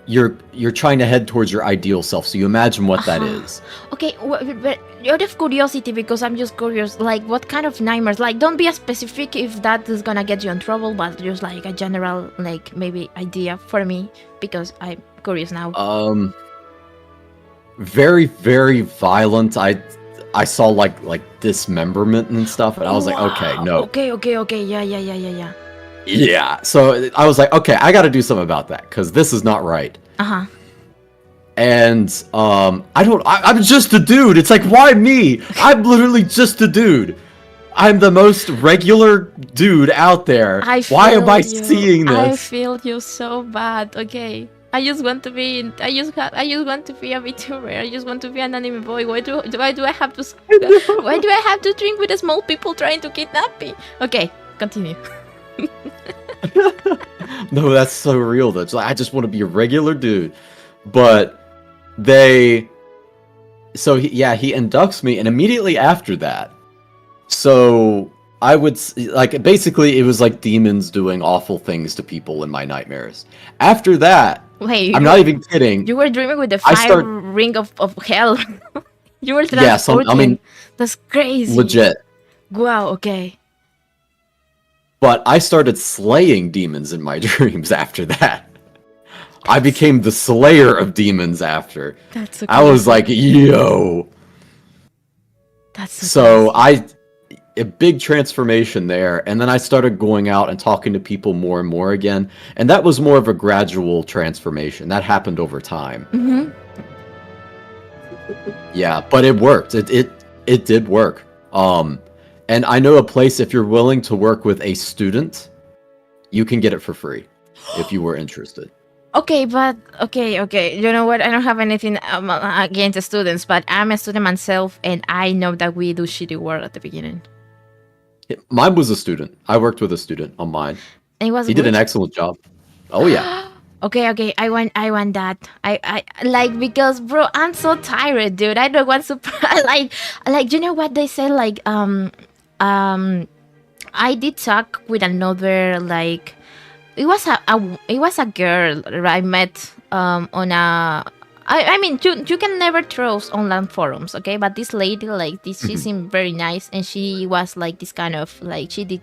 you're trying to head towards your ideal self, so you imagine what that is. Okay, but out of curiosity, because I'm just curious, like, what kind of nightmares? Like, don't be as specific if that is gonna get you in trouble, but just like a general, like, maybe idea for me, because I'm curious now. Very, very violent. I saw like dismemberment and stuff, and I was like, okay, no. Okay, yeah. Yeah, so I was like, okay, I gotta do something about that, because this is not right. And I'm just a dude. It's like, why me? I'm literally just a dude. I'm the most regular dude out there. Why am I seeing this? I feel you so bad. Okay, I just want to be. I just want to be a VTuber. I just want to be an anime boy. Why do I have to? Why do I have to drink with the small people trying to kidnap me? Okay, continue. No, that's so real though. It's like, I just want to be a regular dude, but he inducts me, and immediately after that, so I would like basically it was like demons doing awful things to people in my nightmares. After that, wait, I'm not even kidding. You were dreaming with the ring of hell. You were transporting. I mean, that's crazy. Legit. Wow. Okay. But I started slaying demons in my dreams after that. I became the slayer of demons after. That's so I was like, yo. That's so a big transformation there, and then I started going out and talking to people more and more again, and that was more of a gradual transformation. That happened over time. Mm-hmm. Yeah, but it worked. It did work. And I know a place, if you're willing to work with a student, you can get it for free if you were interested. Okay, but okay. You know what? I don't have anything against the students, but I'm a student myself, and I know that we do shitty work at the beginning. Mine was a student. I worked with a student on mine. And it was he good? did an excellent job. Oh yeah. Okay. I want that. I like, because bro, I'm so tired, dude. I don't want to like you know what they say, like I did talk with another, like it was a girl I met on a I mean you can never trust online forums, okay, but this lady, like this, she seemed very nice, and she was like this kind of like, she did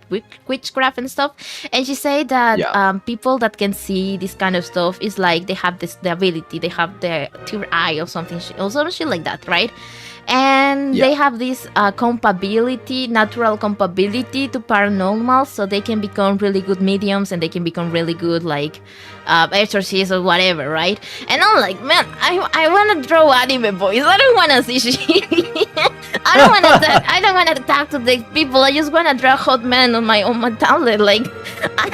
witchcraft and stuff, and she said that people that can see this kind of stuff is like they have the ability, they have the third eye or something shit like that, right? And they have this natural compatibility to paranormal, so they can become really good mediums, and they can become really good like exorcists or whatever, right? And I'm like, man, I want to draw anime boys. I don't want to see shit. I don't want to talk to the people. I just want to draw hot men on my tablet. Like, I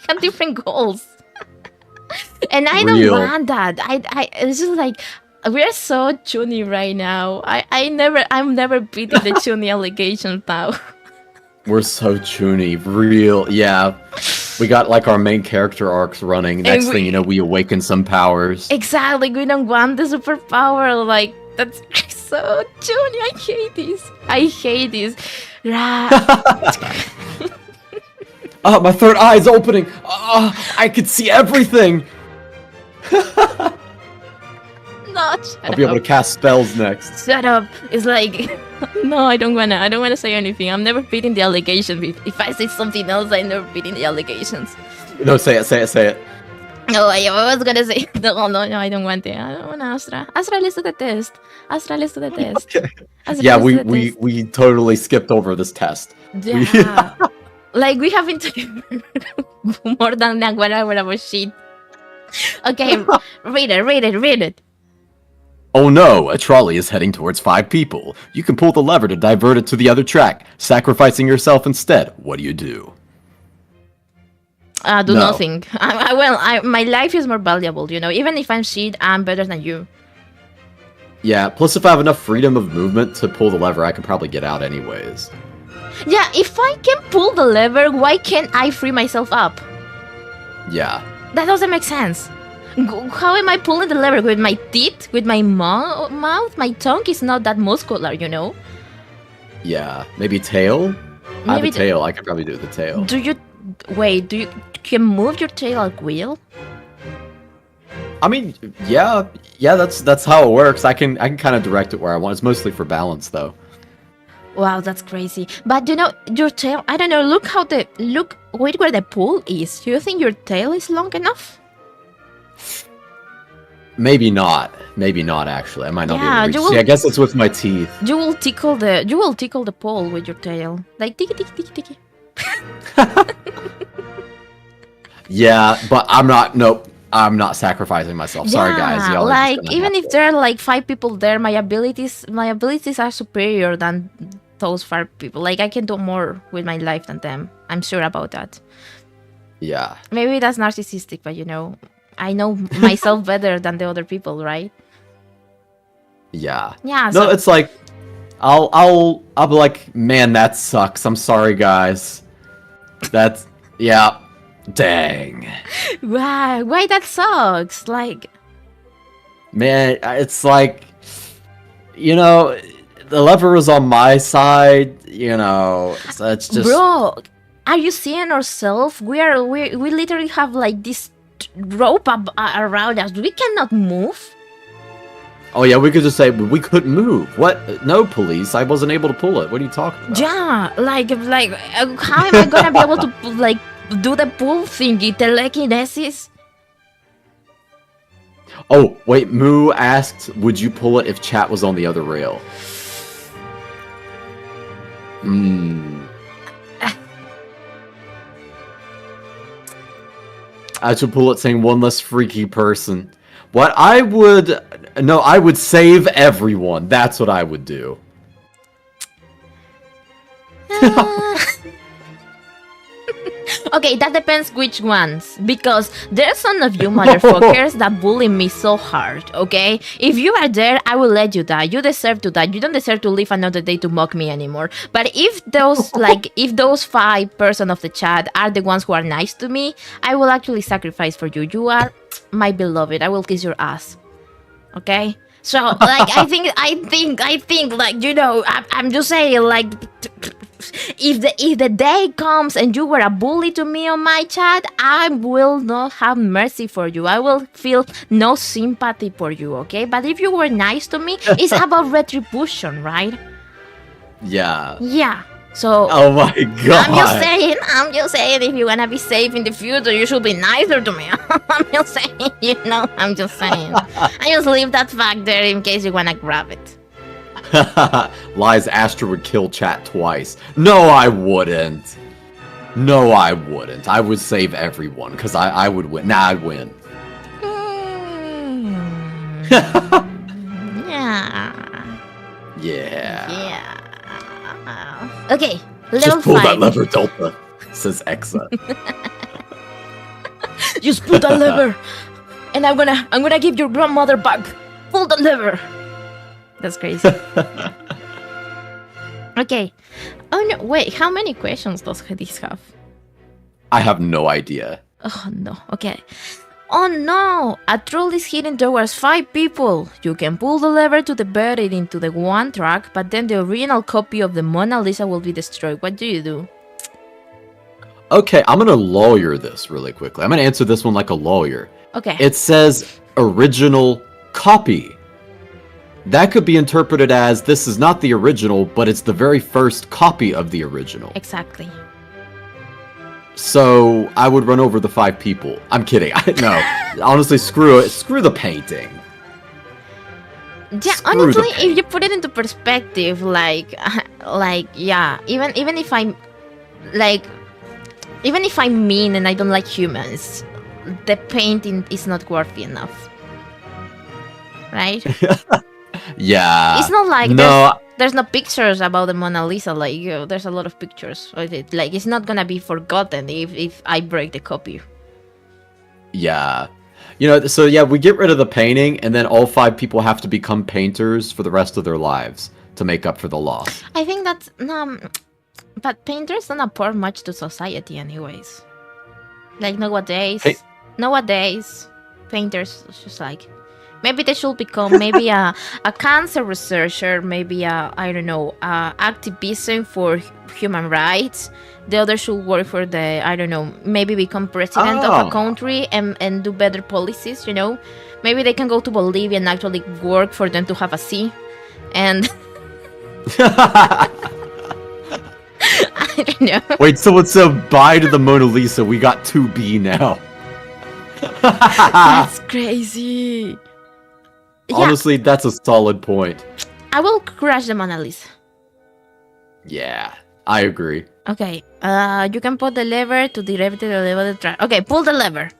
have different goals, and I don't want that. It's just like, we're so chuny right now. I'm never beating the chuny allegations now. We're so chuny, real, yeah. We got like our main character arcs running. Next thing you know, we awaken some powers. Exactly, we don't want the superpower. Like, that's so chuny. I hate this. My third eye is opening. I can see everything. I'll be able to cast spells next. Shut up. It's like, no, I don't wanna say anything. I'm never beating the allegations. If I say something else, I'm never beating the allegations. No, say it. No, I was gonna say, no, I don't want it. I don't want Astra. Astra, let's do the test. Okay. Yeah, we totally skipped over this test. Yeah. Like, we haven't more than whatever about shit. Okay, read it. Oh no, a trolley is heading towards 5 people. You can pull the lever to divert it to the other track, sacrificing yourself instead. What do you do? Do nothing. My life is more valuable, you know. Even if I'm shit, I'm better than you. Yeah, plus if I have enough freedom of movement to pull the lever, I can probably get out anyways. Yeah, if I can pull the lever, why can't I free myself up? Yeah. That doesn't make sense. How am I pulling the lever? With my teeth? With my mouth? My tongue is not that muscular, you know? Yeah. Maybe tail? I have a tail. I could probably do the tail. You can move your tail like wheel? I mean, yeah, that's how it works. I can kind of direct it where I want. It's mostly for balance, though. Wow, that's crazy. But you know, your tail, I don't know, wait where the pool is. Do you think your tail is long enough? Maybe not actually. I might not be able to reach. I guess it's with my teeth. You will tickle the pole with your tail. Like tiki tiki tiki tiki. Yeah, but I'm not. Nope. I'm not sacrificing myself. Sorry, guys. Y'all are just like gonna even have if to- there are like 5 people there, my abilities are superior than those 5 people. Like I can do more with my life than them. I'm sure about that. Yeah. Maybe that's narcissistic, but I know myself better than the other people, right? Yeah. Yeah. No, So it's like I'll be like, man, that sucks. I'm sorry, guys. That's yeah. Dang. why that sucks? Like, Man, it's like, the lever was on my side, so it's just bro, are you seeing ourselves? We literally have like this rope around us. We cannot move. Oh yeah, we could just say we couldn't move. What? No, police. I wasn't able to pull it. What are you talking about? Yeah, like how am I gonna be able to like do the pull thingy, telekinesis? Oh, wait, Moo asked, would you pull it if chat was on the other rail? I should pull it saying one less freaky person. What I would... No, I would save everyone. That's what I would do. Okay, that depends which ones, because there's some of you motherfuckers that bully me so hard, okay? If you are there, I will let you die. You deserve to die. You don't deserve to live another day to mock me anymore. But if those, if those 5% of the chat are the ones who are nice to me, I will actually sacrifice for you. You are my beloved. I will kiss your ass. Okay? So, like, I think, like, I'm just saying, like... If the day comes and you were a bully to me on my chat, I will not have mercy for you. I will feel no sympathy for you, okay? But if you were nice to me, it's about retribution, right? Yeah. Yeah. So Oh my god. I'm just saying, if you wanna be safe in the future, you should be nicer to me. I'm just saying, I'm just saying. I just leave that fact there in case you wanna grab it. Lies Astra would kill chat twice. No, I wouldn't. No, I wouldn't. I would save everyone, because I would win. Nah, I'd win. Yeah. Yeah. Okay, level Just pull 5. that lever, Delta, says Exa. Just pull the lever, and I'm gonna give your grandmother back. Pull the lever. That's crazy. Okay. Oh no! Wait, how many questions does this have? I have no idea. Oh no. Okay. Oh no! A troll is heading towards 5 people. You can pull the lever to divert it into the one track, but then the original copy of the Mona Lisa will be destroyed. What do you do? Okay, I'm gonna lawyer this really quickly. I'm gonna answer this one like a lawyer. Okay. It says original copy. That could be interpreted as this is not the original, but it's the very first copy of the original. Exactly. So I would run over the 5 people. I'm kidding. No, honestly, screw it. Screw the painting. Yeah, Screw honestly, the paint. if you put it into perspective, yeah, even if I'm mean and I don't like humans, the painting is not worthy enough, right? Yeah. It's not like no. there's no pictures about the Mona Lisa. Like there's a lot of pictures of it. Like it's not gonna be forgotten if I break the copy. Yeah. So yeah, we get rid of the painting, and then all 5 people have to become painters for the rest of their lives to make up for the loss. I think that's but painters don't apport much to society, anyways. Like nowadays, painters just like. Maybe they should become maybe a cancer researcher, maybe activism for human rights. The other should work for maybe become president of a country and do better policies, Maybe they can go to Bolivia and actually work for them to have a C. And I don't know. Wait, someone said bye to the Mona Lisa. We got 2B now. That's crazy. Honestly, that's a solid point. I will crash the Mona Lisa. Yeah, I agree. Okay, you can put the lever to direct the lever of the track. Okay, pull the lever.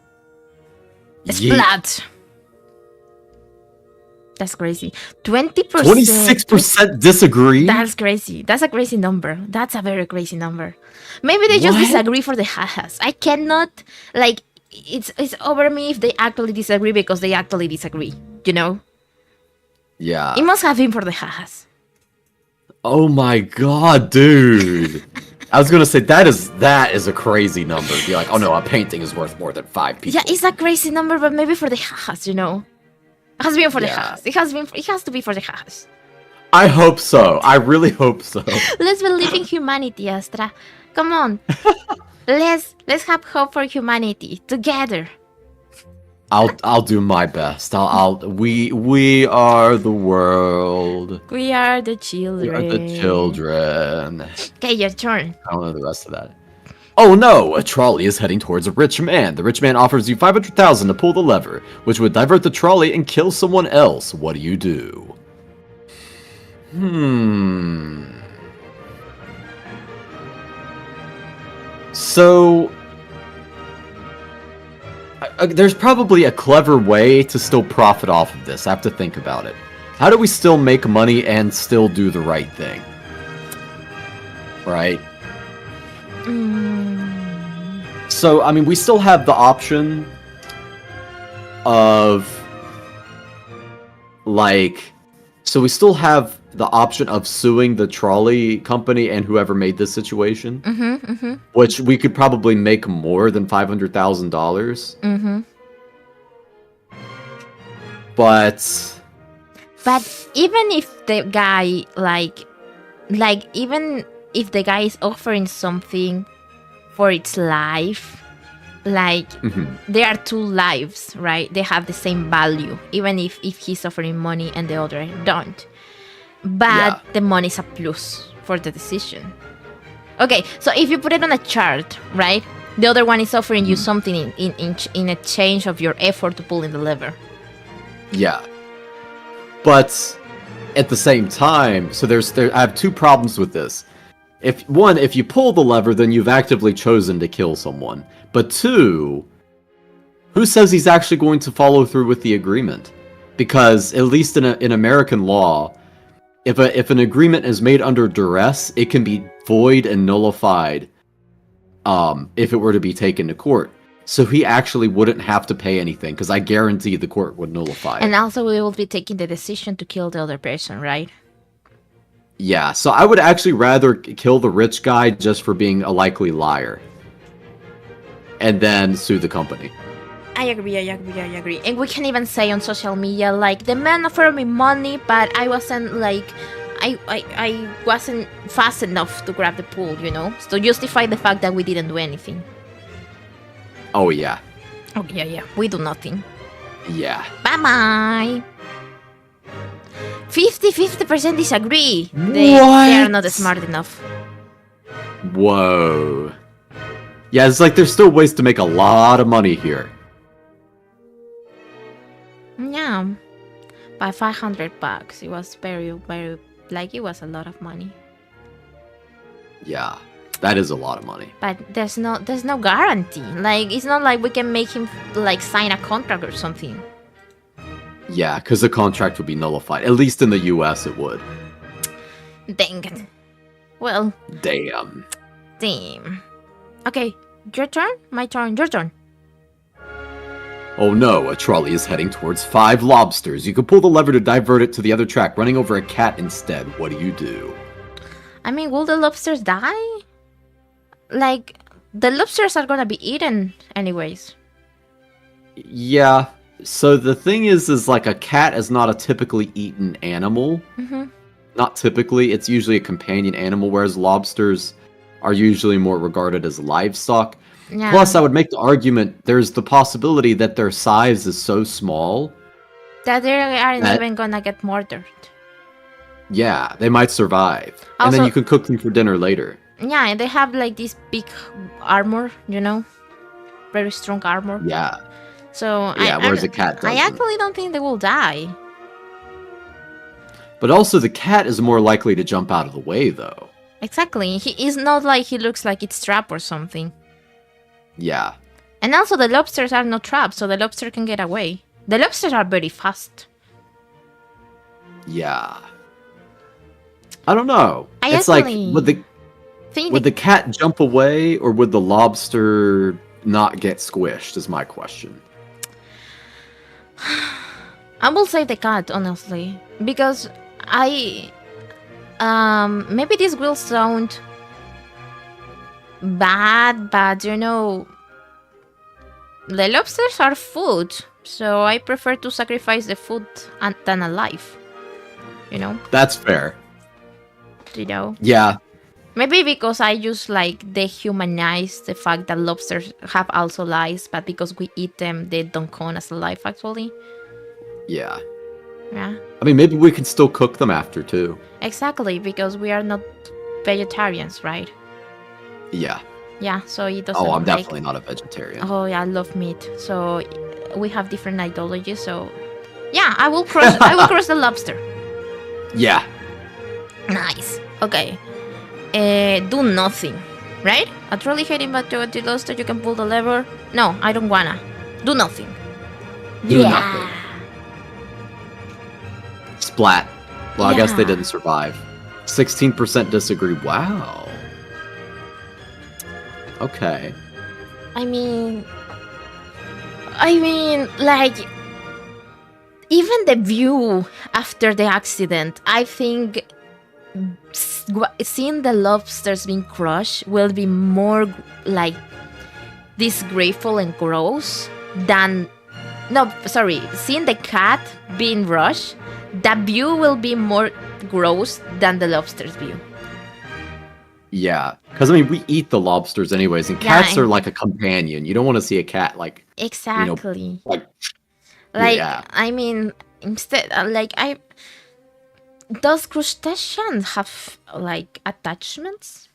Splat. That's crazy. 20%. 26% disagree? That's crazy. That's a crazy number. That's a very crazy number. Maybe they just disagree for the haha. I cannot, like, it's over me if they actually disagree because they actually disagree, you know? Yeah. It must have been for the haha. Oh my god, dude. I was gonna say, that is a crazy number. Be like, oh no, a painting is worth more than 5 people. Yeah, it's a crazy number, but maybe for the haha, you know? It has been for the haha. It has to be for the haha. I hope so. I really hope so. Let's believe in humanity, Astra. Come on. let's have hope for humanity together. I'll do my best. We are the world. We are the children. We are the children. Okay, your turn. I don't know the rest of that. Oh no! A trolley is heading towards a rich man. The rich man offers you 500,000 to pull the lever, which would divert the trolley and kill someone else. What do you do? So, there's probably a clever way to still profit off of this. I have to think about it. How do we still make money and still do the right thing? Right? So, I mean, we still have the option of, like, so we still have the option of suing the trolley company and whoever made this situation, which we could probably make more than $500,000. But even if the guy, like even if the guy is offering something for its life, like there are two lives, right? They have the same value, even if he's offering money and the other don't. But the money is a plus for the decision. Okay, so if you put it on a chart, right? The other one is offering you something in exchange of your effort to pull in the lever. Yeah. But at the same time, so I have two problems with this. If you pull the lever, then you've actively chosen to kill someone. But two, who says he's actually going to follow through with the agreement? Because at least in American law, if an agreement is made under duress, it can be void and nullified if it were to be taken to court. So he actually wouldn't have to pay anything, because I guarantee the court would nullify it. And also we will be taking the decision to kill the other person, right? Yeah, so I would actually rather kill the rich guy just for being a likely liar. And then sue the company. I agree. And we can even say on social media, like, the man offered me money, but I wasn't, like, I wasn't fast enough to grab the pool, you know? So justify the fact that we didn't do anything. Oh, yeah. Oh, yeah. We do nothing. Yeah. Bye-bye. 50% disagree. What? They are not smart enough. Whoa. Yeah, it's like there's still ways to make a lot of money here. Yeah. By $500, it was very, like, it was a lot of money. Yeah, that is a lot of money. But there's no guarantee. Like, it's not like we can make him, like, sign a contract or something. Yeah, because the contract would be nullified. At least in the US, it would. Dang it. Well. Damn. Okay, your turn? My turn? Your turn. Oh no, a trolley is heading towards 5 lobsters. You can pull the lever to divert it to the other track, running over a cat instead. What do? I mean, will the lobsters die? Like, the lobsters are gonna be eaten anyways. Yeah. So the thing is like a cat is not a typically eaten animal. Not typically. It's usually a companion animal, whereas lobsters are usually more regarded as livestock. Yeah. Plus, I would make the argument there's the possibility that their size is so small that they aren't even gonna get murdered. Yeah, they might survive. Also, and then you can cook them for dinner later. Yeah, and they have like this big armor, you know? Very strong armor. Yeah. So yeah, whereas a cat doesn't. I actually don't think they will die. But also the cat is more likely to jump out of the way, though. Exactly. He is not like he looks like it's trapped or something. Yeah. And also the lobsters are not trapped, so the lobster can get away. The lobsters are very fast. Yeah. I don't know. I It's like, actually would the cat jump away, or would the lobster not get squished, is my question. I will say the cat, honestly, because maybe this will sound bad, but you know, the lobsters are food, so I prefer to sacrifice the food than alive. You know? That's fair. You know? Yeah. Maybe because I just like dehumanize the fact that lobsters have also lives, but because we eat them, they don't count as alive, actually. Yeah. Yeah. I mean, maybe we can still cook them after, too. Exactly, because we are not vegetarians, right? Yeah. Yeah, so it doesn't. Oh, I'm definitely not a vegetarian. Oh, yeah, I love meat. So we have different ideologies. So yeah, I will cross. I will cross the lobster. Yeah. Nice. Okay. Do nothing, right? A trolley heading back to the lobster. You can pull the lever. No, I don't wanna. Do nothing. Do nothing. Splat. Well, I guess they Yeah. didn't survive. 16% disagree. Wow. Okay. I mean, like, even the view after the accident, I think seeing the lobsters being crushed will be more like disgraceful and gross than, no, sorry, seeing the cat being rushed, that view will be more gross than the lobster's view. Yeah. Because, I mean, we eat the lobsters anyways, and Yeah, cats are like a companion. You don't want to see a cat, like, Exactly. like, Like, I mean, instead, does crustaceans have, like, attachments?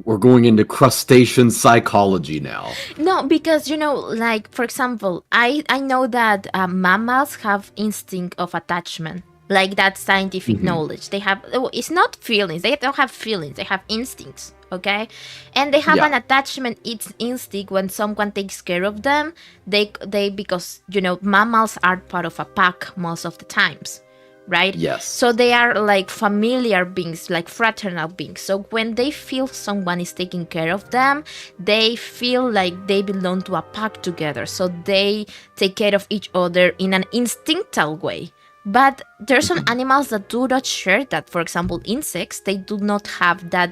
we're going into crustacean psychology now. No, because, you know, like, for example, I know that mammals have instinct of attachment. Like, that scientific knowledge. They have, it's not feelings. They don't have feelings. They have instincts, okay? And they have an attachment, it's instinct when someone takes care of them. They because, you know, mammals are part of a pack most of the times, right? Yes. So they are like familiar beings, like fraternal beings. So when they feel someone is taking care of them, they feel like they belong to a pack together. So they take care of each other in an instinctual way. But there are some animals that do not share that. For example, insects, they do not have that,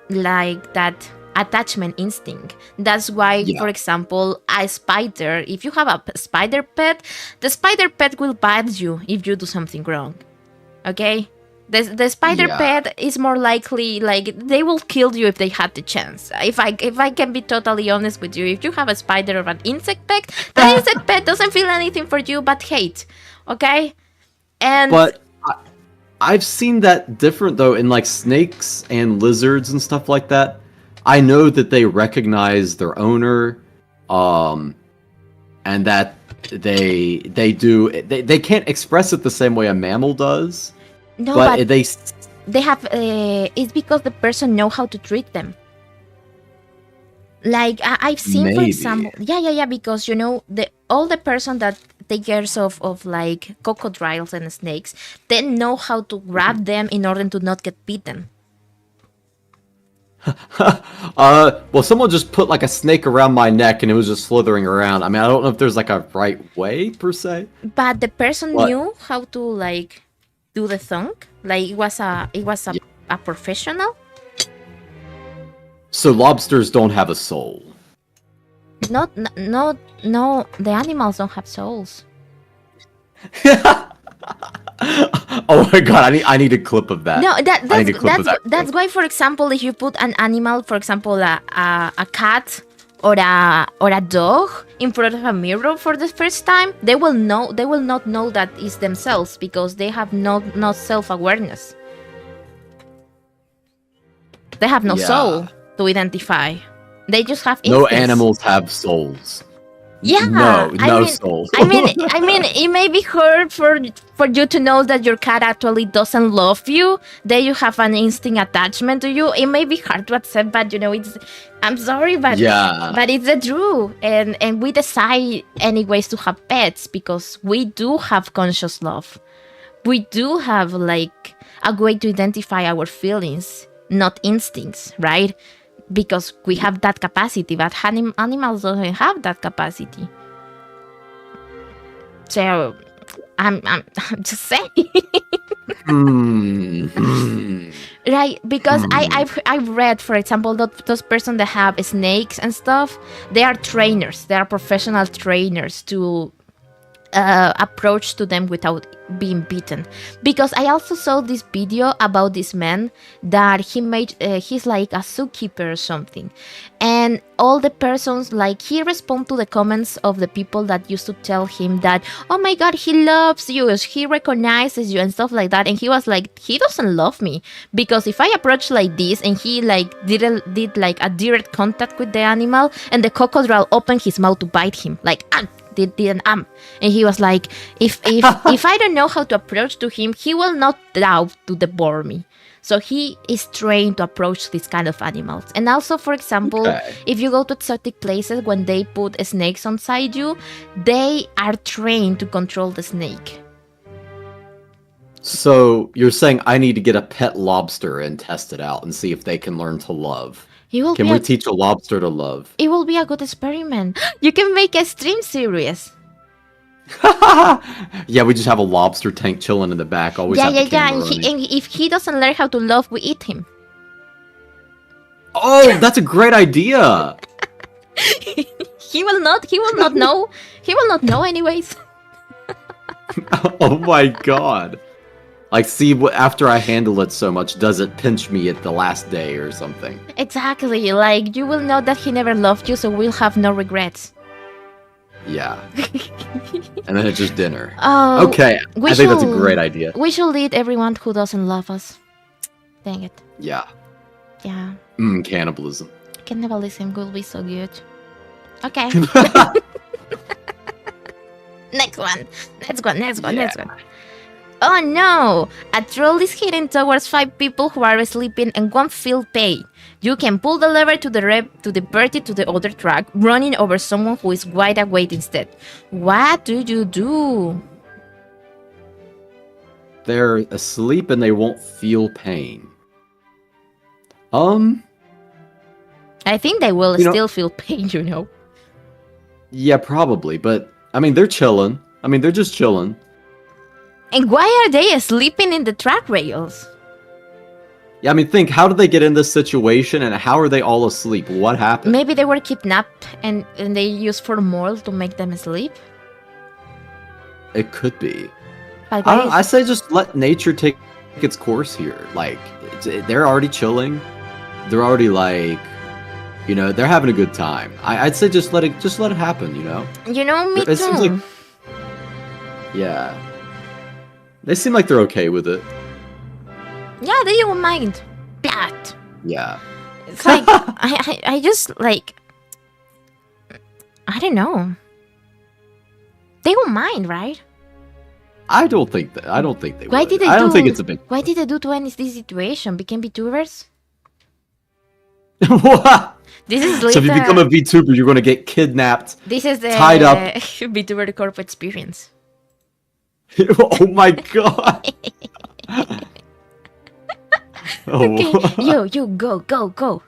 like that attachment instinct. That's why, for example, a spider, if you have a spider pet, the spider pet will bite you if you do something wrong. Okay? The spider pet is more likely, like, they will kill you if they had the chance. If I can be totally honest with you, if you have a spider or an insect pet, the insect pet doesn't feel anything for you but hate. Okay? But I've seen that different, though, in, like, snakes and lizards and stuff like that. I know that they recognize their owner, and that they can't express it the same way a mammal does. No, but they have, it's because the person know how to treat them. Like, I've seen, for example, because, you know, all the person that take care of like crocodiles and snakes, they know how to grab them in order to not get bitten. Well, someone just put like a snake around my neck and it was just slithering around. I mean, I don't know if there's like a right way per se. But the person knew how to like do the thing. Like it was a professional. So lobsters don't have a soul. No, the animals don't have souls. Oh my god, I need a clip of that. No, that's why, for example, if you put an animal, for example, a cat or a dog in front of a mirror for the first time, they will not know that it's themselves because they have no self-awareness. They have no soul to identify. They just have instincts. No animals have souls. Yeah, No, no mean, soul. I mean, it may be hard for you to know that your cat actually doesn't love you. That you have an instinct attachment to you. It may be hard to accept, but it's. I'm sorry, but Yeah. but it's the truth, and we decide anyways to have pets because we do have conscious love. We do have like a way to identify our feelings, not instincts, right? Because we have that capacity, but animals don't have that capacity. So, I'm just saying, right? Because I've read, for example, those persons that have snakes and stuff, they are trainers. They are professional trainers to approach to them without being beaten. Because I also saw this video about this man that he made, he's like a zookeeper or something, and all the persons, like, he respond to the comments of the people that used to tell him that, oh my god, he loves you, he recognizes you and stuff like that, and he was like, he doesn't love me, because if I approach like this and he like did like a direct contact with the animal and the crocodile opened his mouth to bite him, like and he was like, if I don't know how to approach to him, he will not doubt to devour me. So he is trained to approach these kind of animals. And also, for example, if you go to exotic places, when they put snakes inside you, they are trained to control the snake. So you're saying I need to get a pet lobster and test it out and see if they can learn to love. Can we teach a lobster to love? It will be a good experiment. You can make a stream series. Yeah, we just have a lobster tank chilling in the back. Always have the camera running. And if he doesn't learn how to love, we eat him. Oh, that's a great idea. He will not know. He will not know anyways. Oh my god. Like, see, after I handle it so much, does it pinch me at the last day or something? Exactly. Like, you will know that he never loved you, so we'll have no regrets. Yeah. And then it's just dinner. Oh, okay, I think that's a great idea. We should eat everyone who doesn't love us. Dang it. Yeah. Yeah. Cannibalism. Cannibalism will be so good. Okay. Next one. Oh no! A troll is heading towards 5 people who are sleeping and won't feel pain. You can pull the lever to divert it to the other track, running over someone who is wide awake instead. What do you do? They're asleep and they won't feel pain. I think they will still feel pain, Yeah, probably, but, I mean, they're chilling. They're just chilling. And why are they sleeping in the track rails? Yeah, think, how did they get in this situation and how are they all asleep? What happened? Maybe they were kidnapped and they used formol to make them sleep? It could be. I say just let nature take its course here. Like, they're already chilling. They're already like, they're having a good time. I'd say just let it happen, Me it too. Seems like, yeah. They seem like they're okay with it. Yeah, they don't mind. Blat. Yeah. It's like, I just, like, I don't know. They don't mind, right? I don't think they Why would. did they I don't think it's a big... Why did they do to end this situation? Became Vtubers? What? This is So if you become a VTuber, you're going to get kidnapped, this is the tied up. Vtuber corporate experience. Oh my god. Okay, you, go.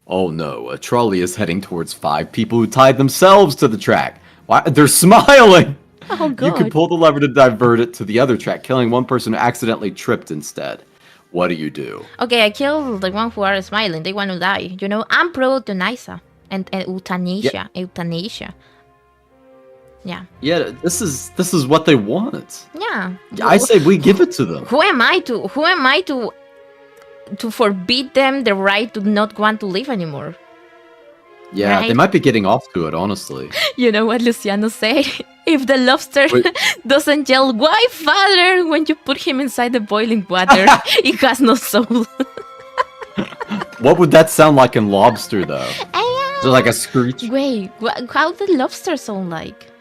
Oh no, a trolley is heading towards 5 people who tied themselves to the track. Why? They're smiling! Oh god. You can pull the lever to divert it to the other track, killing one person who accidentally tripped instead. What do? Okay, I killed the one who are smiling. They want to die. I'm pro euthanasia and euthanasia. Yeah. Euthanasia. Yeah. Yeah, this is what they want. Yeah. I say we give it to them. Who am I to forbid them the right to not want to live anymore? Yeah, right? They might be getting off to it, honestly. You know what Luciano said? If the lobster doesn't yell, "Why, father?" when you put him inside the boiling water, it has no soul. What would that sound like in lobster, though? Just like a screech. Wait, how the lobster sound like?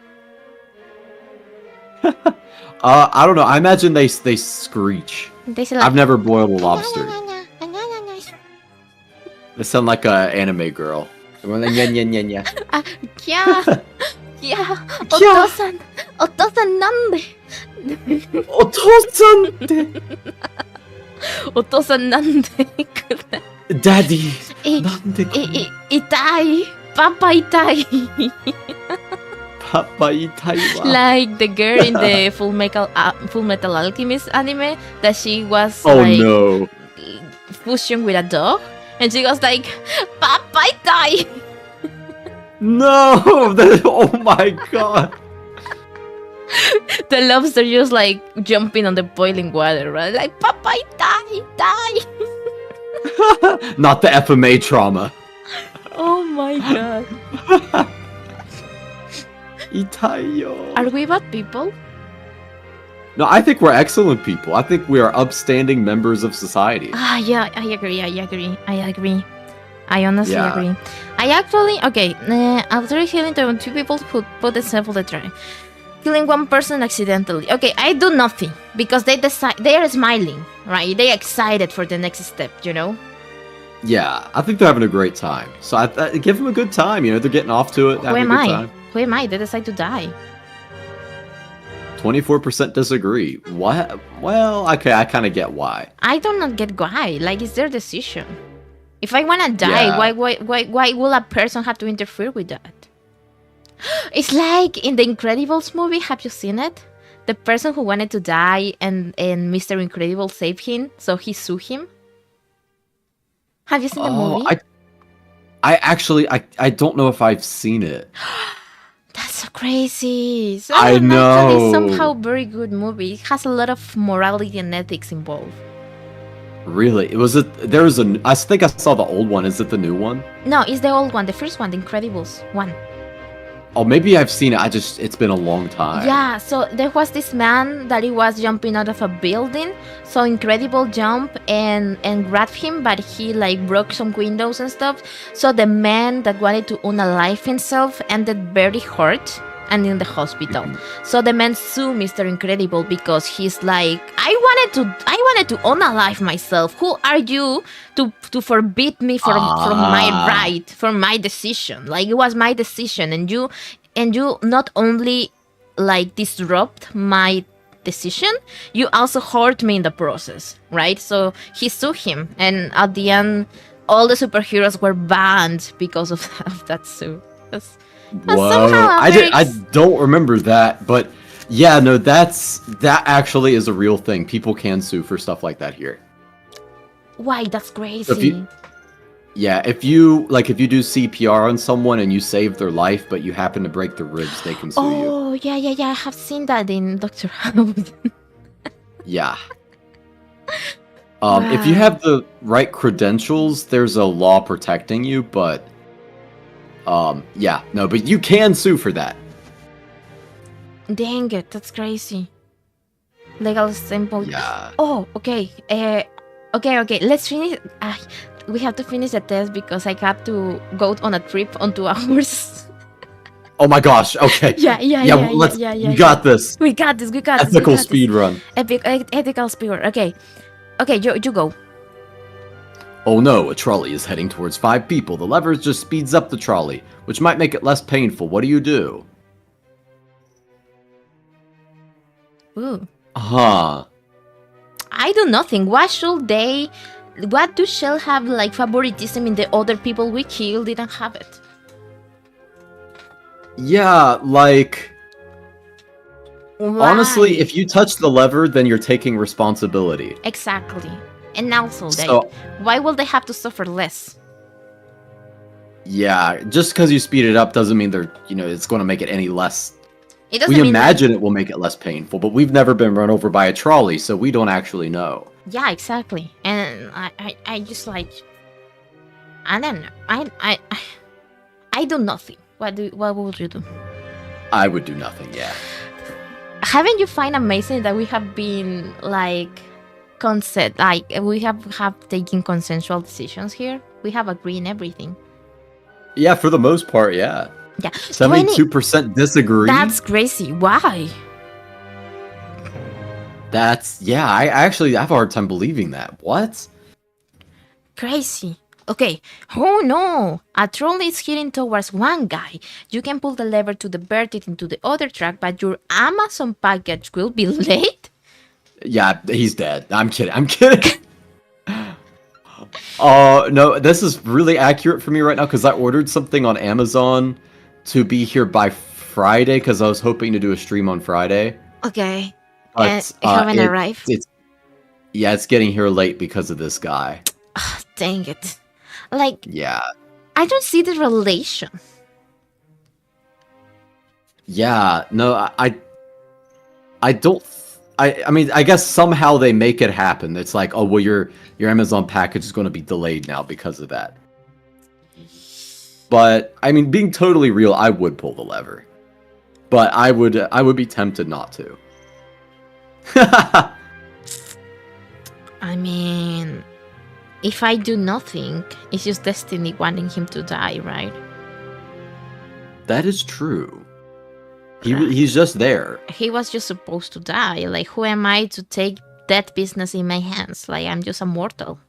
I don't know. I imagine they screech. They say like, I've never boiled a lobster. They sound like a anime girl. yeah, yeah. Otosan, Otosan nande. Otosan! Otosan nande. Daddy! Itai, Papa Itai. Papa itai wa. Like the girl in the Full Metal Alchemist anime, that she was Oh like no. fusion with a dog, and she was like, Papa Itai. No! Oh my god. The lobster just like jumping on the boiling water, right? Like, Papa Itai, die. Not the FMA trauma. Oh my god. Itayo. Are we bad people? No, I think we're excellent people. I think we are upstanding members of society. Ah, yeah, I agree. I honestly agree. I actually, okay, after killing 2 people who put themselves on the train, killing 1 person accidentally. Okay, I do nothing because they are smiling, right? They're excited for the next step, you know? Yeah, I think they're having a great time. So I give them a good time. You know, they're getting off to it. Who Having am a good I? time. Who am I? They decide to die. 24% disagree. What? Well, okay, I kind of get why. I do not get why. Like, it's their decision. If I wanna die, Yeah. why will a person have to interfere with that? It's like in the Incredibles movie. Have you seen it? The person who wanted to die and Mr. Incredible saved him, so he sued him. Have you seen the movie? I actually don't know if I've seen it. That's so crazy. So I know. It's somehow very good movie. It has a lot of morality and ethics involved. Really? I think I saw the old one. Is it the new one? No, it's the old one, the first one, the Incredibles one. Oh, maybe I've seen it. It's been a long time. Yeah, so there was this man that he was jumping out of a building. So Incredible jump and grabbed him, but he like broke some windows and stuff. So the man that wanted to unalive himself ended very hurt and in the hospital. So the man sued Mr. Incredible because he's like, I wanted to unalive myself. Who are you to forbid me from my right, from my decision? Like, it was my decision, and you not only like disrupt my decision, you also hurt me in the process, right? So he sued him, and at the end, all the superheroes were banned because of that suit. Whoa! I don't remember that, but yeah, no, that actually is a real thing. People can sue for stuff like that here. Why? That's crazy. So if you do CPR on someone and you save their life, but you happen to break the ribs, they can sue you. Oh, yeah. I have seen that in Doctor House. Yeah. If you have the right credentials, there's a law protecting you, but but you can sue for that. Dang it, that's crazy. Legal simple. Yeah. Oh, okay. Okay. Let's finish. We have to finish the test because I have to go on a trip on 2 hours. Oh my gosh. Okay. Yeah. We got this. We got this. Ethical speed run. Ethical speed run. Okay. You go. Oh no, a trolley is heading towards 5 people. The lever just speeds up the trolley, which might make it less painful. What do you do? Ooh. Huh. I do nothing. What do Shell have like favoritism in the other people we killed didn't have it? Yeah, like... Why? Honestly, if you touch the lever, then you're taking responsibility. Exactly. And also, So- why will they have to suffer less? Yeah, just because you speed it up doesn't mean it's going to make it any less... It doesn't We mean imagine it will make it less painful, but we've never been run over by a trolley, so we don't actually know. Yeah, exactly. And I just like, I don't know. I do nothing. What would you do? I would do nothing, yeah. Haven't you find amazing that we have been like we have taken consensual decisions here? We have agreed in everything. Yeah, for the most part, yeah. Yeah, 72% disagree. That's crazy. Why? I actually have a hard time believing that. What? Crazy. Okay. Oh no! A troll is heading towards one guy. You can pull the lever to divert it into the other track, but your Amazon package will be late? Yeah, he's dead. I'm kidding. No, this is really accurate for me right now because I ordered something on Amazon to be here by Friday because I was hoping to do a stream on Friday. Okay. But And it haven't arrived? It's getting here late because of this guy. Dang it. Like, Yeah. I don't see the relation. Yeah, no, I don't. I mean, I guess somehow they make it happen. It's like, oh well, your Amazon package is going to be delayed now because of that. But I mean, being totally real, I would pull the lever, but I would be tempted not to. I mean, if I do nothing, it's just destiny wanting him to die, right? That is true. He's just there. He was just supposed to die. Like, who am I to take that business in my hands? Like, I'm just a mortal.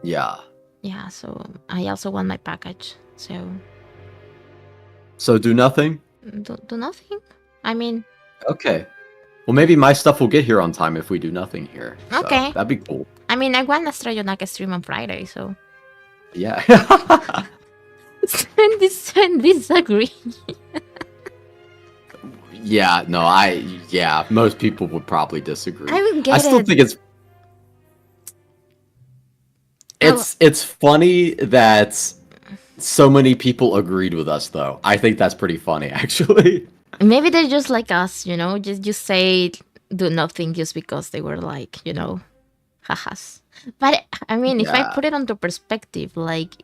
Yeah. Yeah, so I also want my package. So do nothing? Do nothing? I mean... Okay. Well, maybe my stuff will get here on time if we do nothing here. So Okay. that'd be cool. I mean, I want Astrayonaka stream on Friday, so... Yeah. Disagree. Yeah, no, most people would probably disagree. I would get I still it. think it's funny that so many people agreed with us though. I think that's pretty funny actually. Maybe they're just like us, you know? Just say do nothing just because they were like, you know, hahas. But I mean, if I Yeah. put it into perspective, like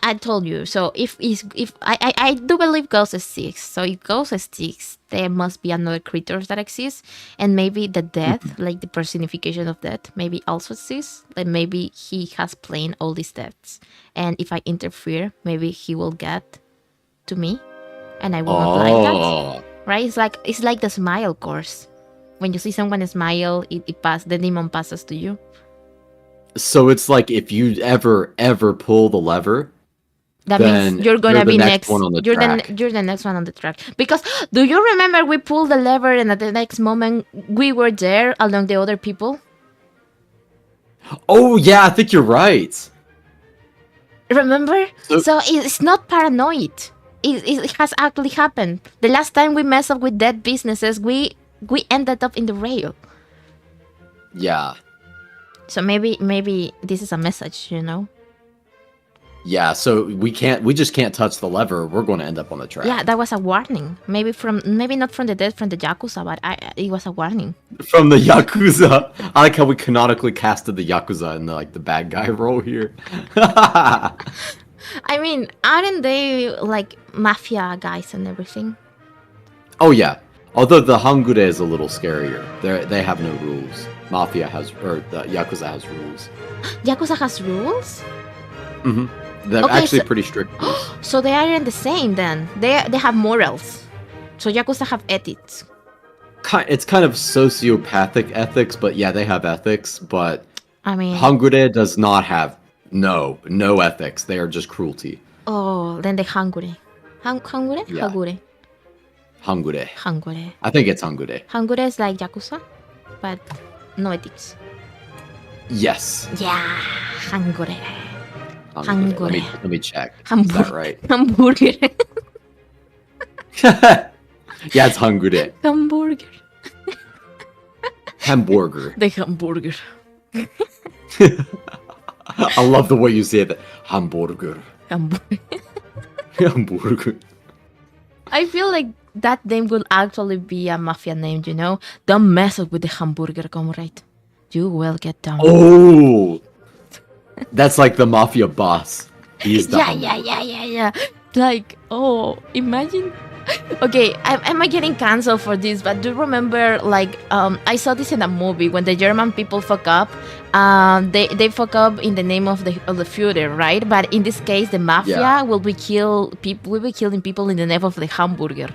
I told you, so if I do believe ghost exists. So if ghost exists, there must be another creatures that exist, and maybe the death, like the personification of death, maybe also exists. Like maybe he has planned all these deaths, and if I interfere, maybe he will get to me, and I will not like that. Oh. Right? It's like the smile course. When you see someone smile, the demon passes to you. So it's like if you ever pull the lever, That then means you're gonna you're the be next one on the you're track. you're the next one on the track. Because do you remember we pulled the lever and at the next moment we were there along the other people? Oh yeah, I think you're right. Remember? So- So it's not paranoid. It has actually happened. The last time we messed up with dead businesses, we ended up in the rail. Yeah. So maybe this is a message, you know? Yeah, so we just can't touch the lever. We're going to end up on the track. Yeah, that was a warning. Maybe not from the dead, from the Yakuza, but it was a warning. From the Yakuza. I like how we canonically casted the Yakuza in the bad guy role here. I mean, aren't they like mafia guys and everything? Oh yeah. Although the Hangure is a little scarier. They have no rules. The Yakuza has rules. Yakuza has rules? Mm-hmm. They're Okay, actually so- pretty strict rules. So they aren't the same then. They have morals. So Yakuza have ethics. It's kind of sociopathic ethics, but yeah, they have ethics. But I mean, Hangure does not have no ethics. They are just cruelty. oh, then the Hangure. Hangure? Yeah. Hagure. Hangure. Hangure. I think it's Hangure. Hangure is like Yakuza, but no ethics. Yes. Yeah, Hangure. Hangure. Hangure. Let me check. Is Hamburger. that right? Hamburger. Yeah, it's Hangure. Hamburger. Hamburger. The hamburger. I love the way you say that. Hamburger. Hamburger. Hamburger. I feel like that name would actually be a mafia name, you know? Don't mess up with the hamburger, comrade. You will get down. Oh! That's like the mafia boss. He's the Yeah. Like, oh, imagine Okay, am I getting cancelled for this? But do you remember, like, I saw this in a movie when the German people fuck up. They fuck up in the name of the Führer, right? But in this case, the mafia will be killing people in the name of the hamburger.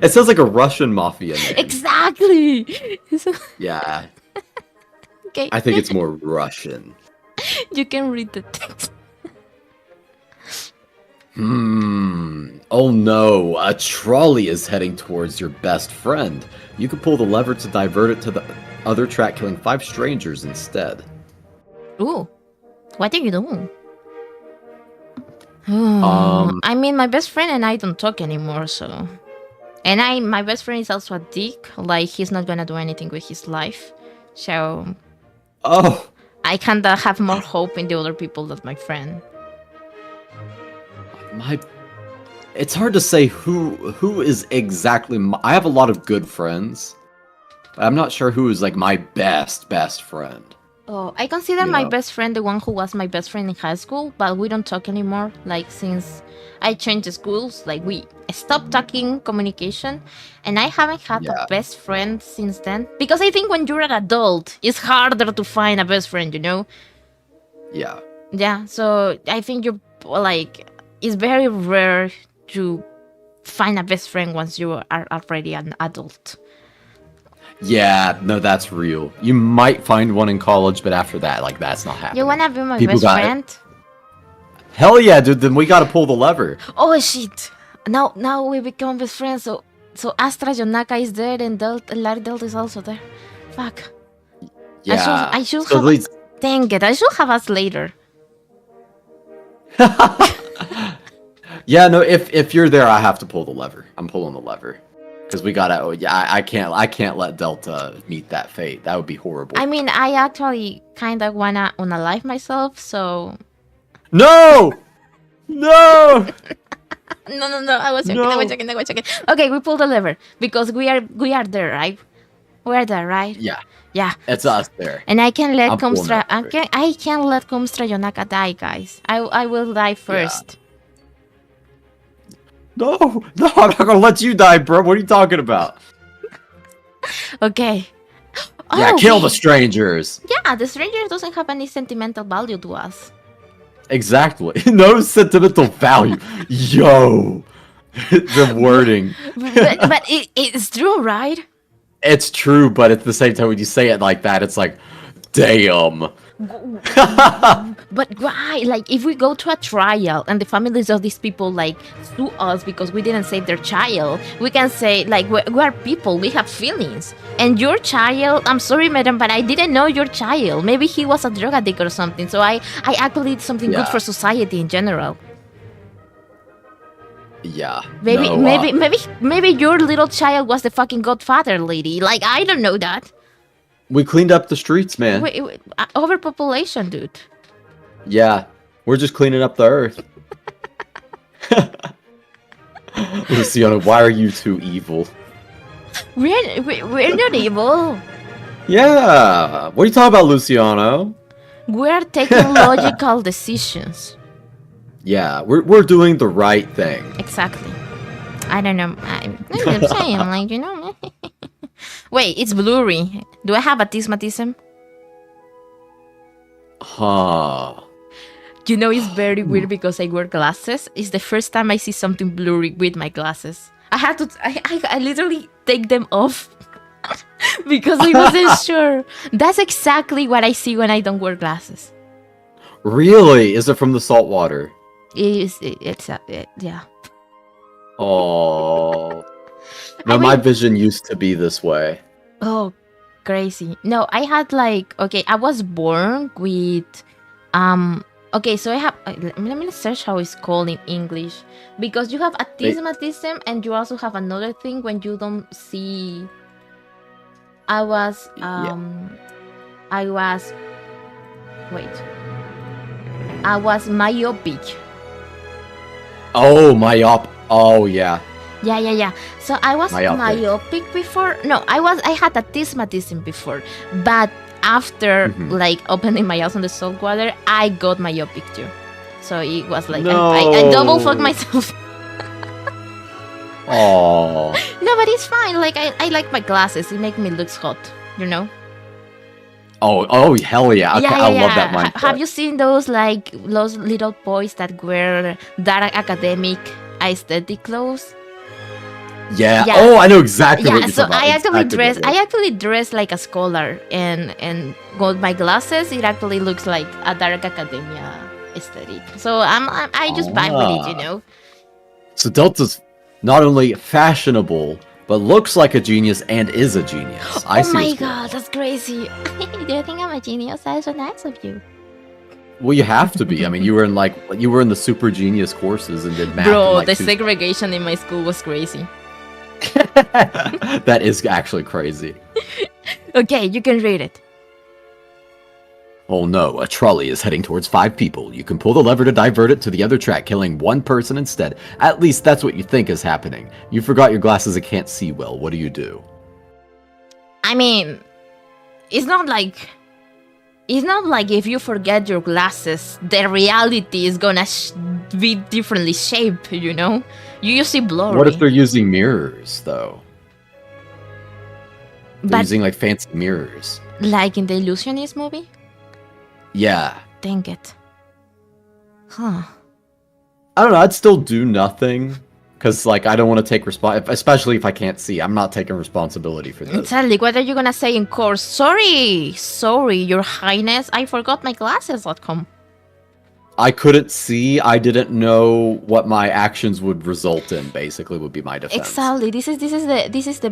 It sounds like a Russian mafia name. Exactly. Yeah. Okay. I think it's more Russian. You can read the text. Oh no, a trolley is heading towards your best friend. You can pull the lever to divert it to the other track, killing 5 strangers instead. Ooh. What are you doing? I mean, my best friend and I don't talk anymore, so... And my best friend is also a dick. Like, he's not gonna do anything with his life. So... Oh! I kinda have more hope in the other people than my friend. It's hard to say who is exactly I have a lot of good friends. But I'm not sure who is like my best friend. Oh, I consider my best friend the one who was my best friend in high school, but we don't talk anymore. Like, since I changed schools, like, we stopped talking communication, and I haven't had a best friend since then. Because I think when you're an adult, it's harder to find a best friend, you know? Yeah. Yeah, so I think you're, like, it's very rare to find a best friend once you are already an adult. Yeah, no, that's real. You might find one in college, but after that, like, that's not happening. You wanna be my best friend? Hell yeah, dude, then we gotta pull the lever. Oh shit! Now we become best friends, so Astra Yonaka is there and larcdelta is also there. Fuck. Yeah. I should have... Dang it, I should have us later. Yeah, no, if you're there, I have to pull the lever. I'm pulling the lever. Because we gotta, I can't let Delta meet that fate. That would be horrible. I mean, I actually kinda wanna unalive myself, so... No! No! No, I was checking. Okay, we pull the lever, because we are there, right? We're there, right? Yeah. Yeah. It's us there. And I can let I can let Kumstra Yonaka die, guys. I will die first. Yeah. No, I'm not gonna let you die, bro. What are you talking about? Okay. Yeah, kill the strangers. Yeah, the strangers doesn't have any sentimental value to us. Exactly. No sentimental value. Yo. The wording. but it's true, right? It's true, but at the same time, when you say it like that, it's like, damn. But why? Like, if we go to a trial and the families of these people, like, sue us because we didn't save their child, we can say, like, we are people, we have feelings. And your child, I'm sorry, madam, but I didn't know your child. Maybe he was a drug addict or something. So I actually did something good for society in general. Yeah. Maybe your little child was the fucking godfather, lady. Like, I don't know that. We cleaned up the streets, man. Wait, overpopulation, dude. Yeah, we're just cleaning up the earth. Luciano, why are you too evil? We're not evil. Yeah, what are you talking about, Luciano? We're taking logical decisions. Yeah, we're doing the right thing. Exactly. I don't know. I'm just saying, like, you know. Wait, it's blurry. Do I have astigmatism? Huh. You know, it's very weird because I wear glasses. It's the first time I see something blurry with my glasses. I literally take them off because I wasn't sure. That's exactly what I see when I don't wear glasses. Really? Is it from the salt water? Yeah. Oh. No, my vision used to be this way. Oh, crazy. No, I had like, okay, I was born with, okay, so I have, let me search how it's called in English. Because you have astigmatism and you also have another thing when you don't see. I was myopic. Oh, oh, yeah. Yeah. So I was myopic before. No, I had astigmatism before, but after like opening my eyes on the salt water, I got myopic too. So it was like I double fucked myself. Oh. No, but it's fine. Like I like my glasses. It make me look hot. You know. Oh, hell yeah. Okay, I love that mindset. Have you seen those little boys that wear dark academic aesthetic clothes? Yeah. Oh, I know exactly what you're so talking about. I actually dress like a scholar, and with my glasses, it actually looks like a dark academia aesthetic. So I just vibe with it, you know. So Delta's not only fashionable, but looks like a genius and is a genius. Oh my god, that's crazy. Do you think I'm a genius? That's so nice of you. Well, you have to be. I mean, you were in the super genius courses and did math. Bro, the segregation in my school was crazy. That is actually crazy. Okay, you can read it. Oh no, a trolley is heading towards 5 people. You can pull the lever to divert it to the other track, killing 1 person instead. At least that's what you think is happening. You forgot your glasses and can't see well. What do you do? I mean, it's not like if you forget your glasses, the reality is gonna be differently shaped, you know? You see blurry. What if they're using mirrors, though? They're using, like, fancy mirrors. Like in the Illusionist movie? Yeah. Dang it. Huh. I don't know, I'd still do nothing. Because, like, I don't want to take especially if I can't see. I'm not taking responsibility for this. Exactly. What are you gonna say in court? Sorry, your highness, I forgot my glasses at home. I couldn't see. I didn't know what my actions would result in. Basically, would be my defense. Exactly. This is the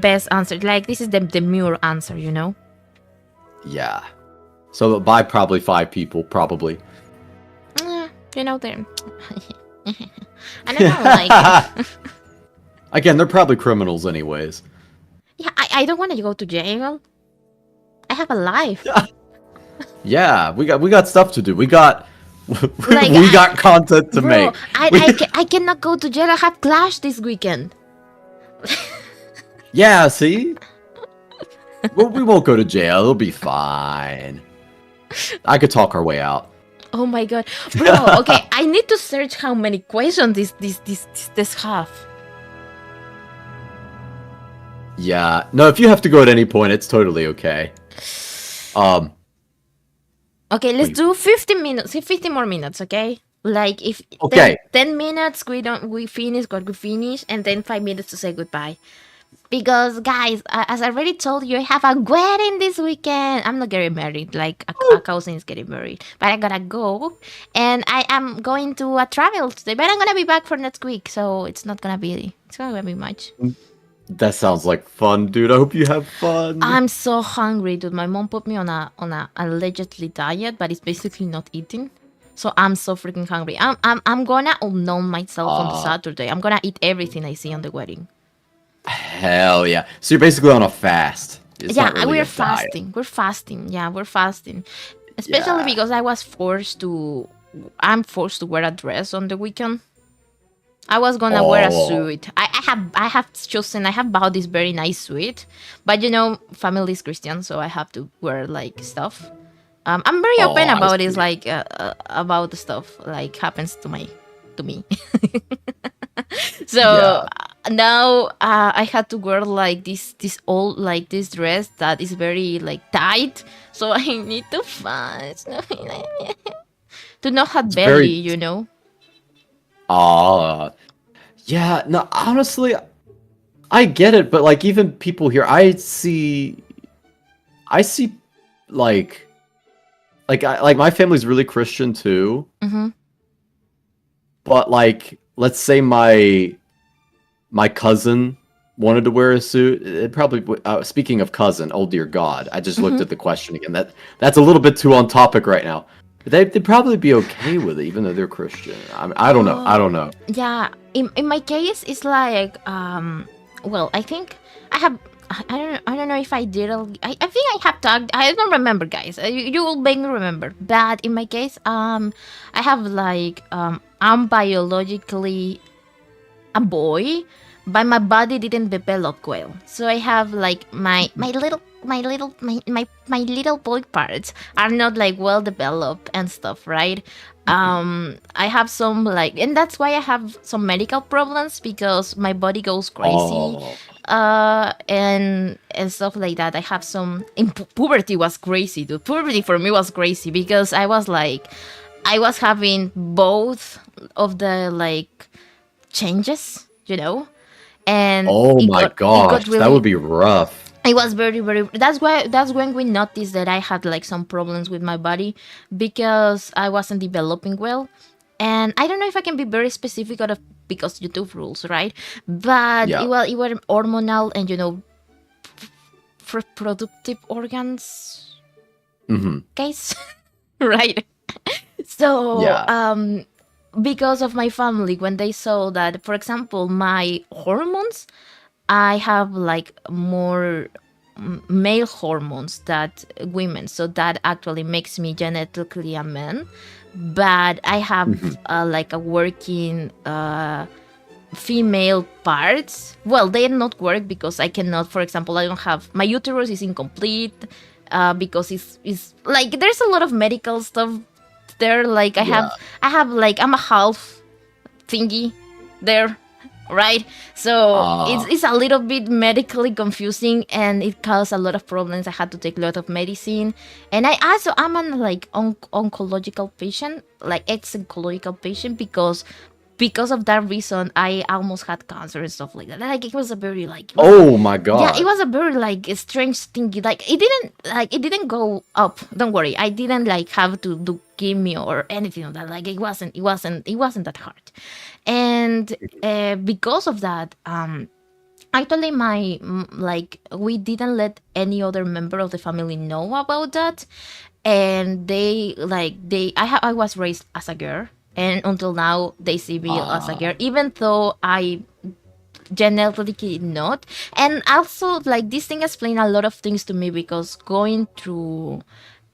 best answer. Like, this is the demure answer, you know? Yeah. So by probably 5 people, probably. You know, they're... I don't like... Again, they're probably criminals anyways. Yeah, I don't want to go to jail. I have a life. Yeah, we got stuff to do. We got content to make. I cannot go to jail. I have Clash this weekend. Yeah, see? Well, we won't go to jail. It'll be fine. I could talk our way out. Oh my god, bro! Okay, I need to search how many questions this have. Yeah, no. If you have to go at any point, it's totally okay. Okay, let's do 50 minutes. 50 more minutes, okay? Like if 10 minutes we finish what we finish, and then 5 minutes to say goodbye. Because guys, as I already told you, I have a wedding this weekend. I'm not getting married, like a cousin is getting married, but I gotta go, and I am going to a travel today. But I'm gonna be back for next week, so it's not gonna be much. That sounds like fun, dude. I hope you have fun. I'm so hungry, dude. My mom put me on a allegedly diet, but it's basically not eating. So I'm so freaking hungry. I'm gonna unknown myself on the Saturday. I'm gonna eat everything I see on the wedding. Hell yeah. So you're basically on a fast. We're fasting. We're fasting. Yeah, we're fasting. Especially because I'm forced to wear a dress on the weekend. I was gonna wear a suit. I have bought this very nice suit, but you know, family is Christian, so I have to wear like stuff. I'm very open about it, like about the stuff like happens to me. So now I had to wear like this dress that is very like tight. So I need to fast to not have belly, you know. Yeah, no, honestly, I get it, but like even people here, I see like my family's really Christian too. Mm-hmm. But like, let's say my cousin wanted to wear a suit. It probably speaking of cousin, oh dear God, I just looked at the question again. That's a little bit too on topic right now. They'd probably be okay with it, even though they're Christian. I don't know. Yeah, in my case, it's like, well, I think I have. I don't know if I did. I think I have talked. I don't remember, guys. You will make me remember. But in my case, I have like, I'm biologically a boy, but my body didn't develop well. So I have like my little boy parts are not like well developed and stuff, right? I have some like, and that's why I have some medical problems, because my body goes crazy. And stuff like that. I have some in puberty was crazy, dude. Puberty for me was crazy because I was having both of the like changes, and Oh it my got gosh, really, that would be rough. it was very, very. That's when we noticed that I had like some problems with my body because I wasn't developing well. And I don't know if I can be very specific out of because YouTube rules, right? But Yeah. it was hormonal and reproductive organs case, right? So Yeah. because of my family, when they saw that, for example, my hormones, I have like more male hormones that women, so that actually makes me genetically a man. But I have like a working female parts. Well, they not work because I cannot. For example, I don't have, my uterus is incomplete because it's like there's a lot of medical stuff there. Like I have like I'm a half thingy there, right? So it's a little bit medically confusing and it caused a lot of problems. I had to take a lot of medicine, and I'm an like oncological patient, like ex-oncological patient, because of that reason I almost had cancer and stuff like that. Like it was a very like, Oh my god. yeah, it was a very like strange thing. Like it didn't go up. Don't worry, I didn't like have to do chemo or anything of that. Like it wasn't that hard. And because of that, actually we didn't let any other member of the family know about that. And I was raised as a girl, and until now they see me as a girl, even though I genetically not. And also like this thing explained a lot of things to me, because going through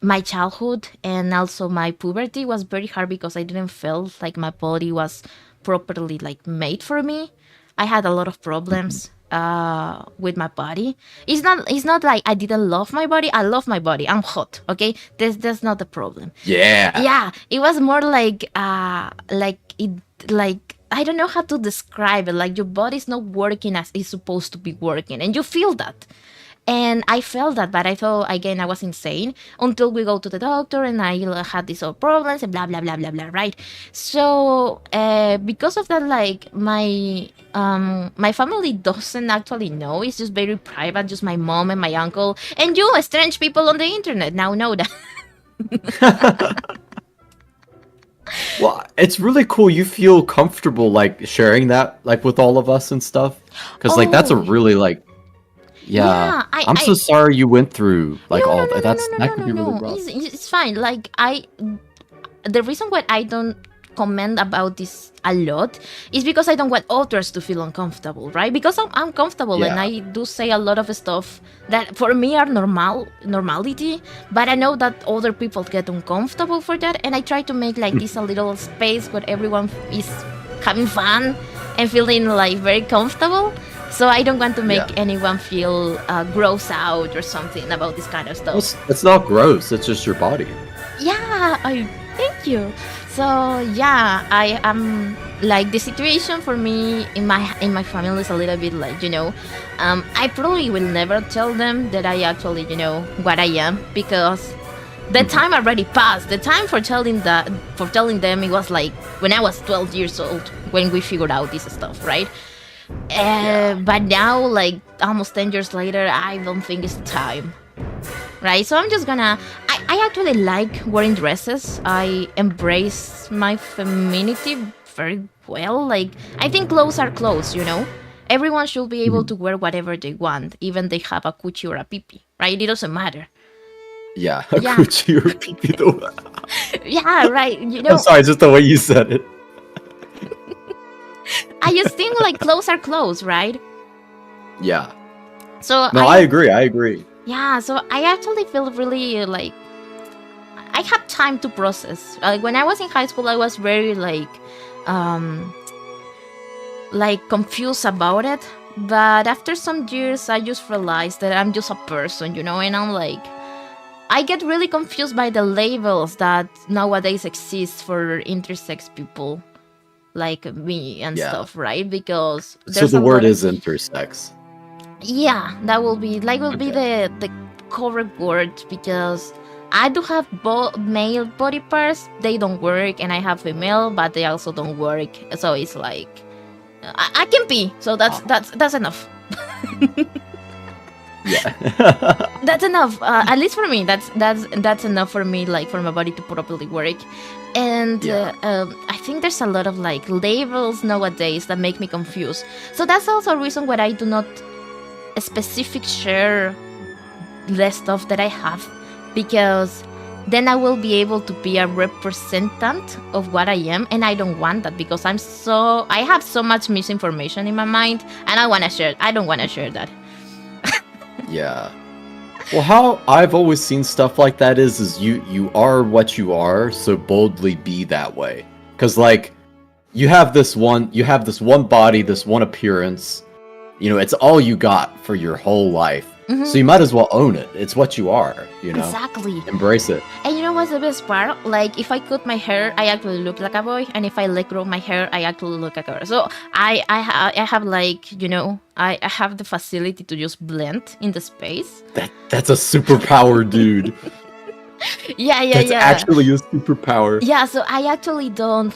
my childhood and also my puberty was very hard because I didn't feel like my body was properly like made for me. I had a lot of problems with my body. It's not like I didn't love my body. I love my body. I'm hot. Okay, that's not the problem. Yeah, it was more like I don't know how to describe it. Like your body's not working as it's supposed to be working, and you feel that. And I felt that, but I thought, again, I was insane until we go to the doctor and I had these other problems and blah, blah, blah, blah, blah, right? So because of that, like, my family doesn't actually know. It's just very private, just my mom and my uncle. And you, strange people on the internet, now know that. Well, it's really cool. You feel comfortable, like, sharing that, like, with all of us and stuff? Because, like, that's a really, like... Yeah, I'm so sorry you went through like all that. That could be really rough. It's fine. Like the reason why I don't comment about this a lot is because I don't want others to feel uncomfortable, right? Because I'm comfortable and I do say a lot of stuff that for me are normality, but I know that other people get uncomfortable for that, and I try to make like this a little space where everyone is having fun and feeling like very comfortable. So I don't want to make anyone feel gross out or something about this kind of stuff. It's not gross. It's just your body. Yeah, thank you. So yeah, I am like the situation for me in my family is a little bit like I probably will never tell them that I actually what I am, because the time already passed. The time for telling them it was like when I was 12 years old when we figured out this stuff, right? But now, like almost 10 years later, I don't think it's time, right? So I'm just gonna I actually like wearing dresses. I embrace my femininity very well. Like I think clothes are clothes, everyone should be able to wear whatever they want, even they have a coochie or a pee-pee, right? It doesn't matter. Yeah, a coochie or a pee-pee though. Yeah, right. I'm sorry, just the way you said it. I just think like clothes are clothes, right? Yeah. So I agree. Yeah, so I actually feel really like I have time to process. Like when I was in high school, I was very like like confused about it. But after some years, I just realized that I'm just a person, you know, and I'm like, I get really confused by the labels that nowadays exist for intersex people like me and stuff, right? Because So the word is intersex. Yeah, that will be the correct word, because I do have male body parts. They don't work, and I have female, but they also don't work. So it's like I can pee. So that's enough. Yeah. That's enough. At least for me, that's enough for me, like for my body to properly work. And I think there's a lot of like labels nowadays that make me confused. So that's also a reason why I do not specific share the stuff that I have, because then I will be able to be a representative of what I am, and I don't want that, because I have so much misinformation in my mind, and I don't want to share that. Yeah. Well, how I've always seen stuff like that is you are what you are, so boldly be that way. Because like you have this one body, this one appearance, you know, it's all you got for your whole life. Mm-hmm. So you might as well own it. It's what you are, you know? Exactly. Embrace it. And you know what's the best part? Like, if I cut my hair, I actually look like a boy. And if I let grow my hair, I actually look like a girl. So I have like, you know, I have the facility to just blend in the space. That's a superpower, dude. Yeah. That's actually a superpower. Yeah, so I actually don't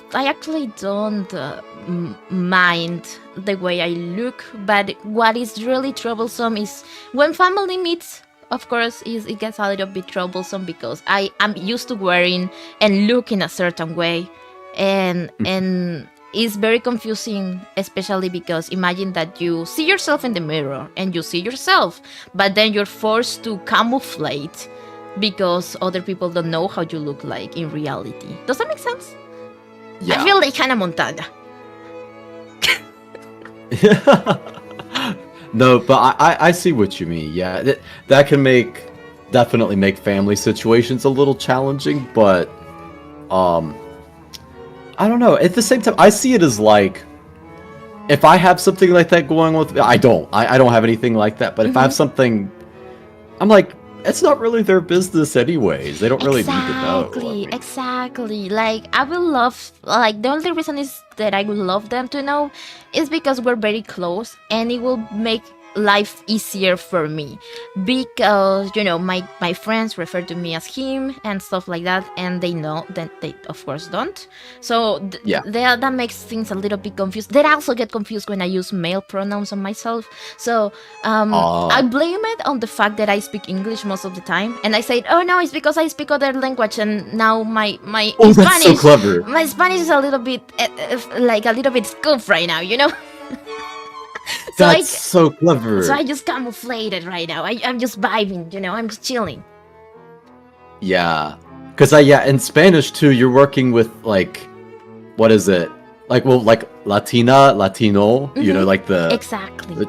mind the way I look, but what is really troublesome is when family meets. Of course, it gets a little bit troublesome, because I am used to wearing and looking a certain way, and it's very confusing, especially because imagine that you see yourself in the mirror and you see yourself, but then you're forced to camouflage because other people don't know how you look like in reality. Does that make sense? Yeah. I feel like Hannah Montana. No, but I see what you mean. Yeah, that can definitely make family situations a little challenging, but I don't know. At the same time, I see it as like, if I have something like that going with me, I don't have anything like that, but if I have something, I'm like, it's not really their business anyways. They don't really need to know. Exactly. Like, I will love, like, the only reason is that I would love them to know is because we're very close, and it will make life easier for me, because, you know, my friends refer to me as him and stuff like that, and they know that they of course don't. So that makes things a little bit confused. They also get confused when I use male pronouns on myself. So I blame it on the fact that I speak English most of the time, and I say, oh no, it's because I speak other language, and now my Spanish, that's so clever. My Spanish is a little bit like a little bit scooped right now, you know. That's so clever. So I just camouflage it right now. I'm just vibing, you know. I'm just chilling. Yeah, because in Spanish too, you're working with like, what is it? Like, well, like Latino, you know, like exactly.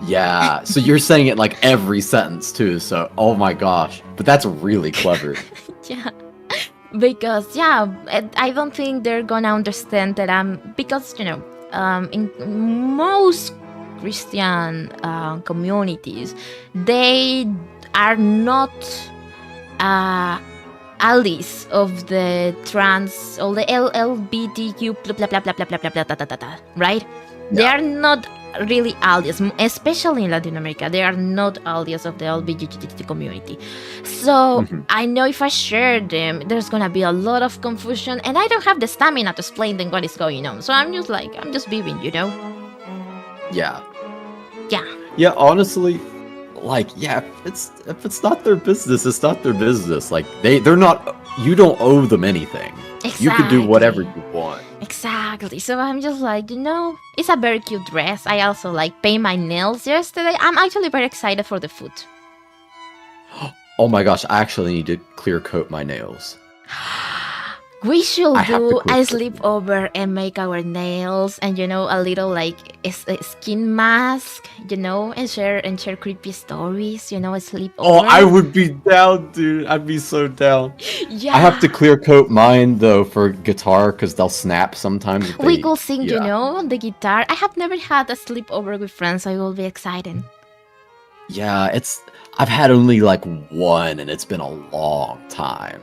Yeah, so you're saying it like every sentence too. So, oh my gosh, but that's really clever. Yeah, because I don't think they're gonna understand that because, you know, in most Christian communities, they are not allies of the trans or the LGBTQ blah blah blah blah blah blah blah blah blah blah, right? Yeah. They are not really allies, especially in Latin America. They are not allies of the LGBT community. So I know if I share them, there's gonna be a lot of confusion, and I don't have the stamina to explain them what is going on. So I'm just vibing, you know? Yeah. Yeah. Yeah, honestly, like, yeah, if it's not their business, it's not their business. Like, they're not, you don't owe them anything. Exactly. You can do whatever you want. Exactly. So I'm just like, you know, it's a very cute dress. I also like paint my nails yesterday. I'm actually very excited for the food. Oh my gosh, I actually need to clear coat my nails. We should I have to do a quit. sleepover and make our nails and a little like a skin mask, and share creepy stories, a sleepover. Oh, I would be down, dude. I'd be so down. Yeah. I have to clear coat mine though for guitar because they'll snap sometimes. If We they- could sing, yeah. on the guitar. I have never had a sleepover with friends, so it will be exciting. Yeah, I've had only like one, and it's been a long time.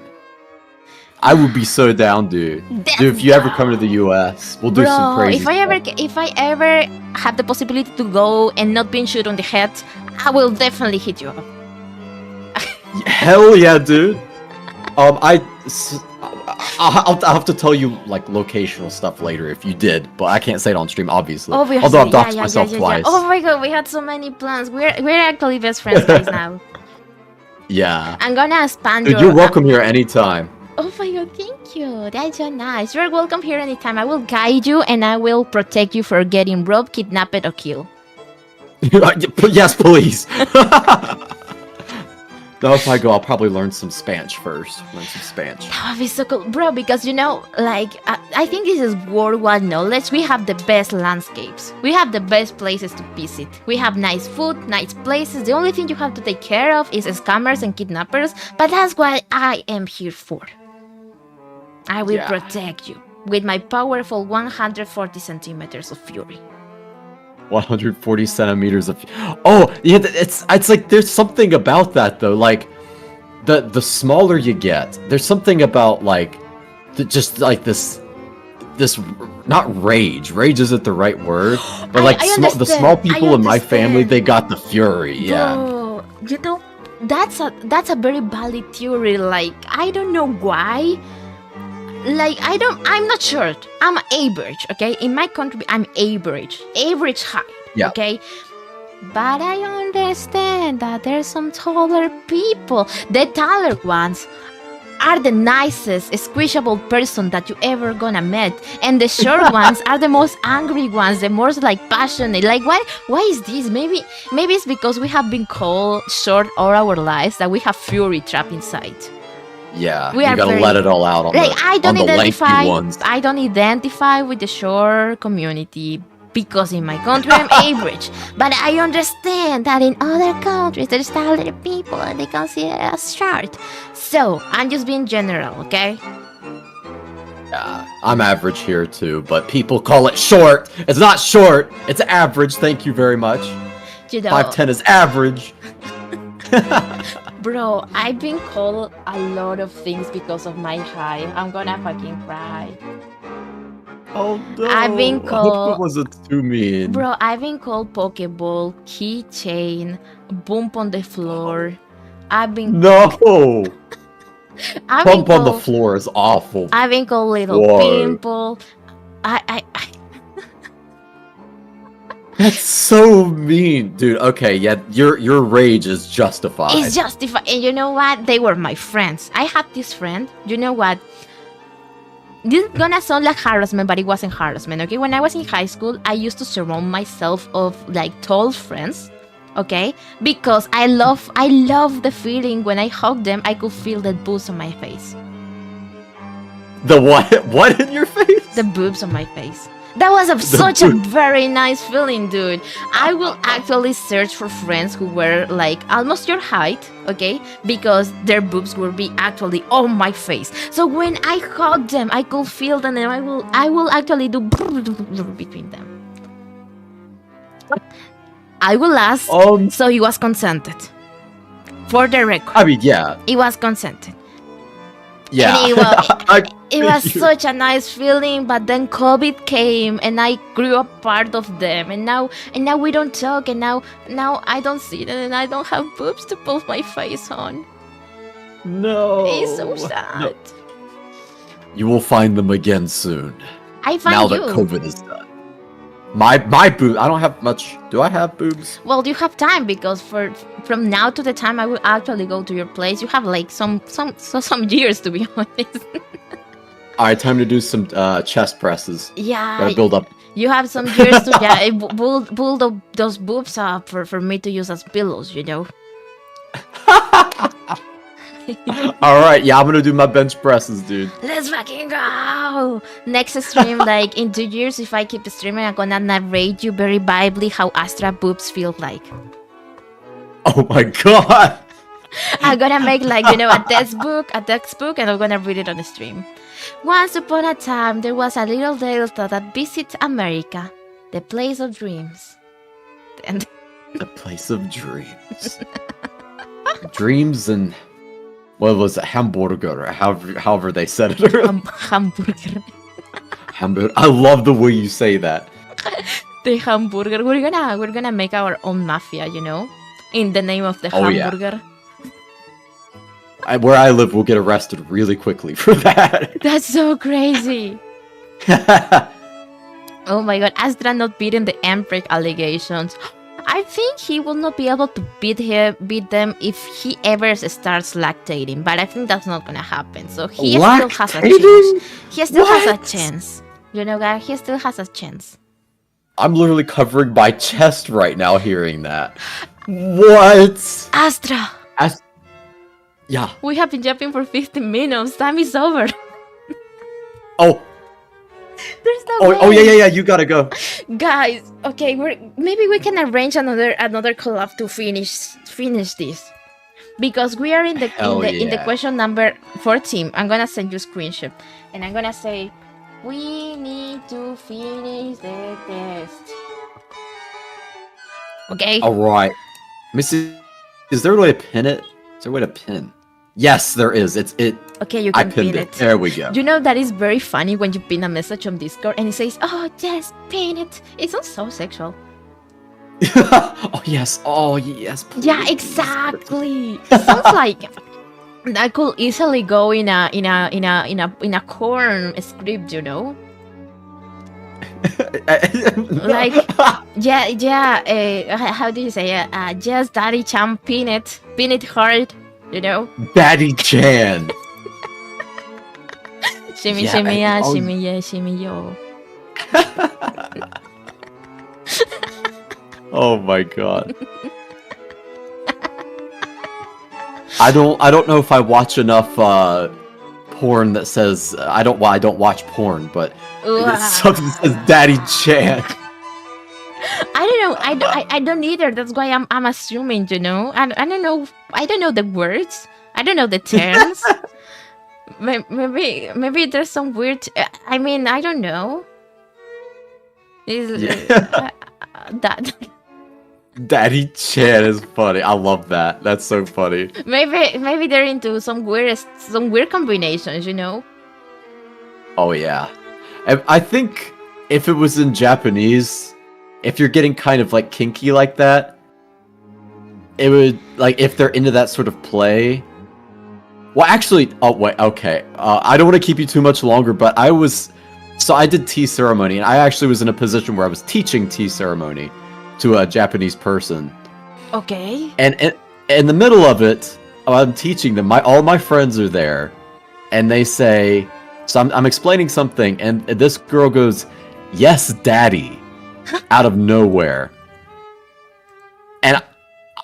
I would be so down, dude. Dude, if you ever come to the US, we'll do some Bro, crazy. if I ever have the possibility to go and not being shot on the head, I will definitely hit you up. Hell yeah, dude. I'll have to tell you like locational stuff later if you did, but I can't say it on stream, obviously. Obviously, Although I've doxed myself twice. Oh my god, we had so many plans. We're actually best friends, guys. Now Yeah. I'm gonna expand Dude, your. you're welcome here anytime. Oh my god, thank you. That's so nice. You're welcome here anytime. I will guide you and I will protect you for getting robbed, kidnapped, or killed. Yes, please. No, if I go, I'll probably learn some Spanish first. That would be so cool, bro. Because I think this is worldwide knowledge. We have the best landscapes. We have the best places to visit. We have nice food, nice places. The only thing you have to take care of is scammers and kidnappers. But that's what I am here for. I will protect you with my powerful 140 centimeters of fury. 140 centimeters of. Oh, yeah, it's like there's something about that though. Like, the smaller you get, there's something about like, just like this not rage. Rage isn't the right word, but like the small people in my family, they got the fury. Yeah. Bro, that's a very valid theory. Like, I don't know why. Like, I'm not short. I'm average, okay? In my country, I'm average height, Yeah. okay? But I understand that there's some taller people. The taller ones are the nicest, squishable person that you ever gonna meet. And the short ones are the most angry ones, the most like passionate. Like, why is this? Maybe it's because we have been called short all our lives that we have fury trapped inside. Yeah, We you are gotta very- let it all out on Like, the, I don't on the identify. lengthy ones. I don't identify with the short community because in my country I'm average. But I understand that in other countries there's talented people and they consider us short. So I'm just being general, okay? Yeah, I'm average here too, but people call it short. It's not short. It's average. Thank you very much. 5'10" is average. Bro, I've been called a lot of things because of my height. I'm gonna fucking cry. Oh no! I've been I hope called- it wasn't too mean. Bro, I've been called Pokeball, keychain, bump on the floor. I've been No! I've been Bump on the called- floor is awful. I've been called little Whoa. pimple. I That's so mean, dude. Okay, yeah, your rage is justified. It's justified. And you know what? They were my friends. I had this friend. You know what? This is gonna sound like harassment, but it wasn't harassment, okay? When I was in high school, I used to surround myself of like tall friends, okay? Because I love the feeling when I hug them, I could feel the boobs on my face. The what? What in your face? The boobs on my face. That was such a very nice feeling, dude. I will actually search for friends who were like almost your height, okay? Because their boobs will be actually on my face. So when I hug them, I could feel them, and I will actually do between them. I will ask. So he was consented. For the record, I mean, yeah, he was consented. yeah. And it was such a nice feeling, but then COVID came and I grew up part of them, and now we don't talk, and now I don't see them, and I don't have boobs to put my face on. No. It's so sad. No. You will find them again soon. I find now you. that COVID is done. My boobs. I don't have much. Do I have boobs? Well, you have time because from now to the time I will actually go to your place, you have like some years, to be honest. All right, time to do some chest presses. Yeah. Gotta build up. You have some years to build those boobs up for me to use as pillows, you know. Alright, yeah, I'm gonna do my bench presses, dude. Let's fucking go! Next stream, like in 2 years, if I keep streaming, I'm gonna narrate you very vibely how Astra boobs feel like. Oh my god! I'm gonna make like, a textbook, and I'm gonna read it on the stream. Once upon a time, there was a little delta that visits America, the place of dreams. And The place of dreams. Dreams and... What was it? Hamburger, or however they said it earlier. hamburger. Hamburger. I love the way you say that. The hamburger. We're gonna make our own mafia, in the name of the hamburger. Where I live, we'll get arrested really quickly for that. That's so crazy. Oh my god, Astra not beating the Empress allegations. I think he will not be able to beat them if he ever starts lactating, but I think that's not gonna happen. So he still has a chance. He still has a chance. Guys, he still has a chance. I'm literally covering my chest right now hearing that. What? Astra! Yeah. We have been jumping for 15 minutes. Time is over. Oh. There's no way. Oh yeah, you gotta go. Guys, okay, maybe we can arrange another collab to finish this. Because we are in the question number 14. I'm gonna send you a screenshot. And I'm gonna say, we need to finish the test. Okay? Alright. Missy, is there a way to pin it? Is there a way to pin? Yes, there is. Okay, you can pin it. There we go. That is very funny when you pin a message on Discord and it says, "Oh, yes, pin it." It sounds so sexual. Oh yes. Please. Yeah, exactly. It sounds like that could easily go in a corn script, Like, how do you say it? Just Daddy Chan, pin it hard, Daddy Chan. Shimmy, shimmy, yeah, shimmy, yeah, shimmy, yo. Oh my god. I don't know if I watch enough porn that says I don't watch porn, but it's something that says Daddy Chan. I don't know. I don't either. That's why I'm assuming, I don't know. I don't know the words. I don't know the terms. Maybe there's some weird. I mean, I don't know. That. Daddy Chan is funny. I love that. That's so funny. Maybe they're into some weird combinations, Oh yeah. I think if it was in Japanese, if you're getting kind of like kinky like that, it would like if they're into that sort of play. Well, actually, oh wait, okay. I don't want to keep you too much longer, but I did tea ceremony, and I actually was in a position where I was teaching tea ceremony to a Japanese person. Okay. And in the middle of it, I'm teaching them. All my friends are there, and they say, so I'm explaining something, and this girl goes, "Yes, Daddy," out of nowhere, and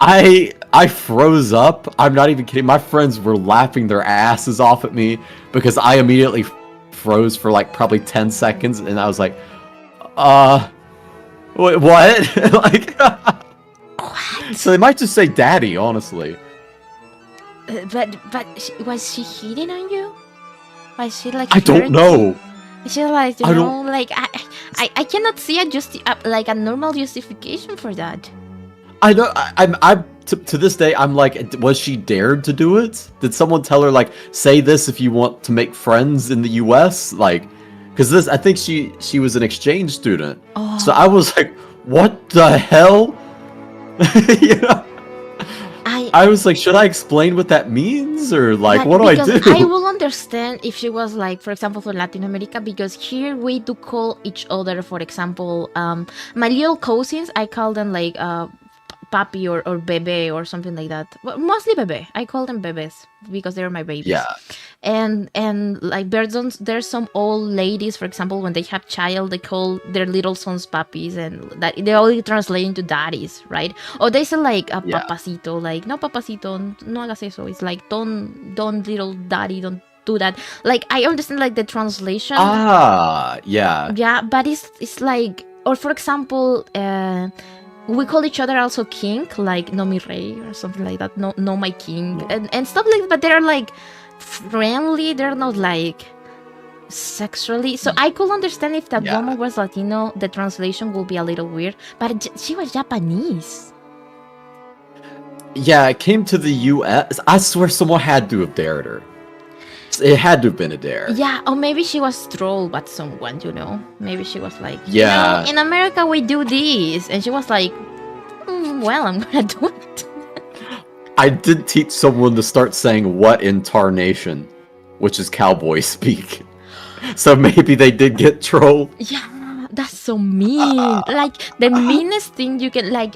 I froze up. I'm not even kidding. My friends were laughing their asses off at me because I immediately froze for like probably 10 seconds, and I was like, Wait, what? Like, what? So they might just say "Daddy," honestly. But was she hitting on you? Was she like? I don't know. She like like I cannot see like a normal justification for that. I know. I'm to this day. I'm like, was she dared to do it? Did someone tell her like, say this if you want to make friends in the U.S. Like. Because I think she was an exchange student. Oh. So I was like, what the hell? I was like, should I explain what that means? Or like, what do I do? I will understand if she was like, for example, for Latin America, because here we do call each other, for example, my little cousins, I call them like puppy or bebe or something like that. Well, mostly bebe. I call them bebes because they're my babies. Yeah. And like there's some old ladies, for example, when they have child, they call their little sons puppies, and that they only translate into daddies, right? Or they say like a papacito, like no papacito, no hagas eso. It's like don't little daddy, don't do that. Like I understand like the translation. Yeah, but it's like, or for example, we call each other also king, like no mi rey or something like that, no my king, and stuff like that. But they're like friendly, they're not like sexually. So I could understand if that woman was Latino, the translation will be a little weird, but she was Japanese. Yeah, it came to the US. I swear someone had to have dared her. It had to have been a dare. Yeah, or maybe she was trolled by someone, you know? Maybe she was like, yeah, in America we do this. And she was like, well, I'm gonna do it. I did teach someone to start saying what in tarnation, which is cowboy speak. So maybe they did get trolled. Yeah, that's so mean. Like, the meanest thing you can, like,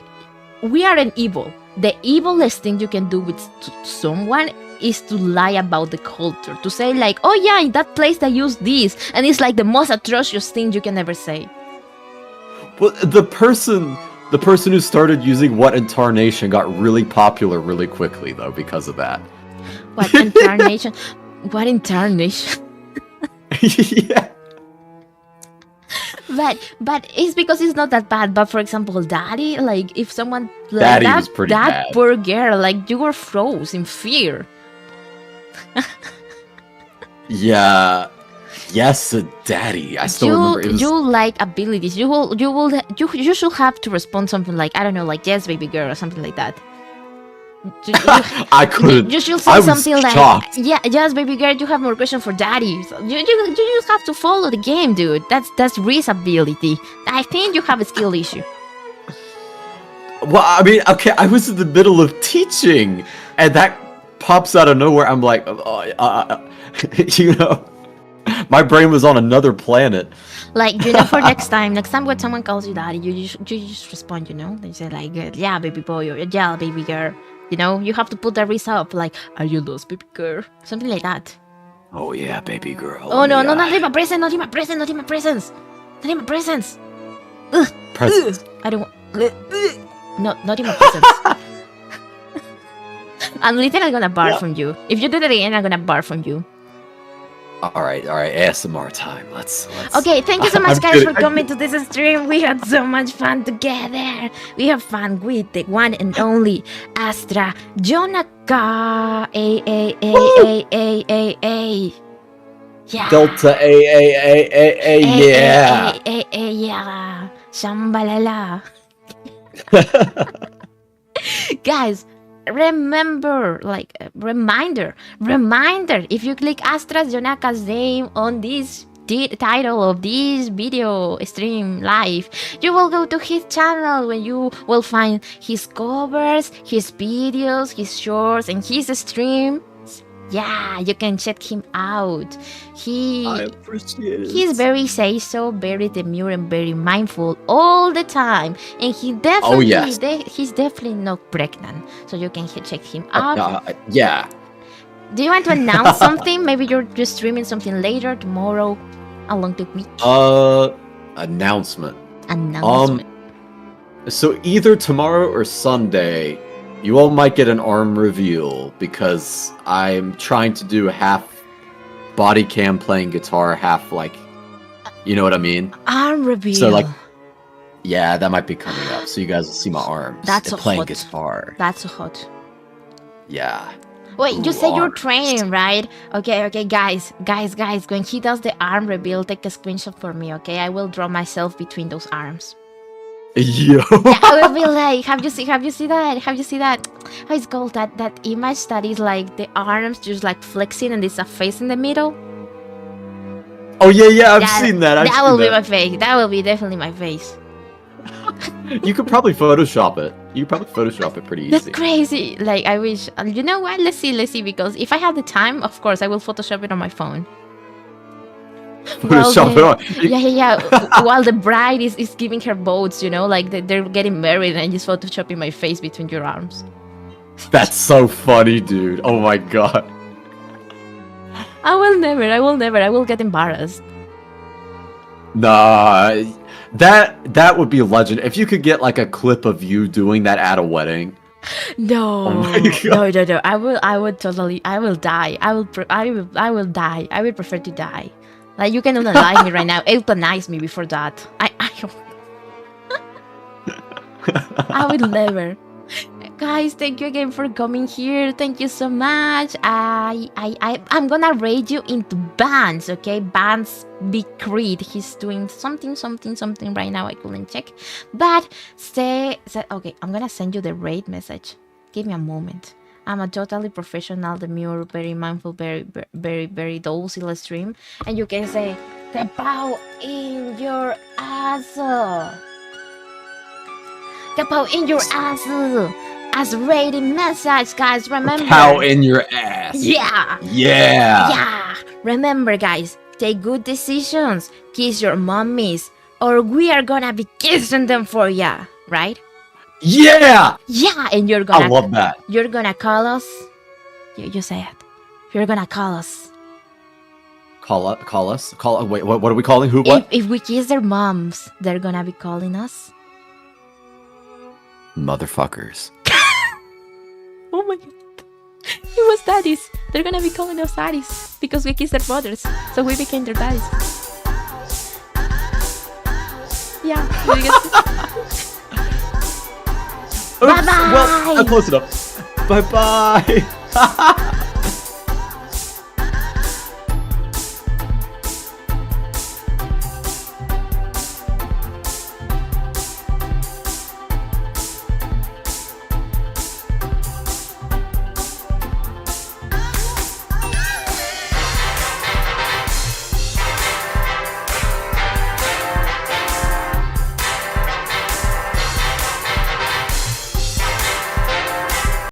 we are an evil. The evilest thing you can do with someone is to lie about the culture, to say like, oh yeah, in that place they use this, and it's like the most atrocious thing you can ever say. Well, the person who started using what in tarnation got really popular really quickly though because of that. What in tarnation? What in tarnation? Yeah. But it's because it's not that bad. But for example, daddy, like if someone like Daddy was pretty that bad. Poor girl, like you were froze in fear. Yeah. Yes, daddy. I still remember. It was... You like abilities. You should have to respond something like, I don't know, like yes, baby girl, or something like that. I couldn't. You should say I was something shocked. like, yeah, yes, baby girl, you have more questions for daddy. So you just have to follow the game, dude. That's Ree's ability. I think you have a skill issue. Well, I mean, okay, I was in the middle of teaching, and that pops out of nowhere. I'm like, you know, my brain was on another planet. Like, you know, for next time when someone calls you daddy, you just respond, you know? They say like, yeah, baby boy, or yeah, baby girl. You know, you have to put that wrist up, like, are you lost, baby girl? Something like that. Oh yeah, baby girl. Oh no, not in my presence, not in my presence, not in my presence. Not in my presence. Ugh. Presence. I don't want... not in my presence. I'm literally gonna barf from you. If you do that again, I'm gonna barf from you. Alright, ASMR time. Let's... Okay, thank you so much, guys, for coming to this stream. We had so much fun together. We have fun with the one and only Astra Jonaka. A. Yeah. Delta A, yeah. Yeah. Shambalala. Guys, remember, like, reminder, if you click Astra Jonaka's name on this title of this video stream live, you will go to his channel where you will find his covers, his videos, his shorts, and his streams. Yeah, you can check him out. I appreciate it. He's very say-so, very demure, and very mindful all the time. And he definitely, he's definitely not pregnant. So you can check him out. Yeah. Do you want to announce something? Maybe you're just streaming something later, tomorrow, along the week. Announcement. Announcement. So either tomorrow or Sunday, you all might get an arm reveal because I'm trying to do half body cam playing guitar, half like, you know what I mean? Arm reveal. So like, yeah, that might be coming up. So you guys will see my arms. That's so playing hot. guitar. That's so hot. Yeah. Wait, you said you're training, right? Okay, guys. When he does the arm reveal, take a screenshot for me, okay? I will draw myself between those arms. Yo. Yeah, I will be like, have you seen that? How it's called that image that is like the arms just like flexing and there's a face in the middle? Oh yeah, I've seen that. That will be my face. That will be definitely my face. You could probably Photoshop it. You could probably Photoshop it pretty easy. That's crazy. Like, I wish. You know what? Let's see. Because if I have the time, of course, I will Photoshop it on my phone. Photoshop it on. While the bride is giving her votes, you know, like they're getting married, and just photoshopping my face between your arms. That's so funny, dude. Oh my god. I will get embarrassed. Nah, that would be legend. If you could get like a clip of you doing that at a wedding. No, Oh my God. no. I will die. I will die. I will prefer to die. Like, you can unalive me right now. Euthanize me before that. I will never. Guys, thank you again for coming here. Thank you so much. I'm gonna rate you into bands, okay? Bands Big Creed. He's doing something right now. I couldn't check. But say okay, I'm gonna send you the rate message. Give me a moment. I'm a totally professional, demure, very mindful, very docile stream. And you can say, kapow in your ass. Kapow in your ass. As rating message, guys, remember. Cow in your ass. Yeah. Remember, guys, take good decisions. Kiss your mommies, or we are gonna be kissing them for ya, right? Yeah. And you're gonna. I love that. You're gonna call us. You say it. You're gonna call us. Call us. Wait, what are we calling? Who? What? If we kiss their moms, they're gonna be calling us motherfuckers. Oh my god. It was daddies. They're gonna be calling us daddies because we kissed their brothers. So we became their daddies. Yeah. Bye bye. Well, close enough. Bye bye.